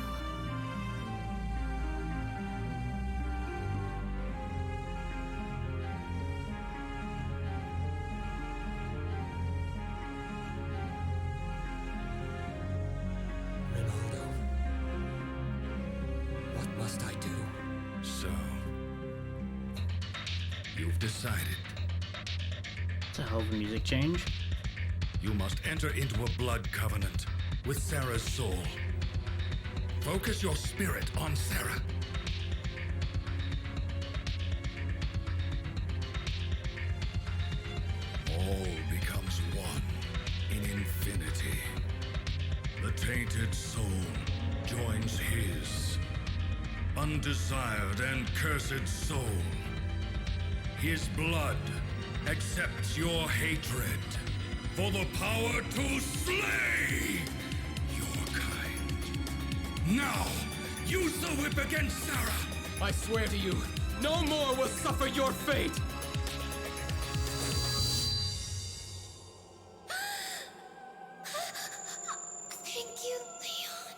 Ronaldo, what must I do? So, you've decided. It's a hell of a music change. You must enter into a blood covenant with Sarah's soul. Focus your spirit on Sarah. All becomes one in infinity. The tainted soul joins his. Undesired and cursed soul. His blood accepts your hatred for the power to slay your kind. Now, use the whip against Sarah! I swear to you, no more will suffer your fate! Thank you, Leon.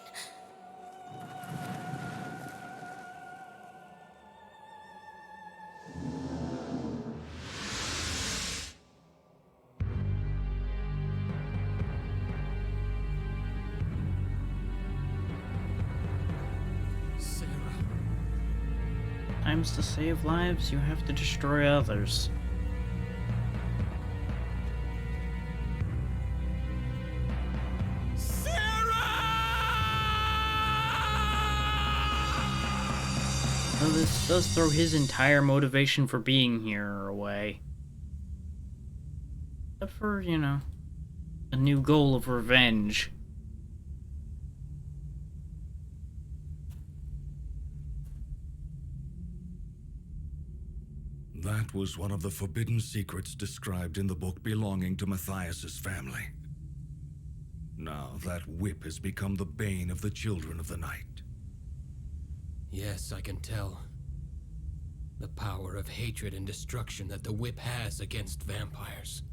Sometimes to save lives, you have to destroy others. So this does throw his entire motivation for being here away. Except for, you know, a new goal of revenge. That was one of the forbidden secrets described in the book belonging to Matthias's family. Now that whip has become the bane of the children of the night. Yes, I can tell. The power of hatred and destruction that the whip has against vampires.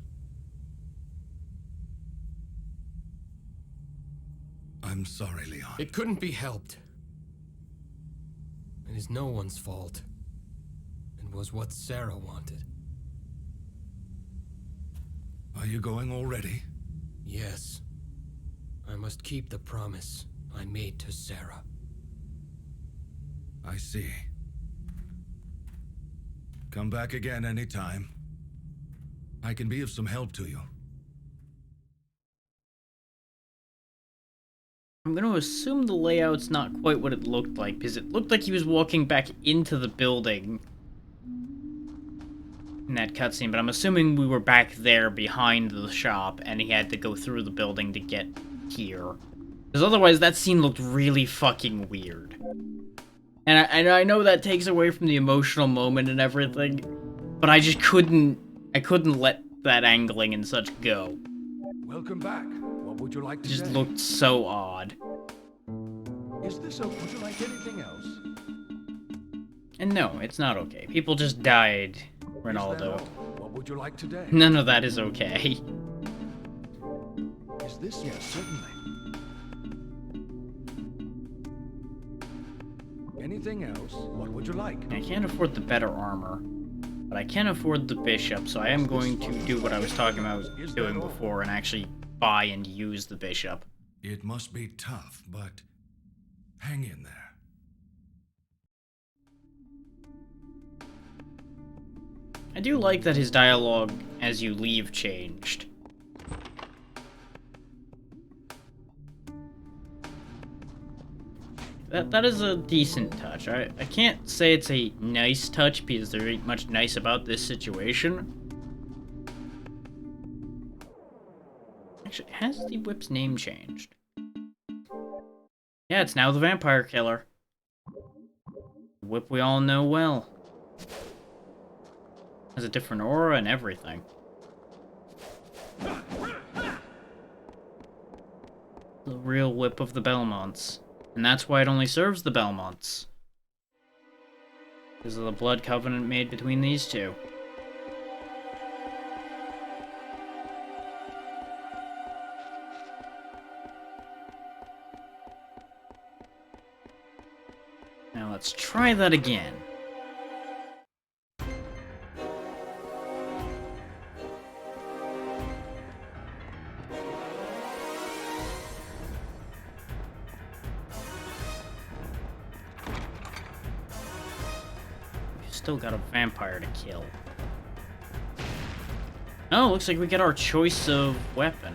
I'm sorry, Leon. It couldn't be helped. It is no one's fault. It was what Sarah wanted. Are you going already? Yes. I must keep the promise I made to Sarah. I see. Come back again anytime. I can be of some help to you. I'm gonna assume the layout's not quite what it looked like, because it looked like he was walking back into the building in that cutscene, but I'm assuming we were back there behind the shop, and he had to go through the building to get here. Because otherwise, that scene looked really fucking weird. And I know that takes away from the emotional moment and everything, but I just couldn't let that angling and such go. Welcome back. What would you like It today? just looked so odd. Is this okay? Would you like anything else? And no, it's not okay. People just died, Is that Ronaldo. all? What would you like today? None of that is okay. Is this? Yes, certainly. Anything else? What would you like? I can't afford the better armor, but I can afford the bishop, so I am going to do what I was talking about doing before and actually buy and use the bishop. It must be tough, but hang in there. I do like that his dialogue as you leave changed. That is a decent touch. I can't say it's a nice touch because there ain't much nice about this situation. Actually, has the whip's name changed? Yeah, it's now the Vampire Killer. The whip we all know well. Has a different aura and everything. The real whip of the Belmonts. And that's why it only serves the Belmonts. Because of the blood covenant made between these two. Now let's try that again. Still got a vampire to kill. Oh, looks like we get our choice of weapon.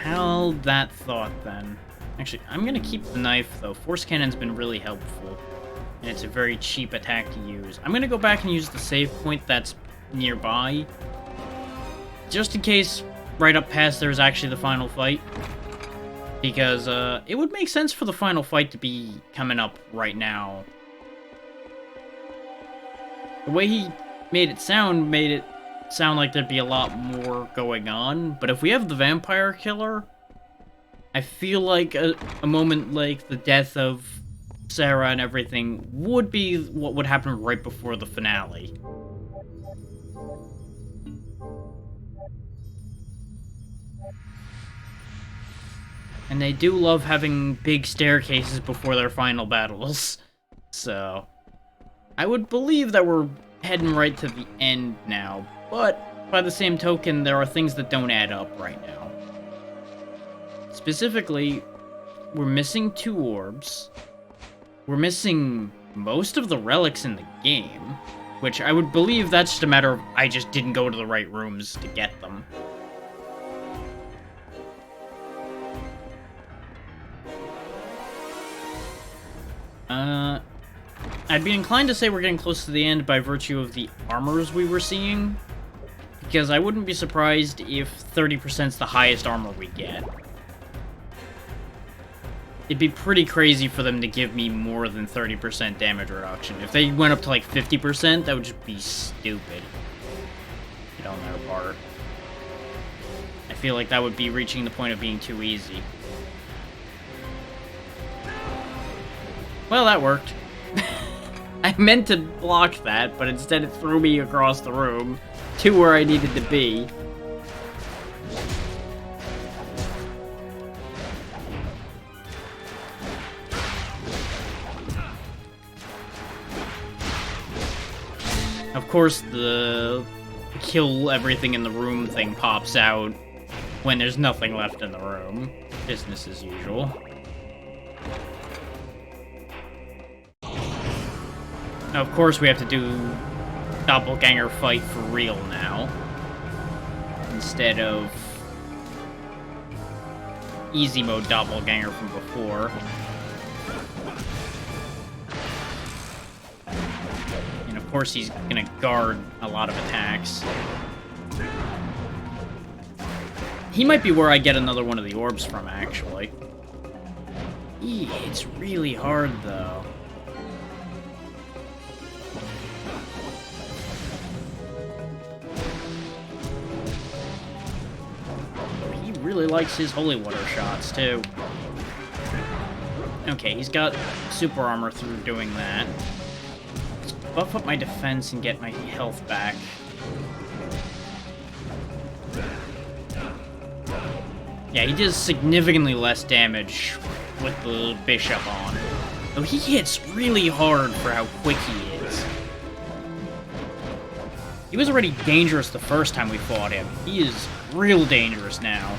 Held that thought then. Actually, I'm gonna keep the knife though. Force Cannon's been really helpful. And it's a very cheap attack to use. I'm gonna go back and use the save point that's nearby. Just in case right up past there's actually the final fight. Because, it would make sense for the final fight to be coming up right now. The way he made it sound like there'd be a lot more going on. But if we have the Vampire Killer, I feel like a moment like the death of Sarah and everything would be what would happen right before the finale. And they do love having big staircases before their final battles. So, I would believe that we're heading right to the end now. But, by the same token, there are things that don't add up right now. Specifically, we're missing 2 orbs. We're missing most of the relics in the game, which I would believe that's just a matter of I just didn't go to the right rooms to get them. I'd be inclined to say we're getting close to the end by virtue of the armors we were seeing, because I wouldn't be surprised if 30% is the highest armor we get. It'd be pretty crazy for them to give me more than 30% damage reduction. If they went up to like 50%, that would just be stupid. Get on their part. I feel like that would be reaching the point of being too easy. Well, that worked. I meant to block that, but instead it threw me across the room to where I needed to be. Of course, the kill everything in the room thing pops out when there's nothing left in the room. Business as usual. Now, of course, we have to do doppelganger fight for real now, instead of easy mode doppelganger from before. And of course, he's gonna guard a lot of attacks. He might be where I get another one of the orbs from, actually. It's really hard, though. Really likes his holy water shots, too. Okay, he's got super armor through doing that. Let's buff up my defense and get my health back. Yeah, he does significantly less damage with the bishop on. Though he hits really hard for how quick he is. He was already dangerous the first time we fought him. He is real dangerous now.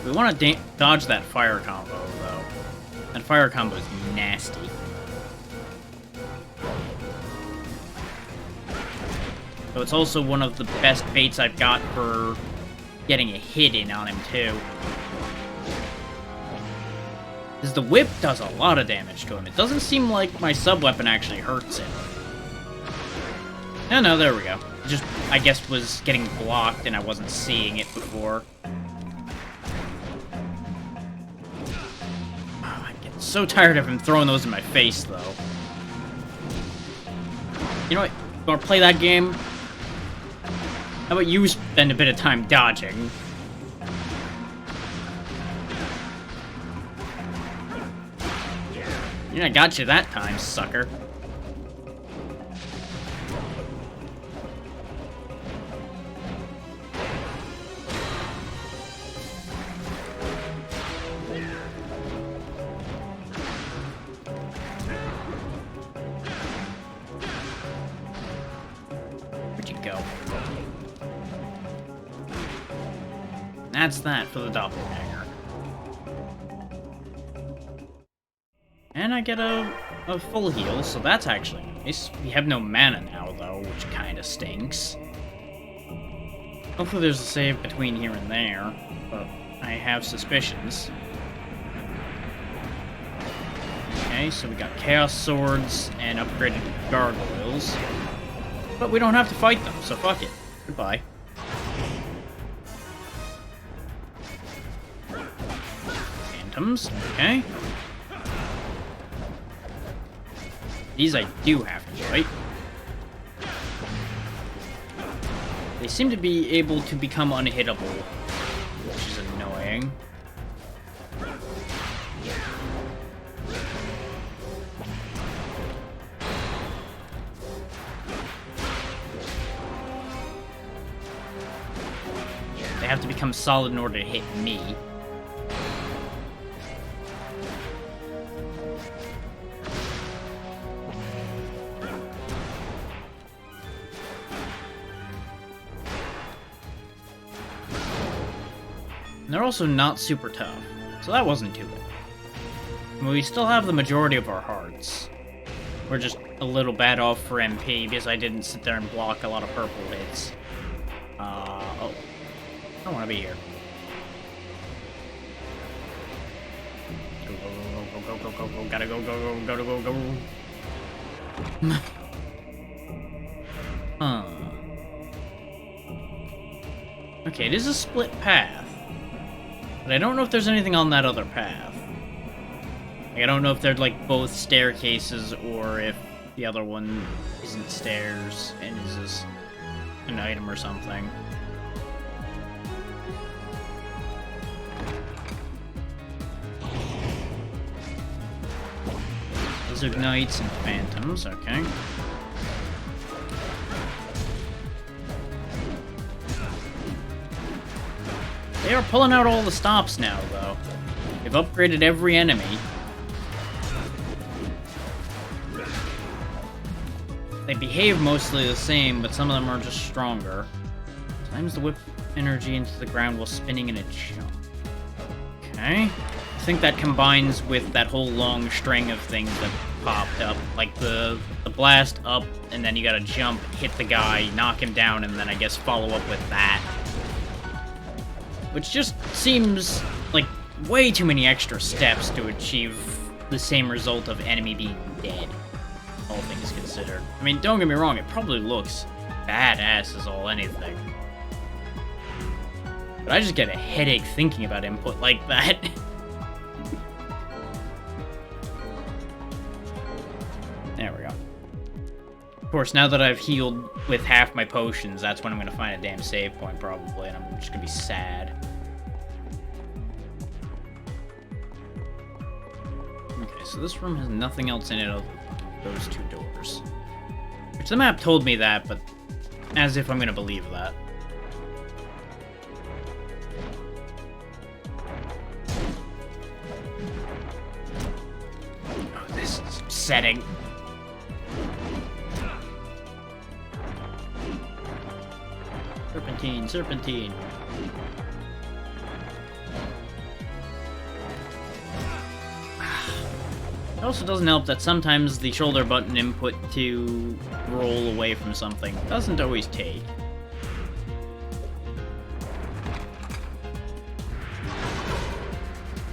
We want to dodge that fire combo, though. That fire combo is nasty. So it's also one of the best baits I've got for getting a hit in on him, too. Because the whip does a lot of damage to him. It doesn't seem like my sub-weapon actually hurts him. No, there we go. It just, I guess, was getting blocked and I wasn't seeing it before. So tired of him throwing those in my face, though. You know what? You wanna play that game? How about you spend a bit of time dodging? Yeah, I got you that time, sucker. That's that for the doppelganger. And I get a full heal, so that's actually nice. We have no mana now, though, which kinda stinks. Hopefully there's a save between here and there, but I have suspicions. Okay, so we got Chaos Swords and upgraded Gargoyles. But we don't have to fight them, so fuck it. Goodbye. Phantoms, okay. These I do have to fight. They seem to be able to become unhittable, which is annoying. They have to become solid in order to hit me. And they're also not super tough, so that wasn't too bad. And we still have the majority of our hearts. We're just a little bad off for MP because I didn't sit there and block a lot of purple hits. Oh. I don't want to be here. Go, gotta go. Huh. Okay, it is a split path. But I don't know if there's anything on that other path. Like, I don't know if they're, like, both staircases or if the other one isn't stairs and is just an item or something. Lizard Knights and Phantoms, okay. They are pulling out all the stops now, though. They've upgraded every enemy. They behave mostly the same, but some of them are just stronger. Times the whip energy into the ground while spinning in a jump. Okay. I think that combines with that whole long string of things that popped up. Like the blast up, and then you gotta jump, hit the guy, knock him down, and then I guess follow up with that. Which just seems like way too many extra steps to achieve the same result of enemy being dead, all things considered. I mean, don't get me wrong, it probably looks badass as all anything. But I just get a headache thinking about input like that. There we go. Of course, now that I've healed with half my potions, that's when I'm gonna find a damn save point, probably, and I'm just gonna be sad. Okay, so this room has nothing else in it other than those two doors. Which the map told me that, but as if I'm gonna believe that. Oh, this is upsetting. Serpentine, serpentine. It also doesn't help that sometimes the shoulder button input to roll away from something doesn't always take.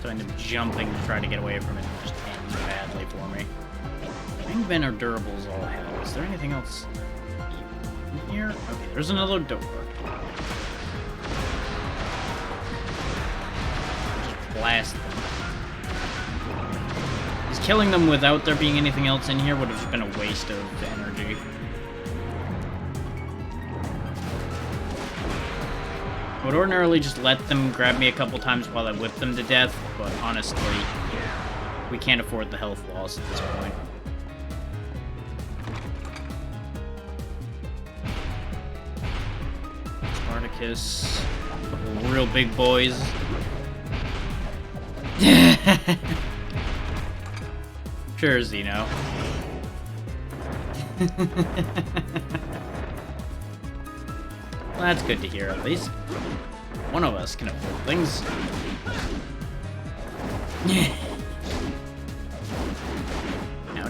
So I end up jumping to try to get away from it and it just ends badly for me. Ringmen are durables all hell. Is there anything else in here? Okay, there's another door. Just blast them. Because killing them without there being anything else in here would have just been a waste of energy. I would ordinarily just let them grab me a couple times while I whip them to death, but honestly, we can't afford the health loss at this point. Spartacus, a couple real big boys. Sure, Zeno. Well, that's good to hear, at least. One of us can afford things.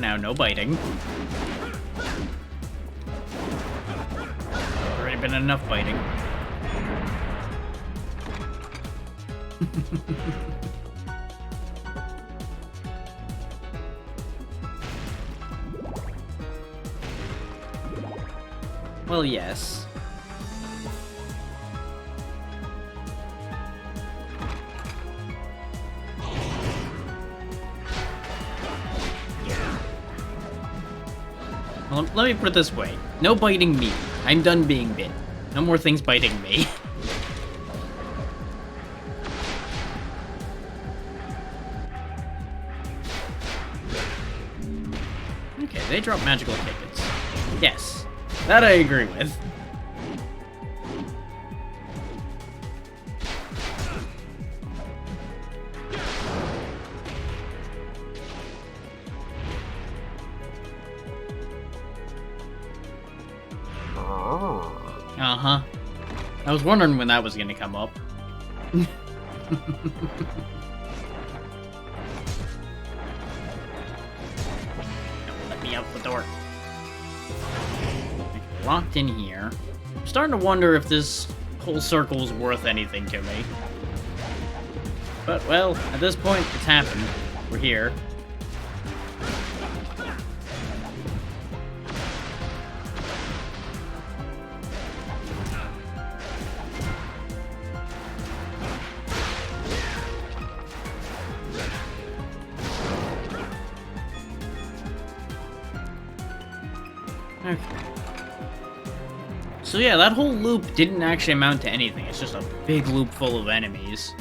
Now, no biting. Already been enough biting. Well, yes. Well, let me put it this way. No biting me. I'm done being bit. No more things biting me. Okay, they drop magical tickets. Yes, that I agree with. Uh-huh. I was wondering when that was gonna come up. Let me out the door. Locked in here. I'm starting to wonder if this whole circle is worth anything to me. But, well, at this point, it's happened. We're here. Okay. So yeah, that whole loop didn't actually amount to anything. It's just a big loop full of enemies.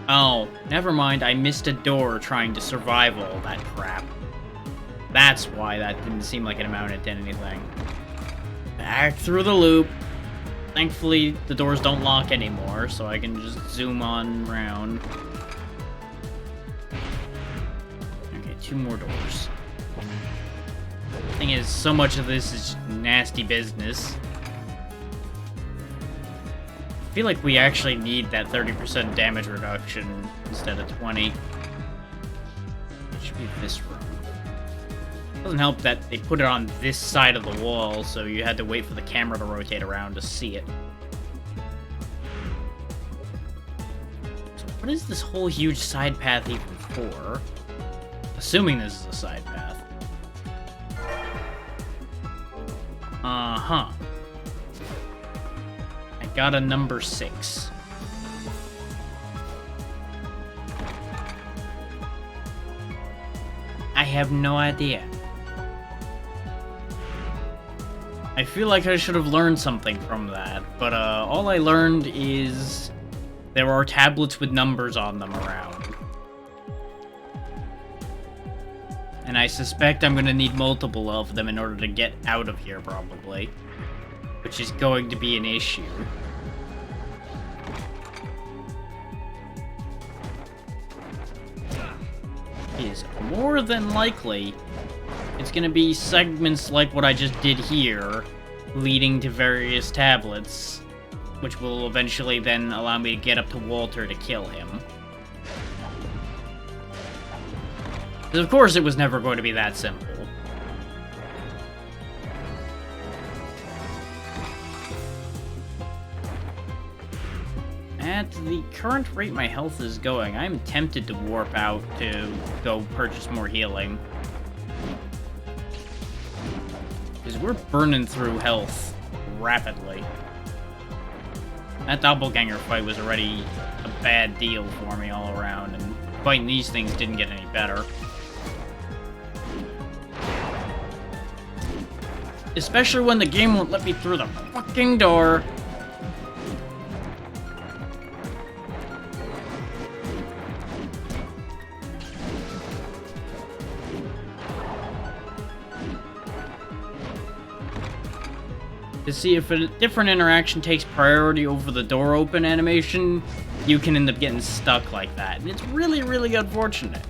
Oh, never mind. I missed a door trying to survive all that crap. That's why that didn't seem like it amounted to anything. Back through the loop. Thankfully, the doors don't lock anymore, so I can just zoom on around. Okay, 2 more doors. Thing is, so much of this is nasty business. I feel like we actually need that 30% damage reduction instead of 20. It should be this room. Doesn't help that they put it on this side of the wall, so you had to wait for the camera to rotate around to see it. So what is this whole huge side path even for? Assuming this is a side path. Uh-huh. I got a number 6. I have no idea. I feel like I should have learned something from that, but all I learned is there are tablets with numbers on them around. And I suspect I'm gonna need multiple of them in order to get out of here, probably. Which is going to be an issue. Is more than likely it's gonna be segments like what I just did here, leading to various tablets, which will eventually then allow me to get up to Walter to kill him. Because of course it was never going to be that simple. At the current rate my health is going, I'm tempted to warp out to go purchase more healing. Because we're burning through health rapidly. That doppelganger fight was already a bad deal for me all around, and fighting these things didn't get any better. Especially when the game won't let me through the fucking door. To see if a different interaction takes priority over the door open animation, you can end up getting stuck like that. And it's really, really unfortunate.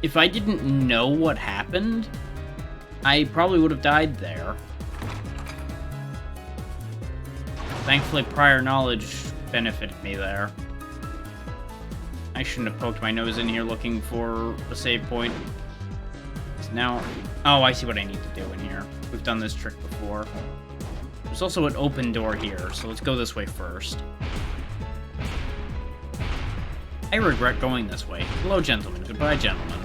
If I didn't know what happened, I probably would have died there. Thankfully, prior knowledge benefited me there. I shouldn't have poked my nose in here looking for a save point. Now, oh, I see what I need to do in here. We've done this trick before. There's also an open door here, so let's go this way first. I regret going this way. Hello, gentlemen. Goodbye, gentlemen.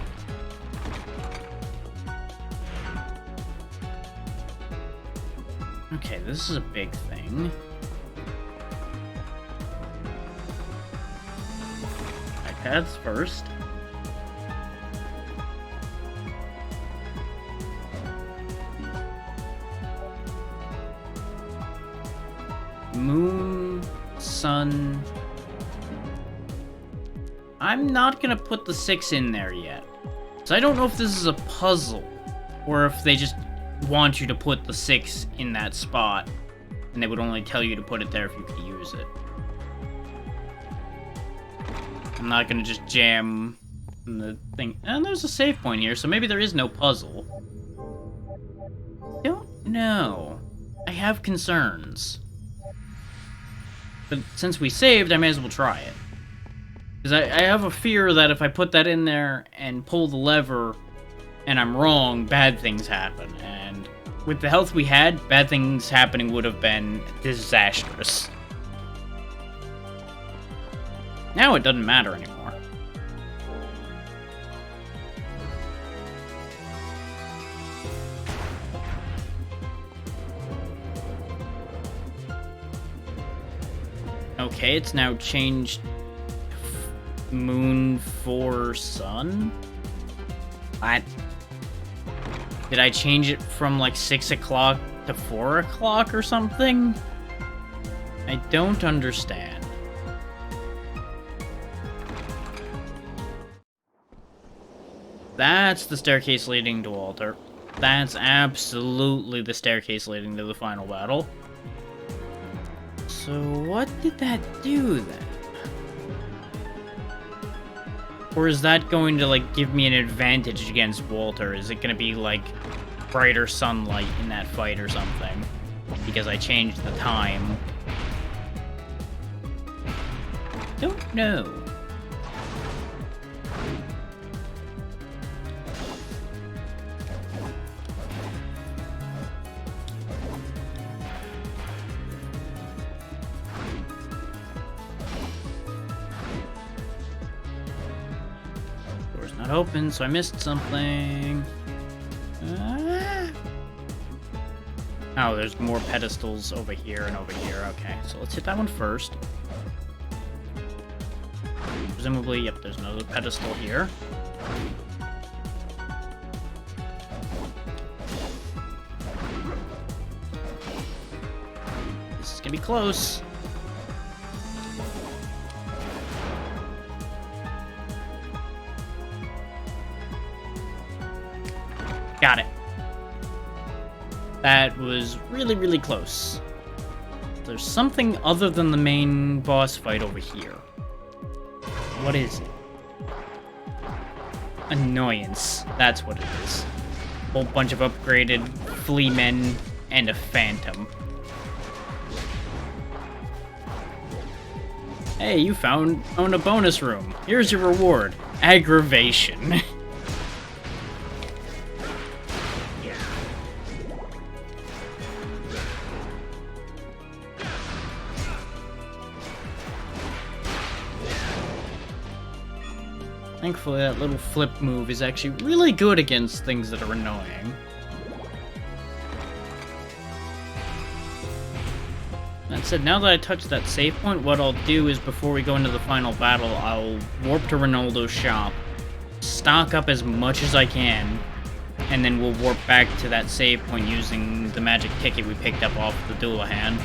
Okay, this is a big thing. iPads first. Moon, sun. I'm not gonna put the 6 in there yet. So I don't know if this is a puzzle, or if they just want you to put the 6 in that spot, and they would only tell you to put it there if you could use it. I'm not gonna just jam the thing. And there's a save point here, so maybe there is no puzzle. Don't know. I have concerns. But since we saved, I may as well try it. Because I have a fear that if I put that in there and pull the lever and I'm wrong, bad things happen. And with the health we had, bad things happening would have been disastrous. Now it doesn't matter anymore. Okay, it's now changed moon for sun? What? Did I change it from like 6 o'clock to 4 o'clock or something? I don't understand. That's the staircase leading to Walter. That's absolutely the staircase leading to the final battle. So what did that do then? Or is that going to like give me an advantage against Walter? Is it going to be like brighter sunlight in that fight or something? Because I changed the time. Don't know. Not open, so I missed something. Oh, there's more pedestals over here and over here. Okay, so let's hit that one first. Presumably, yep, there's another pedestal here. This is gonna be close. Got it. That was really, really close. There's something other than the main boss fight over here. What is it? Annoyance. That's what it is. Whole bunch of upgraded flea men and a phantom. Hey, you found a bonus room. Here's your reward. Aggravation. Thankfully, that little flip move is actually really good against things that are annoying. That said, now that I touched that save point, what I'll do is before we go into the final battle, I'll warp to Ronaldo's shop, stock up as much as I can, and then we'll warp back to that save point using the magic ticket we picked up off the Doulahan.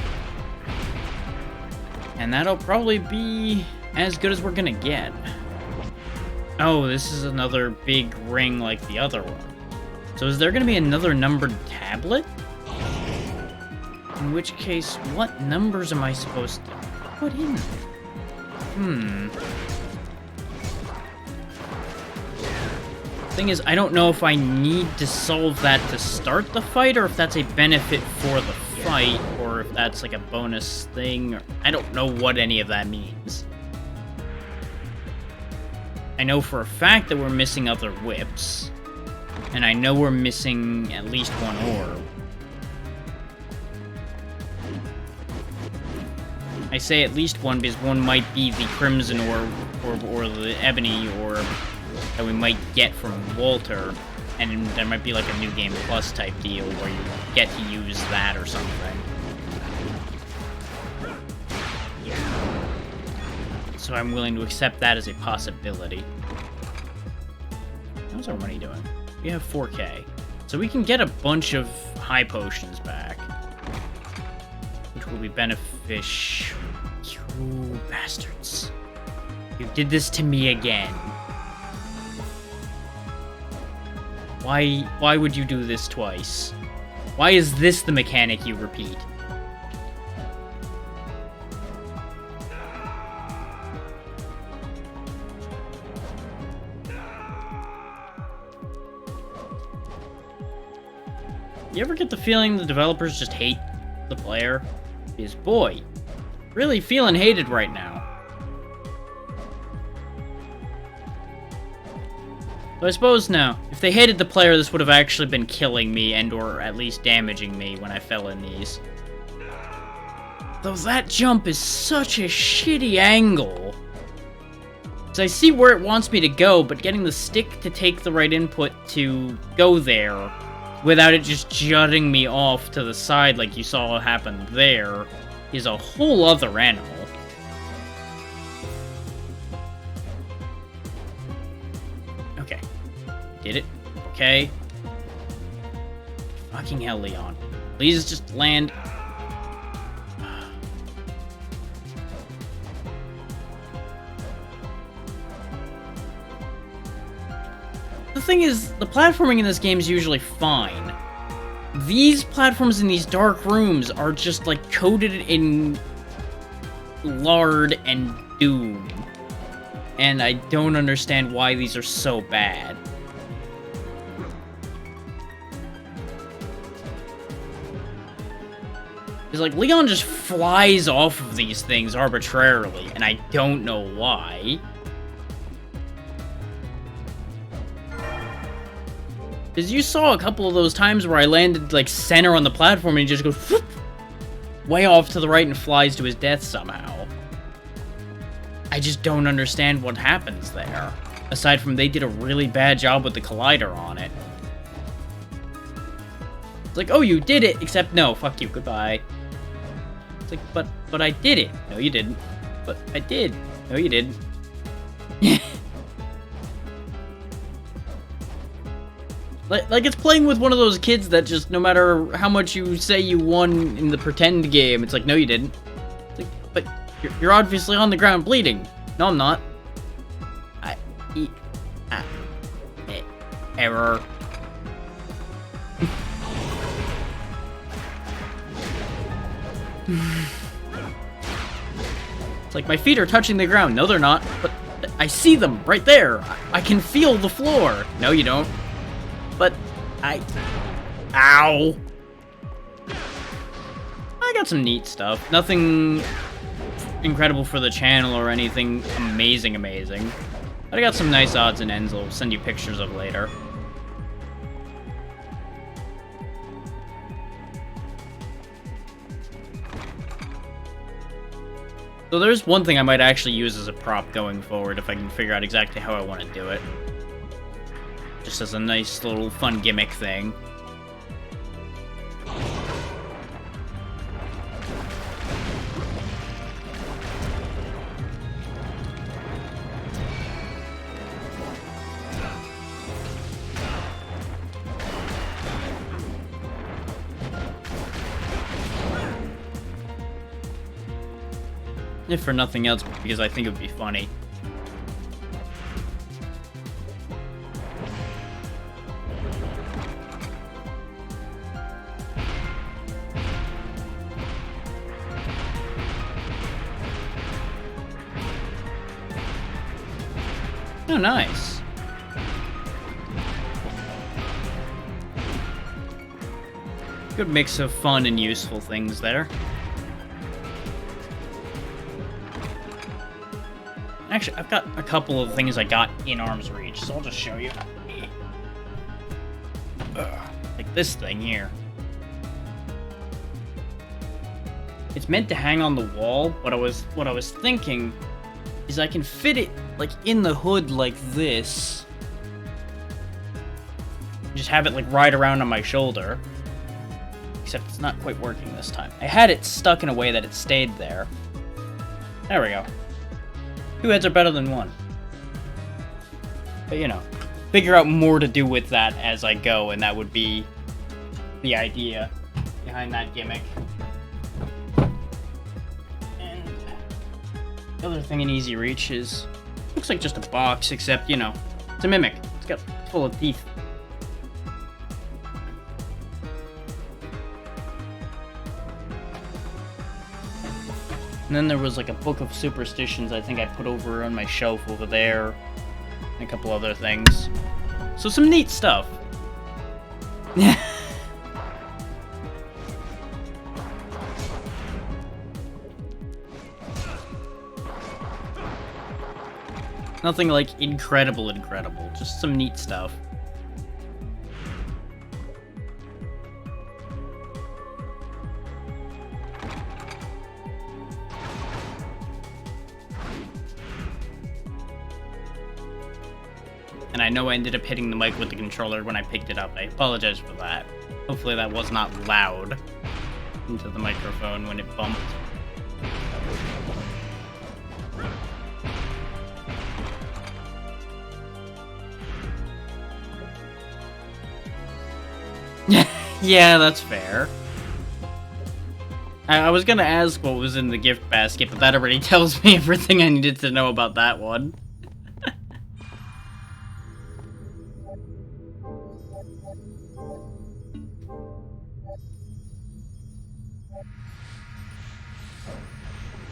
And that'll probably be as good as we're gonna get. Oh, this is another big ring like the other one. So is there going to be another numbered tablet? In which case, what numbers am I supposed to put in there? Thing is, I don't know if I need to solve that to start the fight, or if that's a benefit for the fight, or if that's like a bonus thing. I don't know what any of that means. I know for a fact that we're missing other whips, and I know we're missing at least one orb. I say at least one because one might be the Crimson orb or the Ebony orb that we might get from Walter, and there might be like a New Game Plus type deal where you get to use that or something. So I'm willing to accept that as a possibility. How's our money doing? We have 4K. So we can get a bunch of high potions back, which will be beneficial. You bastards. You did this to me again. Why would you do this twice? Why is this the mechanic you repeat? You ever get the feeling the developers just hate the player is, boy, really feeling hated right now. So I suppose now, if they hated the player, this would have actually been killing me and or at least damaging me when I fell in these. Though that jump is such a shitty angle. So I see where it wants me to go, but getting the stick to take the right input to go there without it just jutting me off to the side like you saw happen there is a whole other animal. Okay. Did it. Okay. Fucking hell, Leon. Please just land. The thing is, the platforming in this game is usually fine. These platforms in these dark rooms are just, like, coated in lard and doom. And I don't understand why these are so bad. It's like, Leon just flies off of these things arbitrarily, and I don't know why. Because you saw a couple of those times where I landed, like, center on the platform and he just goes whoop, way off to the right and flies to his death somehow. I just don't understand what happens there. Aside from they did a really bad job with the collider on it. It's like, oh, you did it, except no, fuck you, goodbye. It's like, but I did it. No, you didn't. But I did. No, you didn't. Like, it's playing with one of those kids that just, no matter how much you say you won in the pretend game, it's like, no, you didn't. It's like, but you're obviously on the ground bleeding. No, I'm not. Error. It's like, my feet are touching the ground. No, they're not. But I see them right there. I can feel the floor. No, you don't. But ow. I got some neat stuff. Nothing incredible for the channel or anything amazing. But I got some nice odds and ends I'll send you pictures of later. So there's one thing I might actually use as a prop going forward if I can figure out exactly how I want to do it. Just as a nice little fun gimmick thing. If for nothing else, because I think it would be funny. Oh, nice. Good mix of fun and useful things there. Actually, I've got a couple of things I got in arm's reach, so I'll just show you. Like this thing here. It's meant to hang on the wall. What I was thinking is I can fit it like in the hood like this. Just have it like right around on my shoulder. Except it's not quite working this time. I had it stuck in a way that it stayed there. There we go. 2 heads are better than 1. But, you know, figure out more to do with that as I go, and that would be the idea behind that gimmick. And the other thing in easy reach is, looks like just a box, except, you know, it's a mimic. It's full of teeth. And then there was like a book of superstitions I think I put over on my shelf over there. And a couple other things. So some neat stuff. Nothing like incredible, just some neat stuff. And I know I ended up hitting the mic with the controller when I picked it up. I apologize for that. Hopefully that was not loud into the microphone when it bumped. Yeah, that's fair. I was gonna ask what was in the gift basket, but that already tells me everything I needed to know about that one.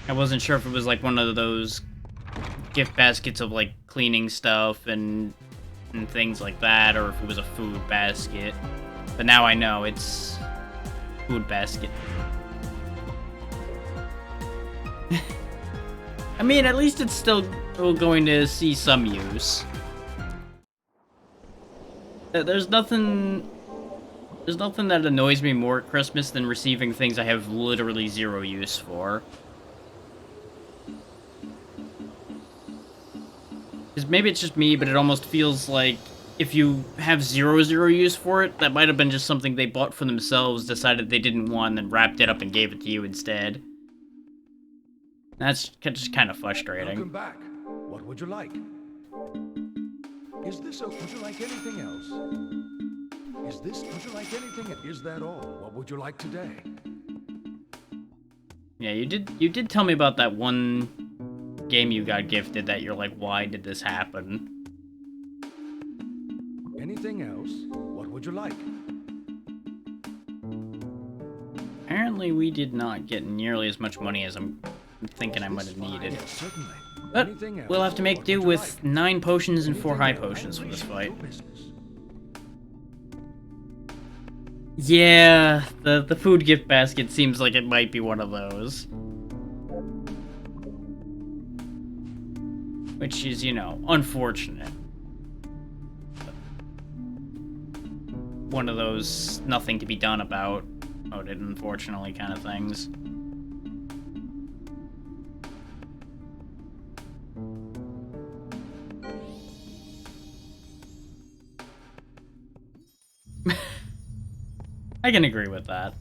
I wasn't sure if it was like one of those gift baskets of like cleaning stuff and things like that, or if it was a food basket. But now I know it's food basket. I mean, at least it's still going to see some use. There's nothing that annoys me more at Christmas than receiving things I have literally zero use for. Because maybe it's just me, but it almost feels like if you have zero use for it, that might have been just something they bought for themselves, decided they didn't want, and then wrapped it up and gave it to you instead. That's just kind of frustrating. Welcome back. What would you like? Would you like anything else? Would you like anything? Is that all? What would you like today? Yeah, you did tell me about that one game you got gifted that you're like, why did this happen? Anything else? What would you like? Apparently we did not get nearly as much money as I'm thinking I might have needed. Yes, certainly. But Anything else? we'll have to make What do would you with like? 9 potions and 4 high Anything else? potions for this fight. Your business. Yeah, the food gift basket seems like it might be one of those. Which is, you know, unfortunate. One of those nothing to be done about it, unfortunately, kind of things. I can agree with that.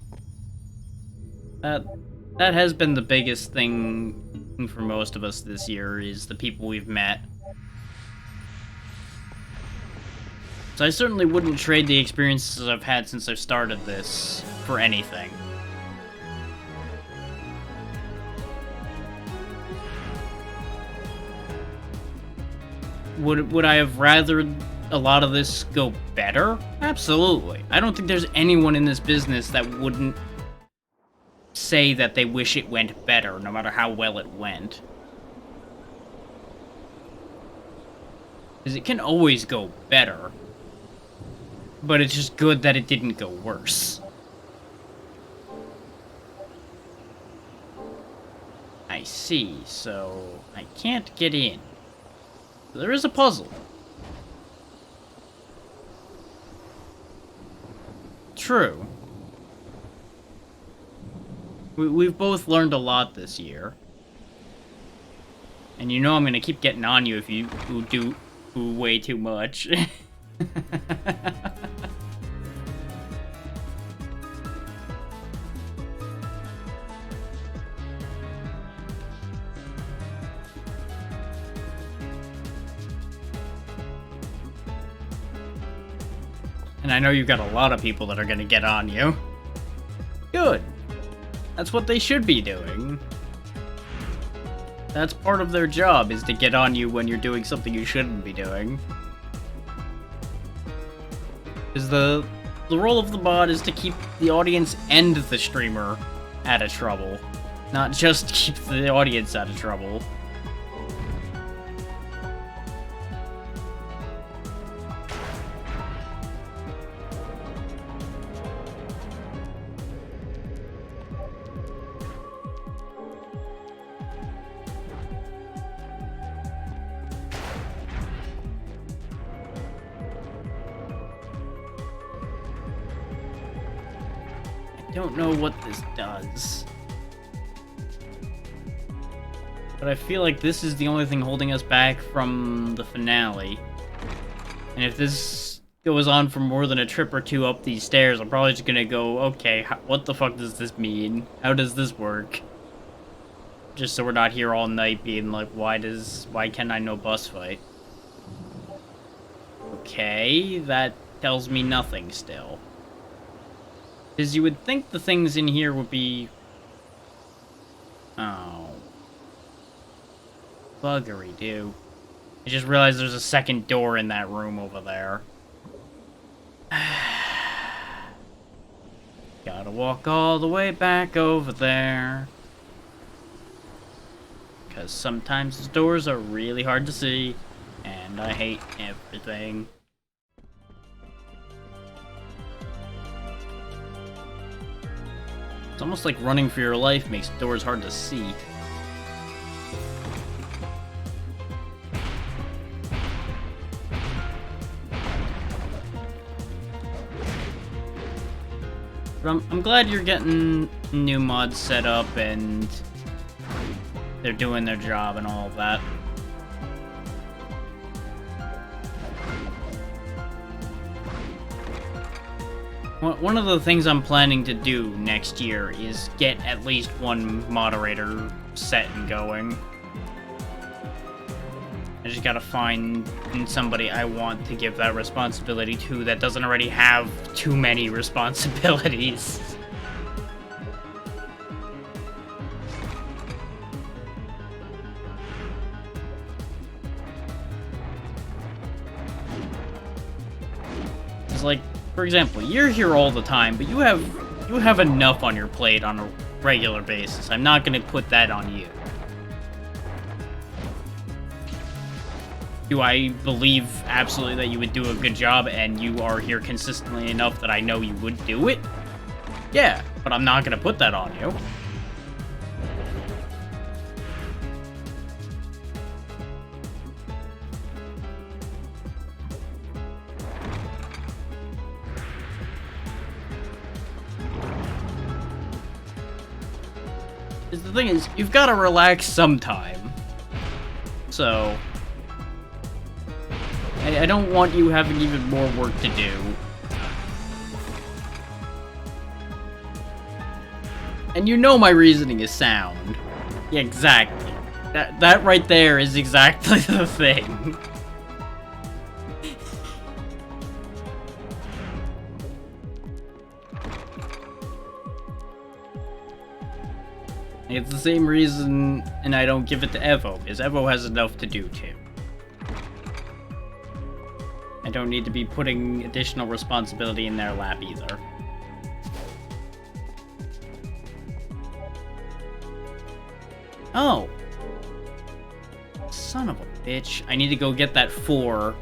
That has been the biggest thing for most of us this year, is the people we've met. So I certainly wouldn't trade the experiences I've had since I've started this for anything. Would I have rather a lot of this go better? Absolutely. I don't think there's anyone in this business that wouldn't say that they wish it went better, no matter how well it went. Because it can always go better. But it's just good that it didn't go worse. I see, so I can't get in. There is a puzzle. True. We've both learned a lot this year. And you know I'm gonna keep getting on you if you do way too much. And I know you've got a lot of people that are gonna get on you. Good. That's what they should be doing. That's part of their job, is to get on you when you're doing something you shouldn't be doing. Because the role of the bot is to keep the audience and the streamer out of trouble. Not just keep the audience out of trouble. don't know what this does. But I feel like this is the only thing holding us back from the finale. And if this goes on for more than a trip or two up these stairs, I'm probably just gonna go, okay, what the fuck does this mean? How does this work? Just so we're not here all night being like, why can I no boss fight? Okay, that tells me nothing still. Because you would think the things in here would be... Oh. Buggery, dude. I just realized there's a second door in that room over there. Gotta walk all the way back over there. Because sometimes the doors are really hard to see, and I hate everything. It's almost like running for your life makes doors hard to see. But I'm glad you're getting new mods set up and they're doing their job and all of that. One of the things I'm planning to do next year is get at least one moderator set and going. I just gotta find somebody I want to give that responsibility to that doesn't already have too many responsibilities. It's like, for example, you're here all the time, but you have enough on your plate on a regular basis. I'm not gonna put that on you. Do I believe absolutely that you would do a good job and you are here consistently enough that I know you would do it? Yeah, but I'm not gonna put that on you. The thing is, you've got to relax sometime. So... I don't want you having even more work to do. And you know my reasoning is sound. Yeah, exactly. That right there is exactly the thing. It's the same reason, and I don't give it to Evo, because Evo has enough to do too. I don't need to be putting additional responsibility in their lap either. Oh! Son of a bitch. I need to go get that 4.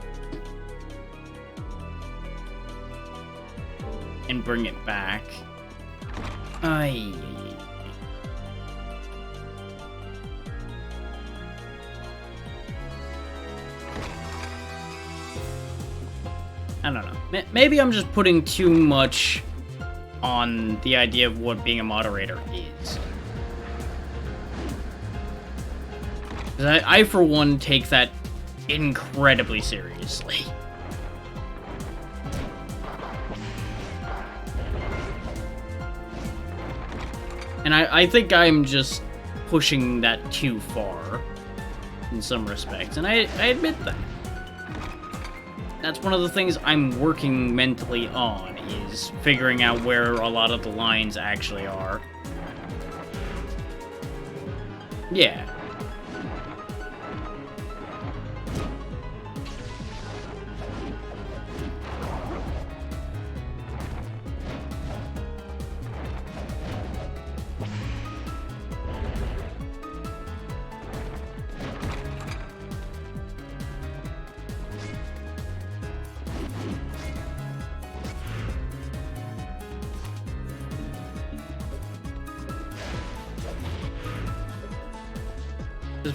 And bring it back. Ay. I don't know. Maybe I'm just putting too much on the idea of what being a moderator is. 'Cause I, for one, take that incredibly seriously. And I think I'm just pushing that too far in some respects, and I admit that. That's one of the things I'm working mentally on, is figuring out where a lot of the lines actually are. Yeah.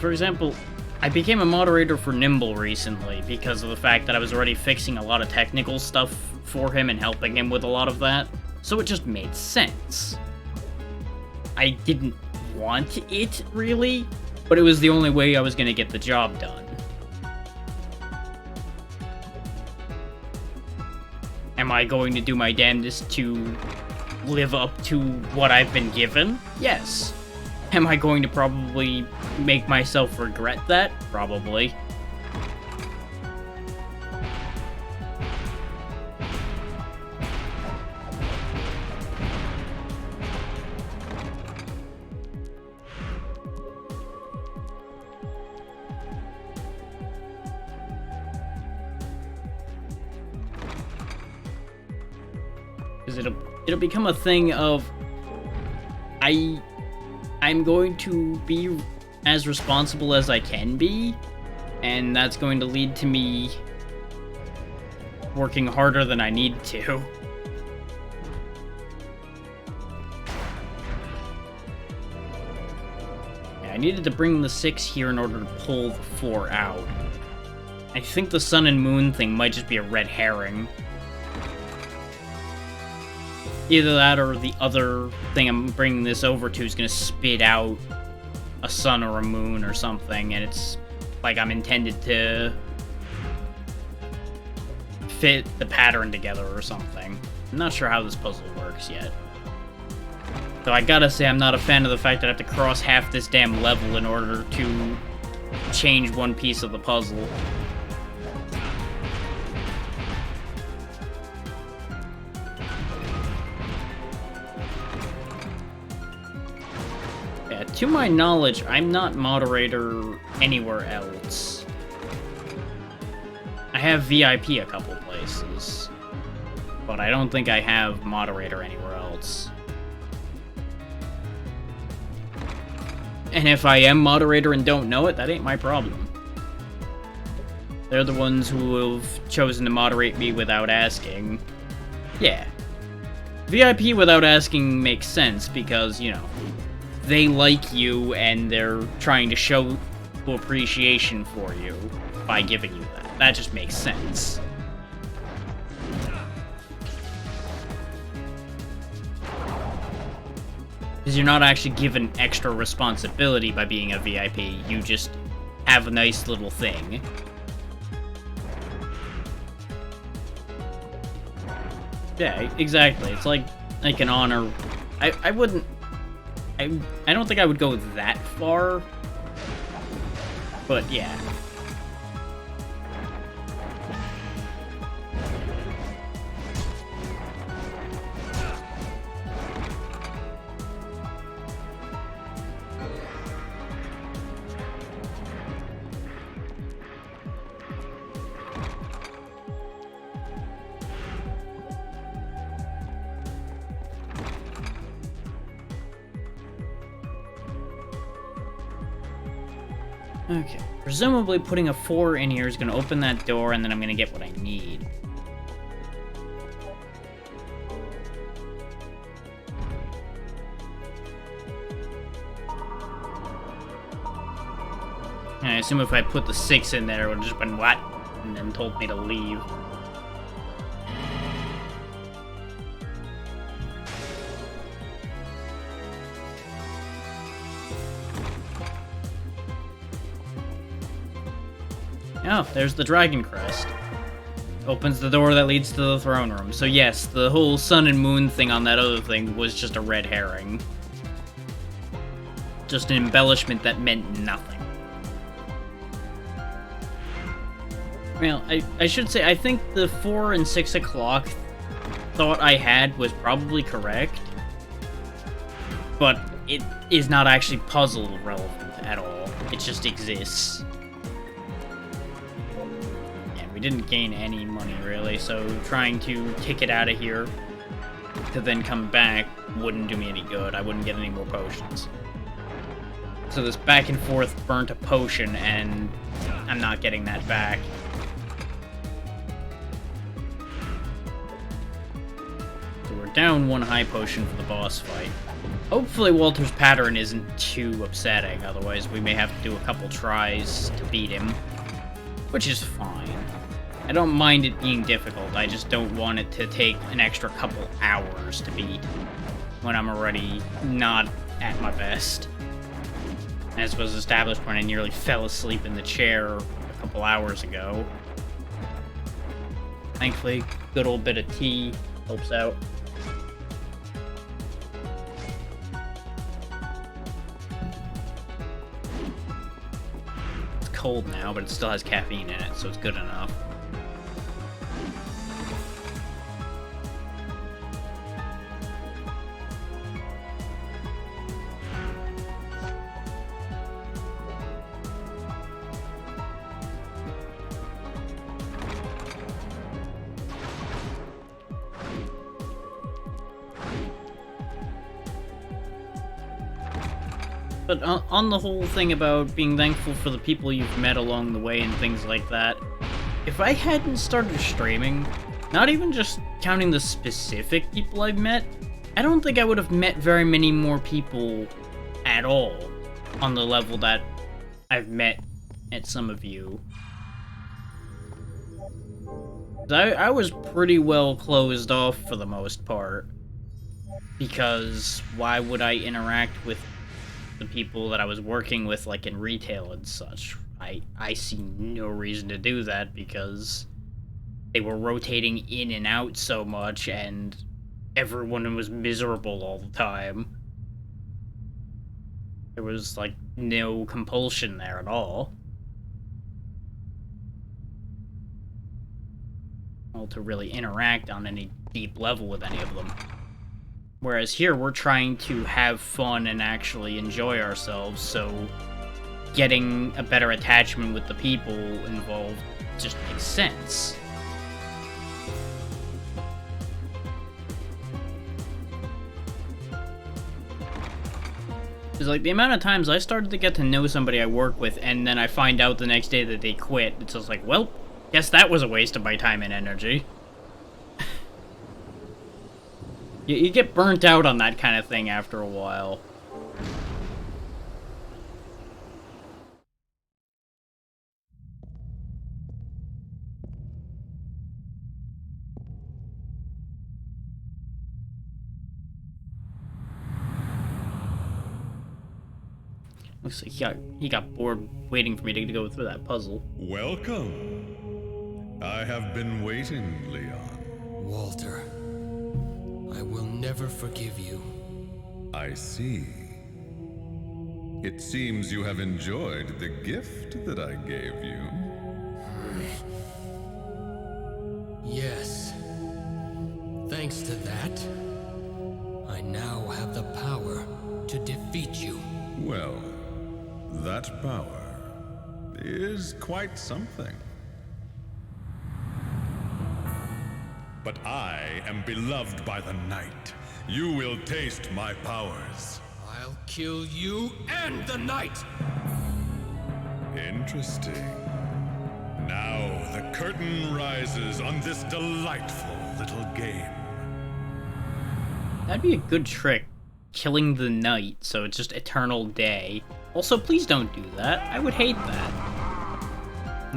For example, I became a moderator for Nimble recently because of the fact that I was already fixing a lot of technical stuff for him and helping him with a lot of that. so it just made sense. I didn't want it, really, but it was the only way I was going to get the job done. Am I going to do my damnedest to live up to what I've been given? Yes. Am I going to probably make myself regret that? Probably. Because it'll become a thing of I'm going to be as responsible as I can be, and that's going to lead to me working harder than I need to. Yeah, I needed to bring the 6 here in order to pull the 4 out. I think the sun and moon thing might just be a red herring. Either that or the other thing I'm bringing this over to is going to spit out a sun or a moon or something, and it's like I'm intended to fit the pattern together or something. I'm not sure how this puzzle works yet. Though I gotta say I'm not a fan of the fact that I have to cross half this damn level in order to change one piece of the puzzle. To my knowledge, I'm not moderator anywhere else. I have VIP a couple places, but I don't think I have moderator anywhere else. And if I am moderator and don't know it, that ain't my problem. They're the ones who have chosen to moderate me without asking. Yeah. VIP without asking makes sense because, you know, they like you, and they're trying to show appreciation for you by giving you that. That just makes sense. Because you're not actually given extra responsibility by being a VIP, you just have a nice little thing. Yeah, exactly. It's like an honor. I wouldn't... I don't think I would go that far, but yeah. Okay, presumably putting a 4 in here is going to open that door, and then I'm going to get what I need. And I assume if I put the 6 in there, it would have just been what? And then told me to leave. Oh, there's the Dragon Crest. Opens the door that leads to the throne room. So yes, the whole sun and moon thing on that other thing was just a red herring. Just an embellishment that meant nothing. Well, I should say, I think the 4 and 6 o'clock thought I had was probably correct. But it is not actually puzzle relevant at all. It just exists. We didn't gain any money, really, so trying to kick it out of here to then come back wouldn't do me any good. I wouldn't get any more potions. So this back and forth burnt a potion, and I'm not getting that back. So we're down 1 high potion for the boss fight. Hopefully Walter's pattern isn't too upsetting, otherwise we may have to do a couple tries to beat him, which is fine. I don't mind it being difficult, I just don't want it to take an extra couple hours to beat when I'm already not at my best. As was established when I nearly fell asleep in the chair a couple hours ago. Thankfully, good old bit of tea helps out. It's cold now, but it still has caffeine in it, so it's good enough. But on the whole thing about being thankful for the people you've met along the way and things like that, if I hadn't started streaming, not even just counting the specific people I've met, I don't think I would have met very many more people at all on the level that I've met at some of you. I was pretty well closed off for the most part, because why would I interact with the people that I was working with, like in retail and such? I see no reason to do that because they were rotating in and out so much and everyone was miserable all the time. There was like no compulsion there at all. Well, to really interact on any deep level with any of them. Whereas here, we're trying to have fun and actually enjoy ourselves, so getting a better attachment with the people involved just makes sense. Because, like, the amount of times I started to get to know somebody I work with, and then I find out the next day that they quit, it's just like, well, guess that was a waste of my time and energy. You get burnt out on that kind of thing after a while. Looks like he got bored waiting for me to go through that puzzle. Welcome. I have been waiting, Leon. Walter, I will never forgive you. I see. It seems you have enjoyed the gift that I gave you. Yes. Thanks to that, I now have the power to defeat you. Well, that power is quite something. But I am beloved by the night. You will taste my powers. I'll kill you and the knight! Interesting. Now the curtain rises on this delightful little game. That'd be a good trick. Killing the night, so it's just eternal day. Also, please don't do that. I would hate that.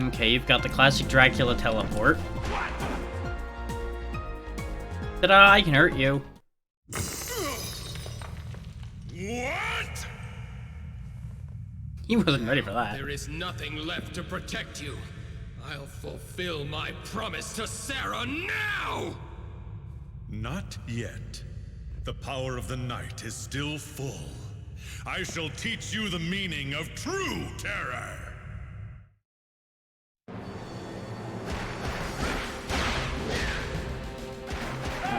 Okay, you've got the classic Dracula teleport. Ta-da, I can hurt you. What? He wasn't ready for that. There is nothing left to protect you. I'll fulfill my promise to Sarah now! Not yet. The power of the night is still full. I shall teach you the meaning of true terror.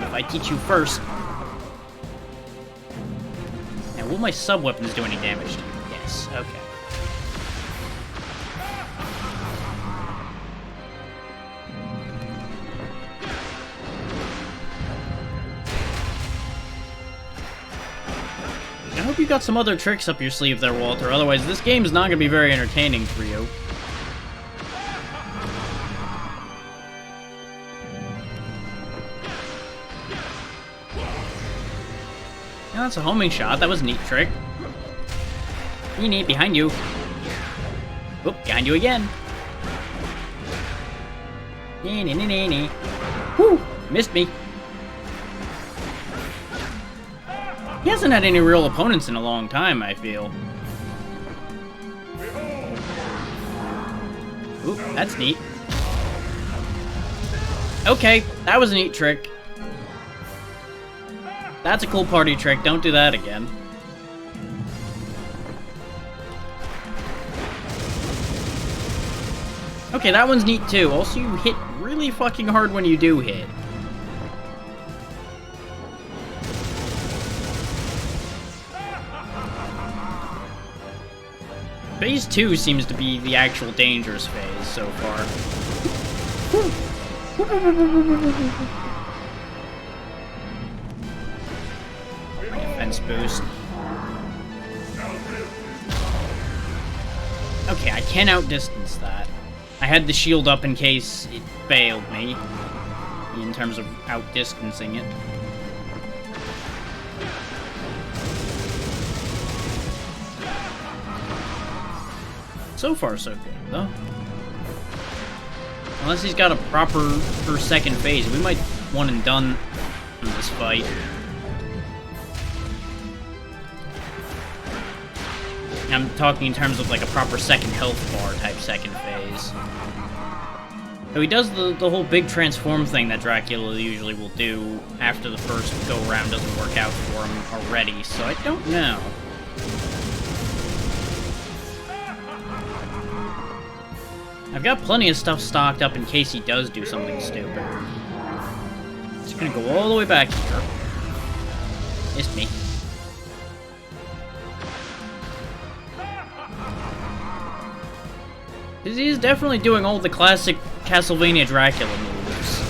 If I teach you first. Now, will my sub-weapons do any damage to you? Yes, okay. I hope you got some other tricks up your sleeve there, Walter, otherwise this game is not going to be very entertaining for you. Yeah, that's a homing shot. That was a neat trick. Pretty neat. Behind you. Oop, behind you again. Nee, nee, nee, nee, nee. Whew! Missed me. He hasn't had any real opponents in a long time, I feel. Ooh, that's neat. Okay, that was a neat trick. That's a cool party trick. Don't do that again. Okay, that one's neat too. Also, you hit really fucking hard when you do hit. Phase 2 seems to be the actual dangerous phase so far. Defense boost. Okay, I can outdistance that. I had the shield up in case it failed me, in terms of outdistancing it. So far, so good, though. Unless he's got a proper for second phase, we might one and done in this fight. I'm talking in terms of like a proper second health bar type second phase. So he does the whole big transform thing that Dracula usually will do after the first go-around doesn't work out for him already, so I don't know. I've got plenty of stuff stocked up in case he does do something stupid. Just gonna go all the way back here. Missed me. He's definitely doing all the classic Castlevania Dracula moves.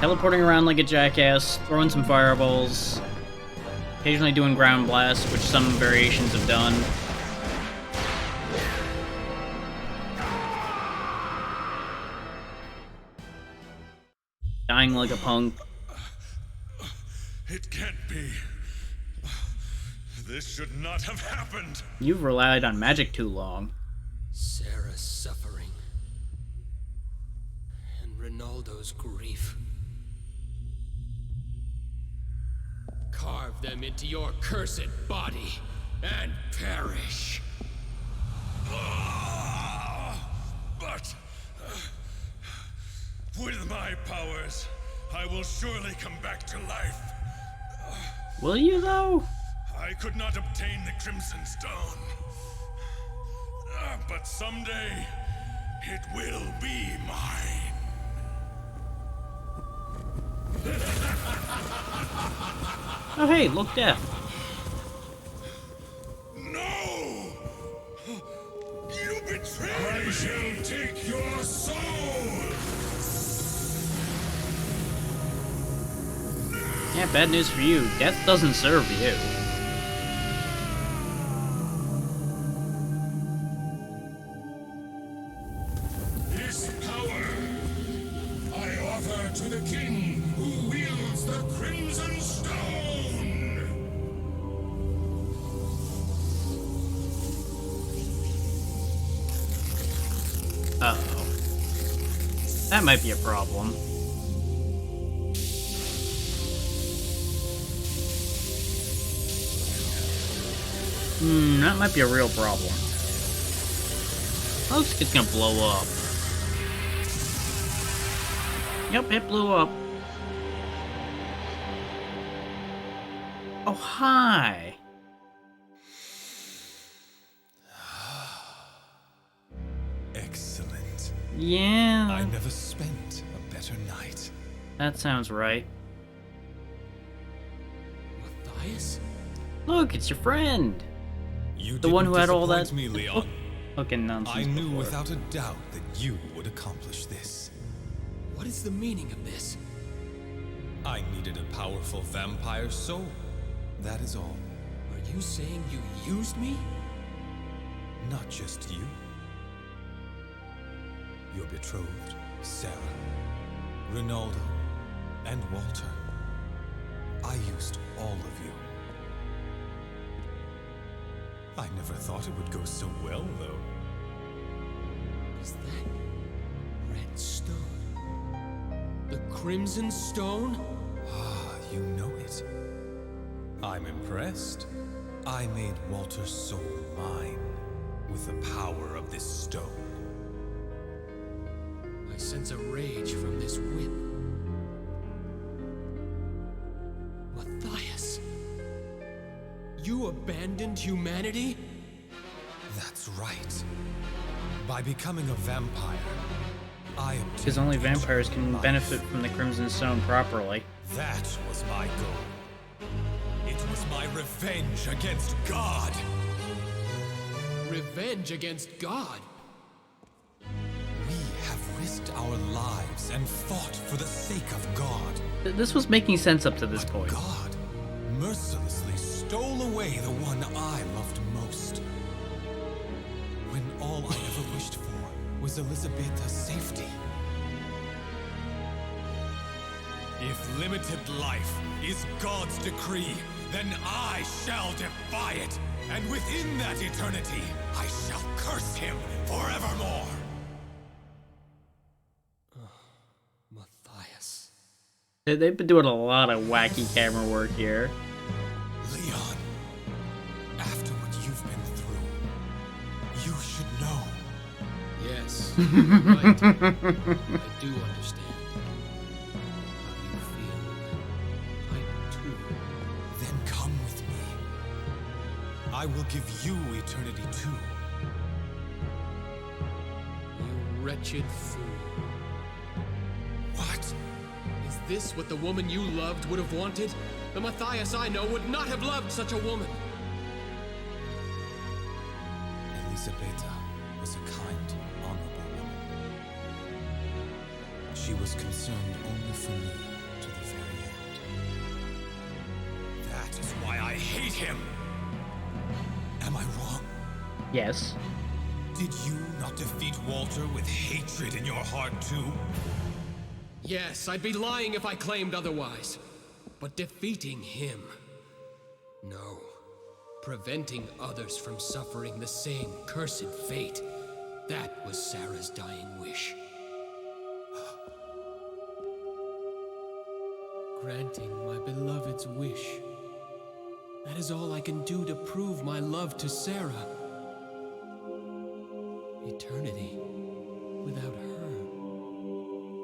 Teleporting around like a jackass, throwing some fireballs, occasionally doing ground blasts, which some variations have done. Dying like a punk. It can't be. This should not have happened. You've relied on magic too long. Sarah's suffering. And Ronaldo's grief. Carve them into your cursed body and perish. But with my powers, I will surely come back to life. Will you, though? I could not obtain the Crimson Stone. But someday, it will be mine. Oh hey, look, Death. No! You betrayed me! I shall take your soul! Yeah, bad news for you. Death doesn't serve you. This power I offer to the king who wields the Crimson Stone! Uh-oh. That might be a problem. That might be a real problem. Looks like it's gonna blow up. Yep, it blew up. Oh, hi. Excellent. Yeah. I never spent a better night. That sounds right. Matthias? Look, it's your friend. You The one who had all that me, Leon. fucking nonsense. I knew before. without a doubt that you would accomplish this. What is the meaning of this? I needed a powerful vampire soul. That is all. Are you saying you used me? Not just you. Your betrothed, Sarah, Ronaldo, and Walter. I used all of you. I never thought it would go so well, though. Is that red stone? The crimson stone? Ah, you know it. I'm impressed. I made Walter's soul mine with the power of this stone. I sense a rage from this whip. Matthias, you abandoned humanity? That's right. By becoming a vampire, I obtained Because only vampires can life. benefit from the Crimson Stone properly. That was my goal. It was my revenge against God. Revenge against God? We have risked our lives and fought for the sake of God. This was making sense up to this But point. God mercilessly stole away the one I loved most. When all I ever wished for was Elizabeta's safety. If limited life is God's decree, then I shall defy it. And within that eternity, I shall curse him forevermore. Matthias. They've been doing a lot of wacky camera work here. Leon, after what you've been through, you should know. Yes, right. I do understand how you feel. I too. Then come with me. I will give you eternity too. You wretched fool. What? Is this what the woman you loved would have wanted? The Matthias I know would not have loved such a woman. Elizabeta was a kind, honorable woman. She was concerned only for me to the very end. That is why I hate him. Am I wrong? Yes. Did you not defeat Walter with hatred in your heart too? Yes, I'd be lying if I claimed otherwise. But defeating him... no. Preventing others from suffering the same cursed fate. That was Sarah's dying wish. Granting my beloved's wish. That is all I can do to prove my love to Sarah. Eternity without her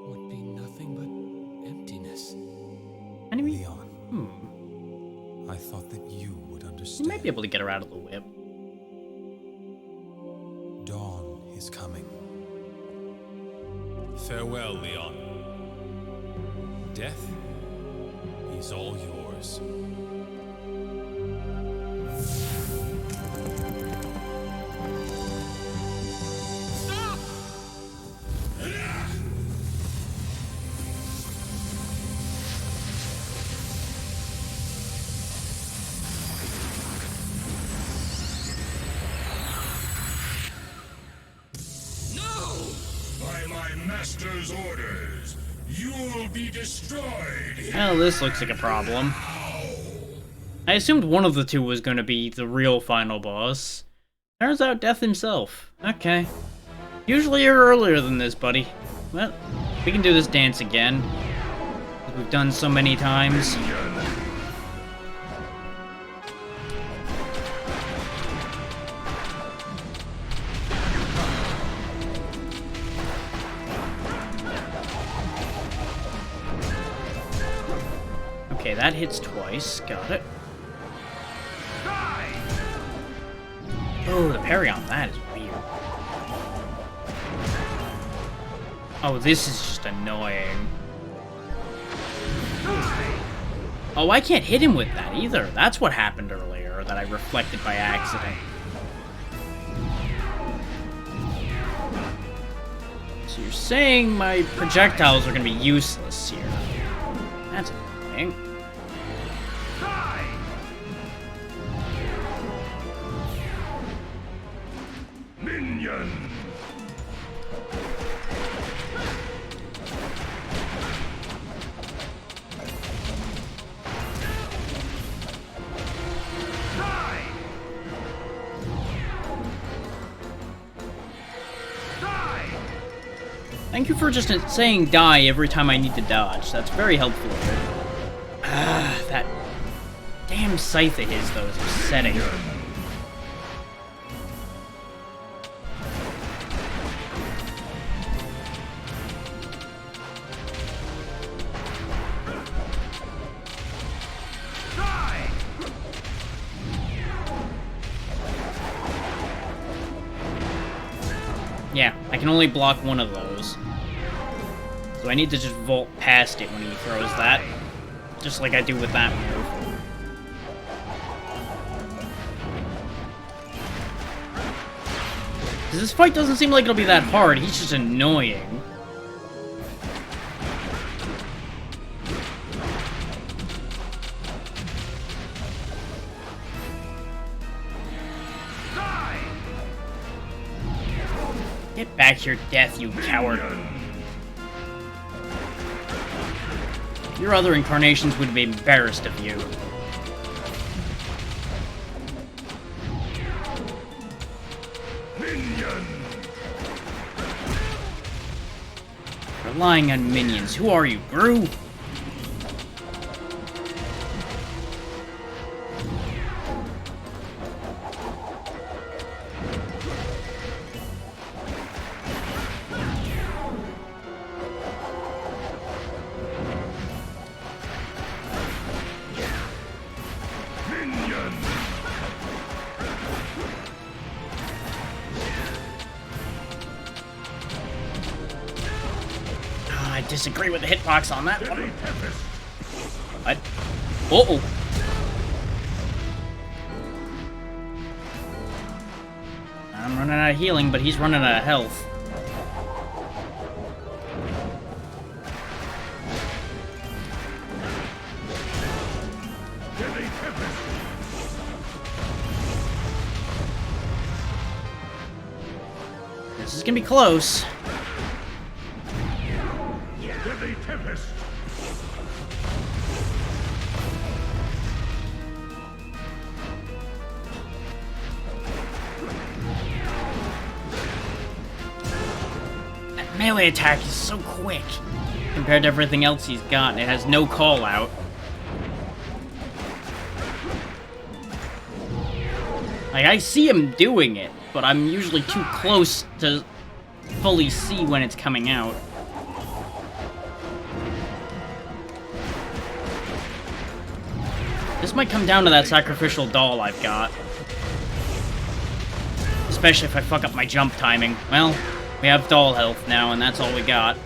would be nothing but emptiness. Anyway, Leon, I thought that you would you understand. might be able to get her out of the whip. Dawn is coming. Farewell, Leon. Death is all yours. Stop! No! By my master's orders, you'll be destroyed. Well, this looks like a problem. I assumed one of the two was going to be the real final boss. Turns out Death himself. Okay. Usually you're earlier than this, buddy. Well, we can do this dance again. As we've done so many times. Okay, that hits twice. Got it. Oh, the parry on that is weird. Oh, this is just annoying. Oh, I can't hit him with that either. That's what happened earlier, that I reflected by accident. So you're saying my projectiles are gonna be useless here. That's annoying. Minion! Die! Thank you for just saying die every time I need to dodge. That's very helpful. Ah, that damn scythe of his, though, is upsetting. Yeah, I can only block one of those. So I need to just vault past it when he throws that. Just like I do with that move. This fight doesn't seem like it'll be that hard, he's just annoying. Get back here, death, you coward. Your other incarnations would be embarrassed of you. Minion! Relying on minions. Who are you, Gru? I disagree with the hitbox on that one. What? Uh-oh. I'm running out of healing, but he's running out of health. This is gonna be close. Deadly Tempest! That melee attack is so quick compared to everything else he's got, and it has no call out. Like, I see him doing it, but I'm usually too close to fully see when it's coming out. This might come down to that sacrificial doll I've got. Especially if I fuck up my jump timing. Well, we have doll health now, and that's all we got.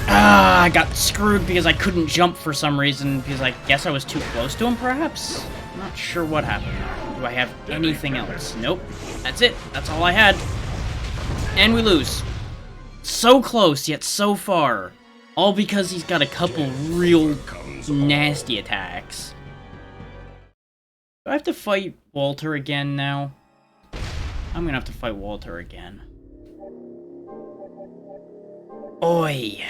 Ah, I got screwed because I couldn't jump for some reason, because I guess I was too close to him, perhaps? I'm not sure what happened. Do I have anything else? Nope. That's it. That's all I had. And we lose. So close, yet so far. All because he's got a couple real nasty attacks. Do I have to fight Walter again now? I'm gonna have to fight Walter again. Oi.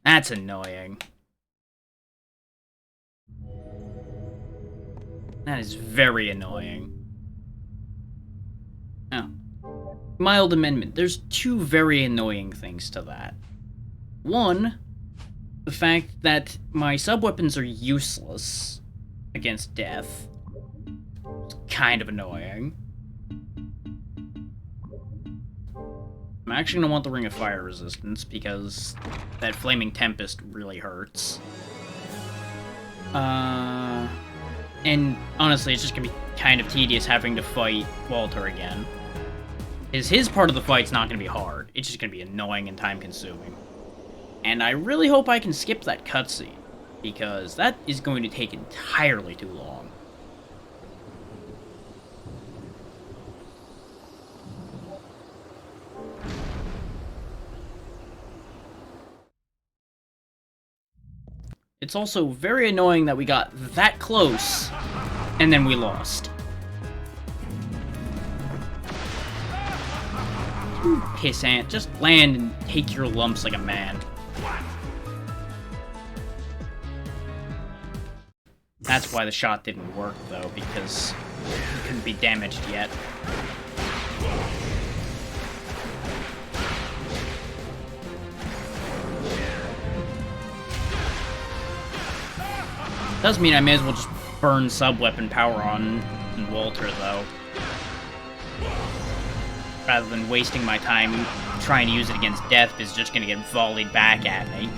That's annoying. That is very annoying. Oh. Mild amendment. There's two very annoying things to that. One, the fact that my sub-weapons are useless against death. It's kind of annoying. I'm actually going to want the Ring of Fire resistance, because that Flaming Tempest really hurts. And honestly, it's just going to be kind of tedious having to fight Walter again. His part of the fight's not going to be hard. It's just going to be annoying and time-consuming. And I really hope I can skip that cutscene, because that is going to take entirely too long. It's also very annoying that we got that close, and then we lost. You pissant, just land and take your lumps like a man. That's why the shot didn't work, though, because it couldn't be damaged yet. Does mean I may as well just burn sub-weapon power on Walter, though. Rather than wasting my time trying to use it against Death, because it's just gonna get volleyed back at me.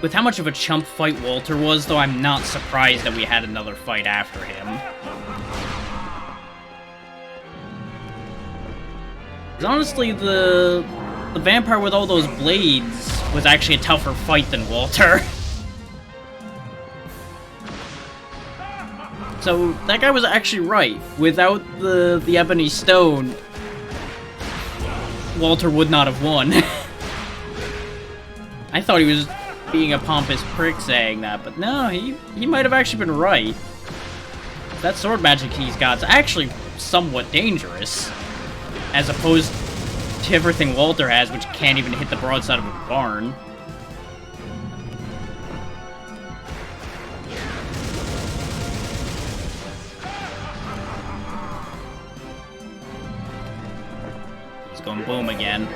With how much of a chump fight Walter was, though, I'm not surprised that we had another fight after him. 'Cause honestly, the vampire with all those blades was actually a tougher fight than Walter. So, that guy was actually right. Without the ebony stone, Walter would not have won. I thought he was being a pompous prick saying that, but no, he might have actually been right. That sword magic he's got is actually somewhat dangerous, as opposed to everything Walter has, which can't even hit the broadside of a barn. He's going boom again.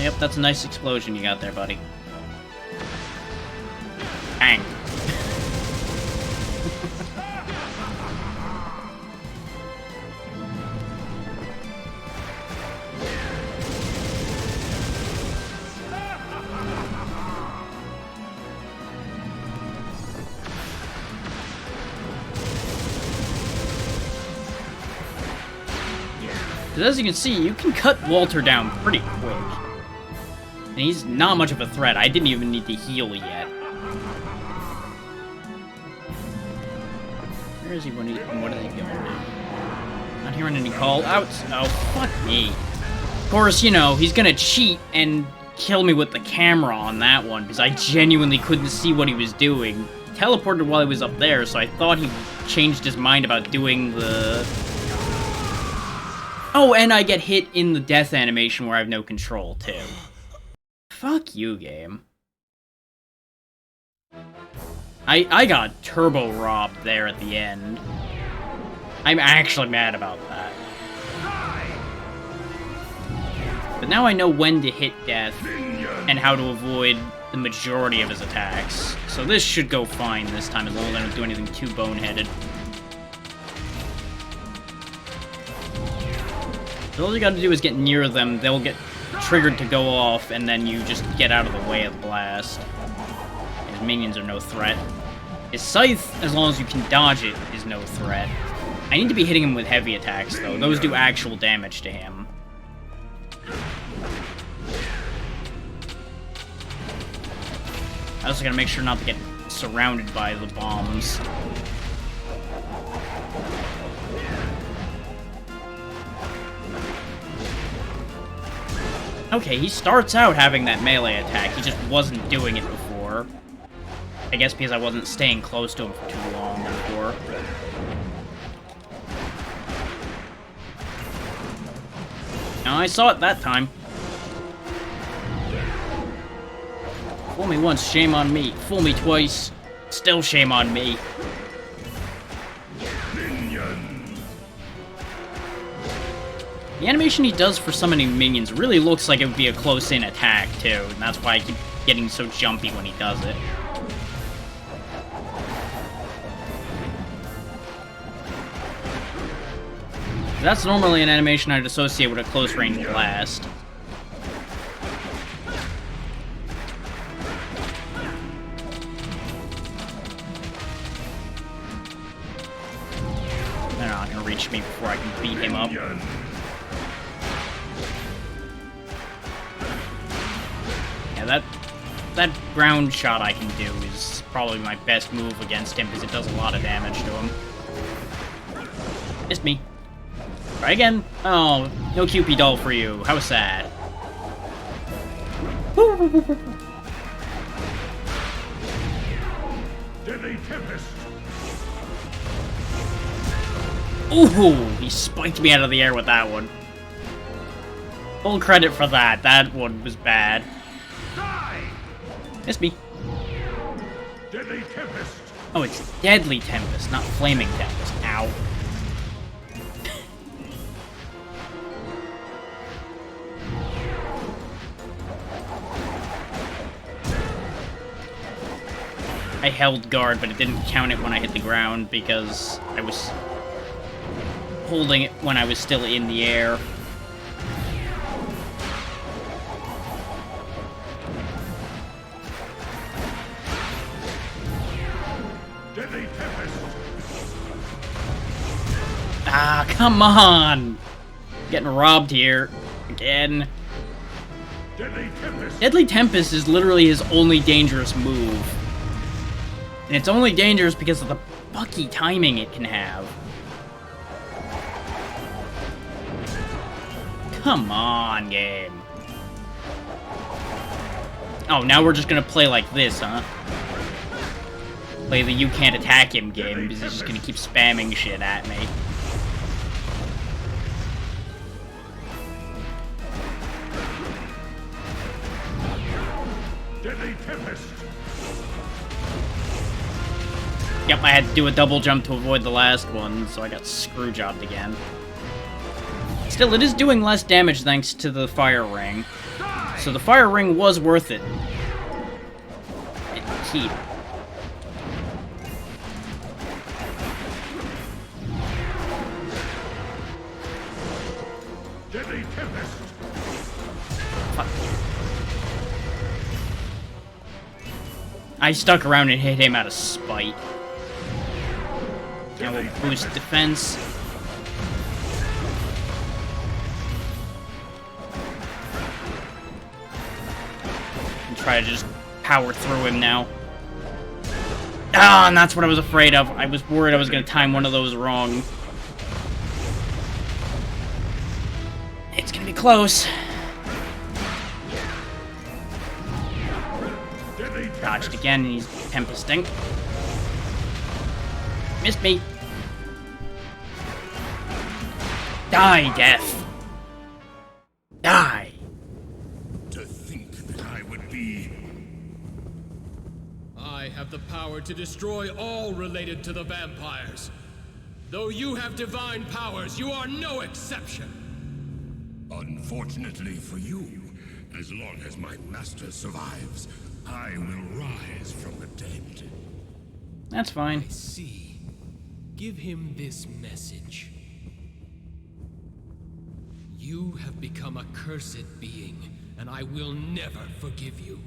Yep, that's a nice explosion you got there, buddy. Bang. Because as you can see, you can cut Walter down pretty quick. And he's not much of a threat. I didn't even need to heal yet. Where is he when he... What are they going to do? Not hearing any call outs. Oh, fuck me. Of course, you know, he's gonna cheat and kill me with the camera on that one, because I genuinely couldn't see what he was doing. He teleported while he was up there, so I thought he changed his mind about doing the... Oh, and I get hit in the death animation where I have no control, too. Fuck you, game. I got turbo robbed there at the end. I'm actually mad about that. But now I know when to hit Death, and how to avoid the majority of his attacks. So this should go fine this time, as long as I don't do anything too boneheaded. So all you gotta do is get near them, they'll get triggered to go off, and then you just get out of the way of the blast. His minions are no threat. His scythe, as long as you can dodge it, is no threat. I need to be hitting him with heavy attacks, though. Those do actual damage to him. I also gotta make sure not to get surrounded by the bombs. Okay, he starts out having that melee attack, he just wasn't doing it before. I guess because I wasn't staying close to him for too long before. Now, I saw it that time. Fool me once, shame on me. Fool me twice, still shame on me. The animation he does for summoning minions really looks like it would be a close-in attack, too, and that's why I keep getting so jumpy when he does it. That's normally an animation I'd associate with a close-range blast. They're not gonna reach me before I can beat him up. That ground shot I can do is probably my best move against him because it does a lot of damage to him. Missed me. Try again. Oh, no Cupid doll for you. How sad. Deadly Tempest. Ooh, he spiked me out of the air with that one. Full credit for that. That one was bad. Missed me. Deadly Tempest. Oh, it's Deadly Tempest, not Flaming Tempest. Ow. I held guard, but it didn't count it when I hit the ground because I was holding it when I was still in the air. Deadly Tempest! Ah, come on! Getting robbed here. Again. Deadly Tempest! Deadly Tempest is literally his only dangerous move. And it's only dangerous because of the fucky timing it can have. Come on, game. Oh, now we're just gonna play like this, huh? Play the you can't attack him game, because he's just gonna keep spamming shit at me. Deadly Tempest! Yep, I had to do a double jump to avoid the last one, so I got screw-jobbed again. Still, it is doing less damage thanks to the fire ring. So the fire ring was worth it. Keep. Deadly Tempest! Fuck. I stuck around and hit him out of spite. Now we'll boost defense. And try to just power through him now. Ah, and that's what I was afraid of. I was worried I was going to time one of those wrong. It's going to be close. Dodged again, and he's tempesting. Missed me. Die, Death. Die. To think that I would be... I have the power to destroy all related to the vampires. Though you have divine powers, you are no exception. Unfortunately for you, as long as my master survives, I will rise from the dead. That's fine. I see. Give him this message. You have become a cursed being, and I will never forgive you.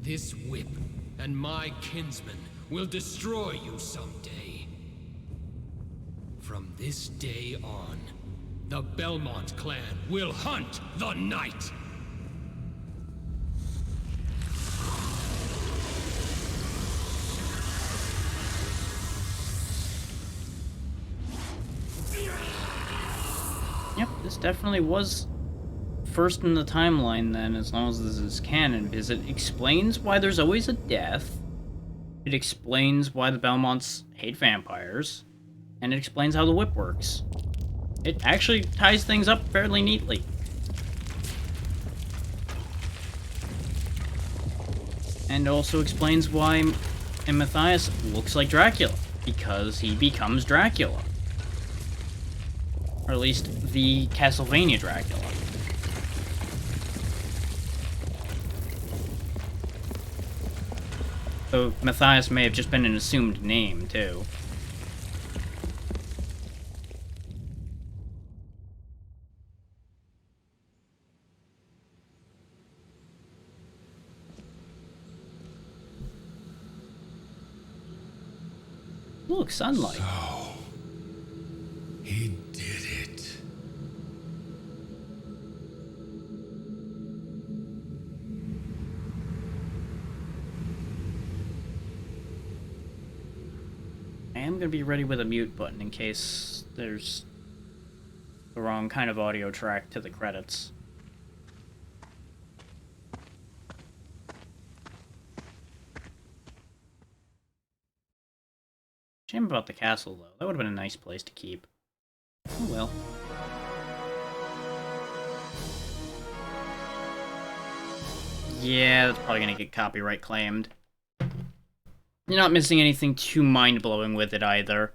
This whip and my kinsmen will destroy you someday. From this day on, the Belmont clan will hunt the night. Yep, this definitely was first in the timeline then, as long as this is canon, because it explains why there's always a death, it explains why the Belmonts hate vampires, and it explains how the whip works. It actually ties things up fairly neatly. And also explains why Matthias looks like Dracula, because he becomes Dracula. Or at least the Castlevania Dracula. So Matthias may have just been an assumed name, too. Look, sunlight. So, he did it. I am going to be ready with a mute button in case there's the wrong kind of audio track to the credits. Shame about the castle, though. That would have been a nice place to keep. Oh well. Yeah, that's probably gonna get copyright claimed. You're not missing anything too mind-blowing with it either.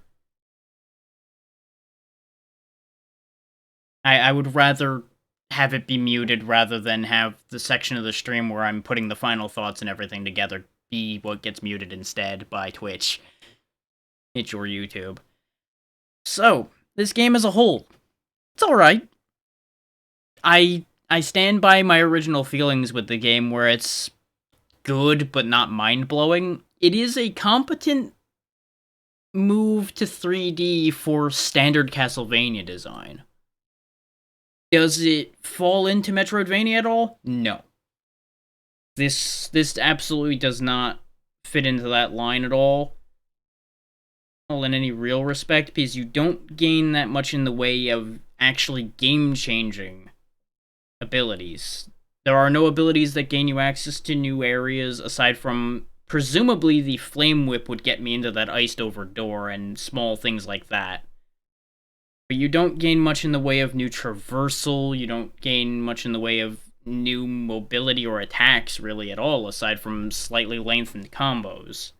I would rather have it be muted rather than have the section of the stream where I'm putting the final thoughts and everything together be what gets muted instead by Twitch. It's your YouTube. So, this game as a whole, it's alright. I stand by my original feelings with the game where it's good but not mind-blowing. It is a competent move to 3D for standard Castlevania design. Does it fall into Metroidvania at all? No. This absolutely does not fit into that line at all. In any real respect, because you don't gain that much in the way of actually game-changing abilities. There are no abilities that gain you access to new areas, aside from, presumably, the Flame Whip would get me into that iced-over door, and small things like that. But you don't gain much in the way of new traversal, you don't gain much in the way of new mobility or attacks, really, at all, aside from slightly lengthened combos.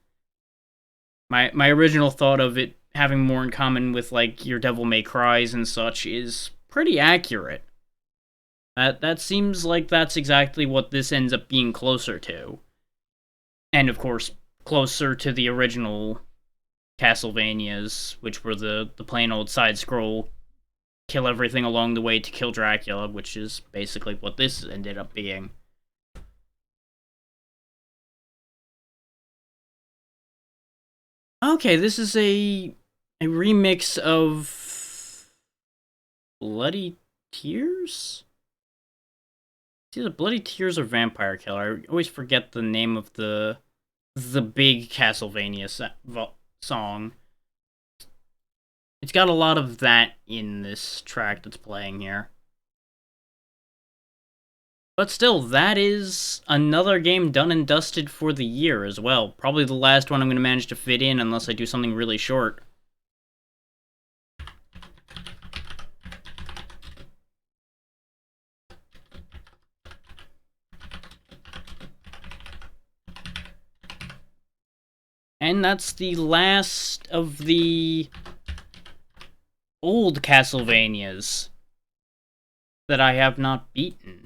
My original thought of it having more in common with, like, your Devil May Cries and such is pretty accurate. That seems like that's exactly what this ends up being closer to. And, of course, closer to the original Castlevanias, which were the plain old side-scroll, kill everything along the way to kill Dracula, which is basically what this ended up being. Okay, this is a remix of Bloody Tears? It's either Bloody Tears or Vampire Killer. I always forget the name of the big Castlevania song. It's got a lot of that in this track that's playing here. But still, that is another game done and dusted for the year as well. Probably the last one I'm going to manage to fit in unless I do something really short. And that's the last of the old Castlevanias that I have not beaten.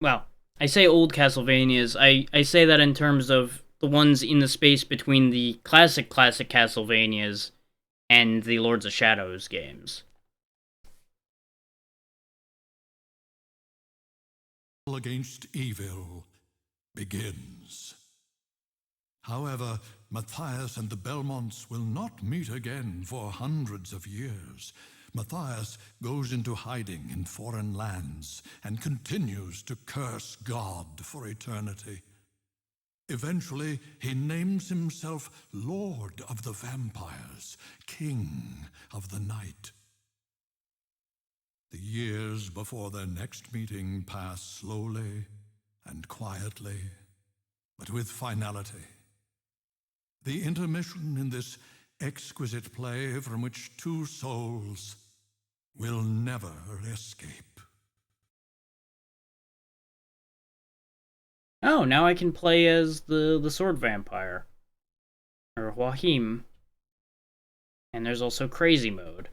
Well, I say old Castlevanias, I say that in terms of the ones in the space between the classic Castlevanias and the Lords of Shadows games. Against evil begins. However, Matthias and the Belmonts will not meet again for hundreds of years. Matthias goes into hiding in foreign lands and continues to curse God for eternity. Eventually, he names himself Lord of the Vampires, King of the Night. The years before their next meeting pass slowly and quietly, but with finality. The intermission in this exquisite play from which two souls will never escape. Oh, now I can play as the sword vampire. Or Joachim. And there's also crazy mode.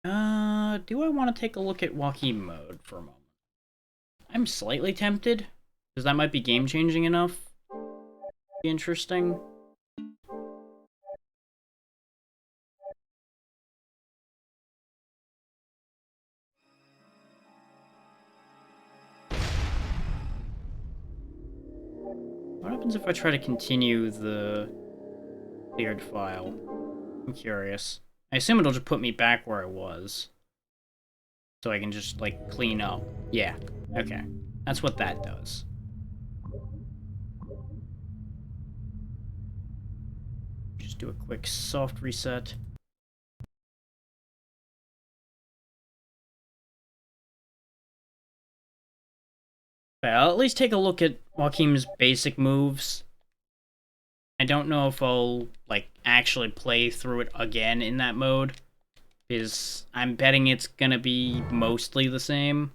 Do I want to take a look at Joachim mode for a moment? I'm slightly tempted, because that might be game-changing enough. Be interesting. What happens if I try to continue the cleared file? I'm curious. I assume it'll just put me back where I was. So I can just, like, clean up. Yeah, okay. That's what that does. Just do a quick soft reset. Okay, I'll at least take a look at Joachim's basic moves. I don't know if I'll, like, actually play through it again in that mode, because I'm betting it's gonna be mostly the same.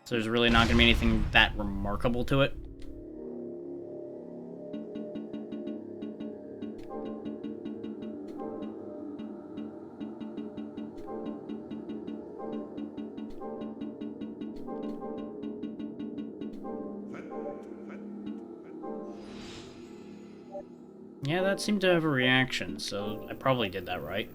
So there's really not going to be anything that remarkable to it. Yeah, that seemed to have a reaction, so I probably did that right.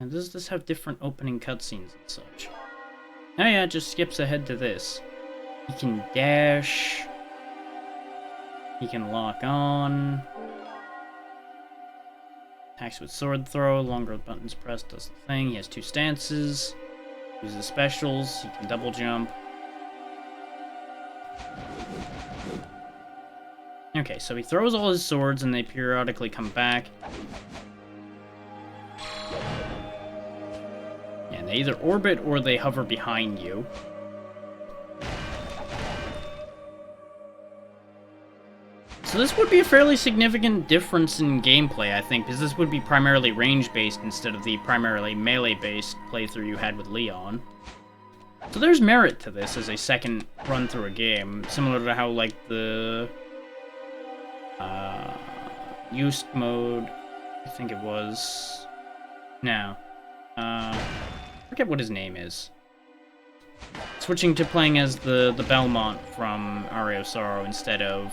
And does this have different opening cutscenes and such? Oh yeah, it just skips ahead to this. He can dash. He can lock on. Attacks with sword throw, longer buttons pressed does the thing. He has 2 stances. Uses specials, he can double jump. Okay, so he throws all his swords and they periodically come back. And they either orbit or they hover behind you. So this would be a fairly significant difference in gameplay, I think, because this would be primarily range-based instead of the primarily melee-based playthrough you had with Leon. So there's merit to this as a second run through a game, similar to how, like, the used mode, I think it was... No. I forget what his name is. Switching to playing as the Belmont from Aria of Sorrow instead of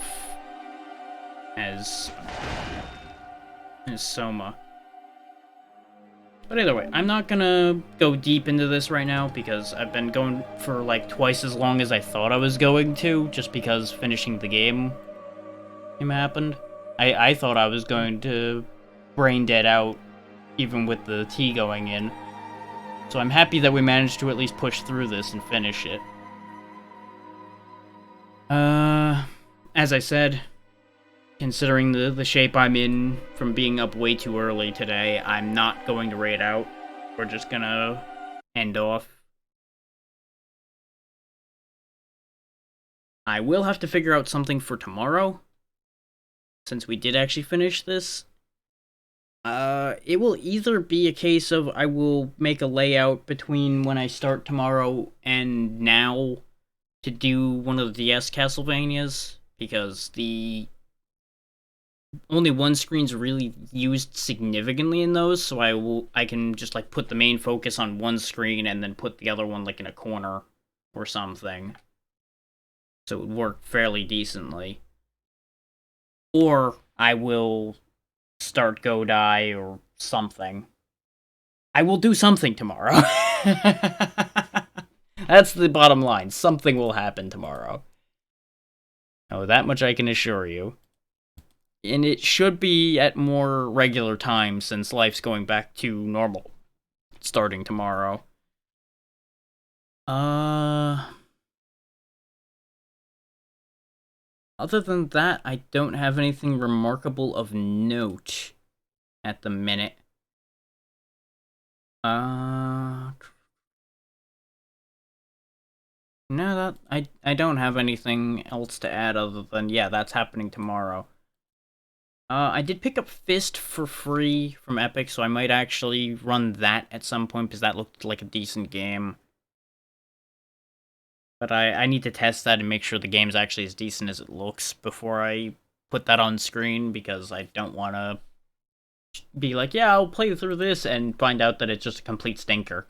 as Soma. But either way, I'm not gonna go deep into this right now because I've been going for like twice as long as I thought I was going to, just because finishing the game happened. I thought I was going to brain dead out even with the tea going in. So I'm happy that we managed to at least push through this and finish it. As I said, considering the shape I'm in from being up way too early today, I'm not going to raid out. We're just gonna end off. I will have to figure out something for tomorrow, since we did actually finish this. It will either be a case of I will make a layout between when I start tomorrow and now to do one of the DS Castlevanias, because the only one screen's really used significantly in those, so I can just like put the main focus on one screen and then put the other one like in a corner or something. So it would work fairly decently. Or I will start Godai or something. I will do something tomorrow. That's the bottom line. Something will happen tomorrow. Oh, that much I can assure you. And it should be at more regular times since life's going back to normal starting tomorrow. Other than that, I don't have anything remarkable of note at the minute. No, I don't have anything else to add other than, yeah, that's happening tomorrow. I did pick up Fist for free from Epic, so I might actually run that at some point, because that looked like a decent game. But I need to test that and make sure the game's actually as decent as it looks before I put that on screen, because I don't want to be like, yeah, I'll play through this, and find out that it's just a complete stinker.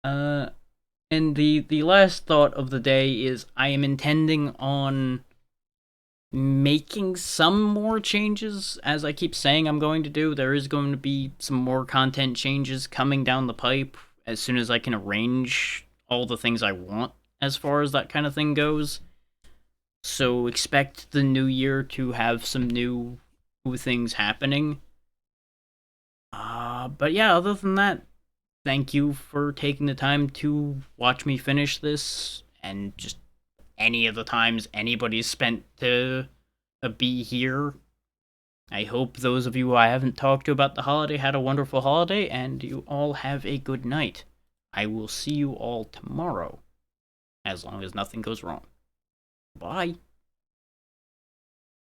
And the last thought of the day is I am intending on making some more changes, as I keep saying I'm going to do. There is going to be some more content changes coming down the pipe as soon as I can arrange all the things I want as far as that kind of thing goes. So expect the new year to have some new things happening. But yeah, other than that, thank you for taking the time to watch me finish this, and just any of the times anybody's spent to be here. I hope those of you who I haven't talked to about the holiday had a wonderful holiday, and you all have a good night. I will see you all tomorrow, as long as nothing goes wrong. Bye.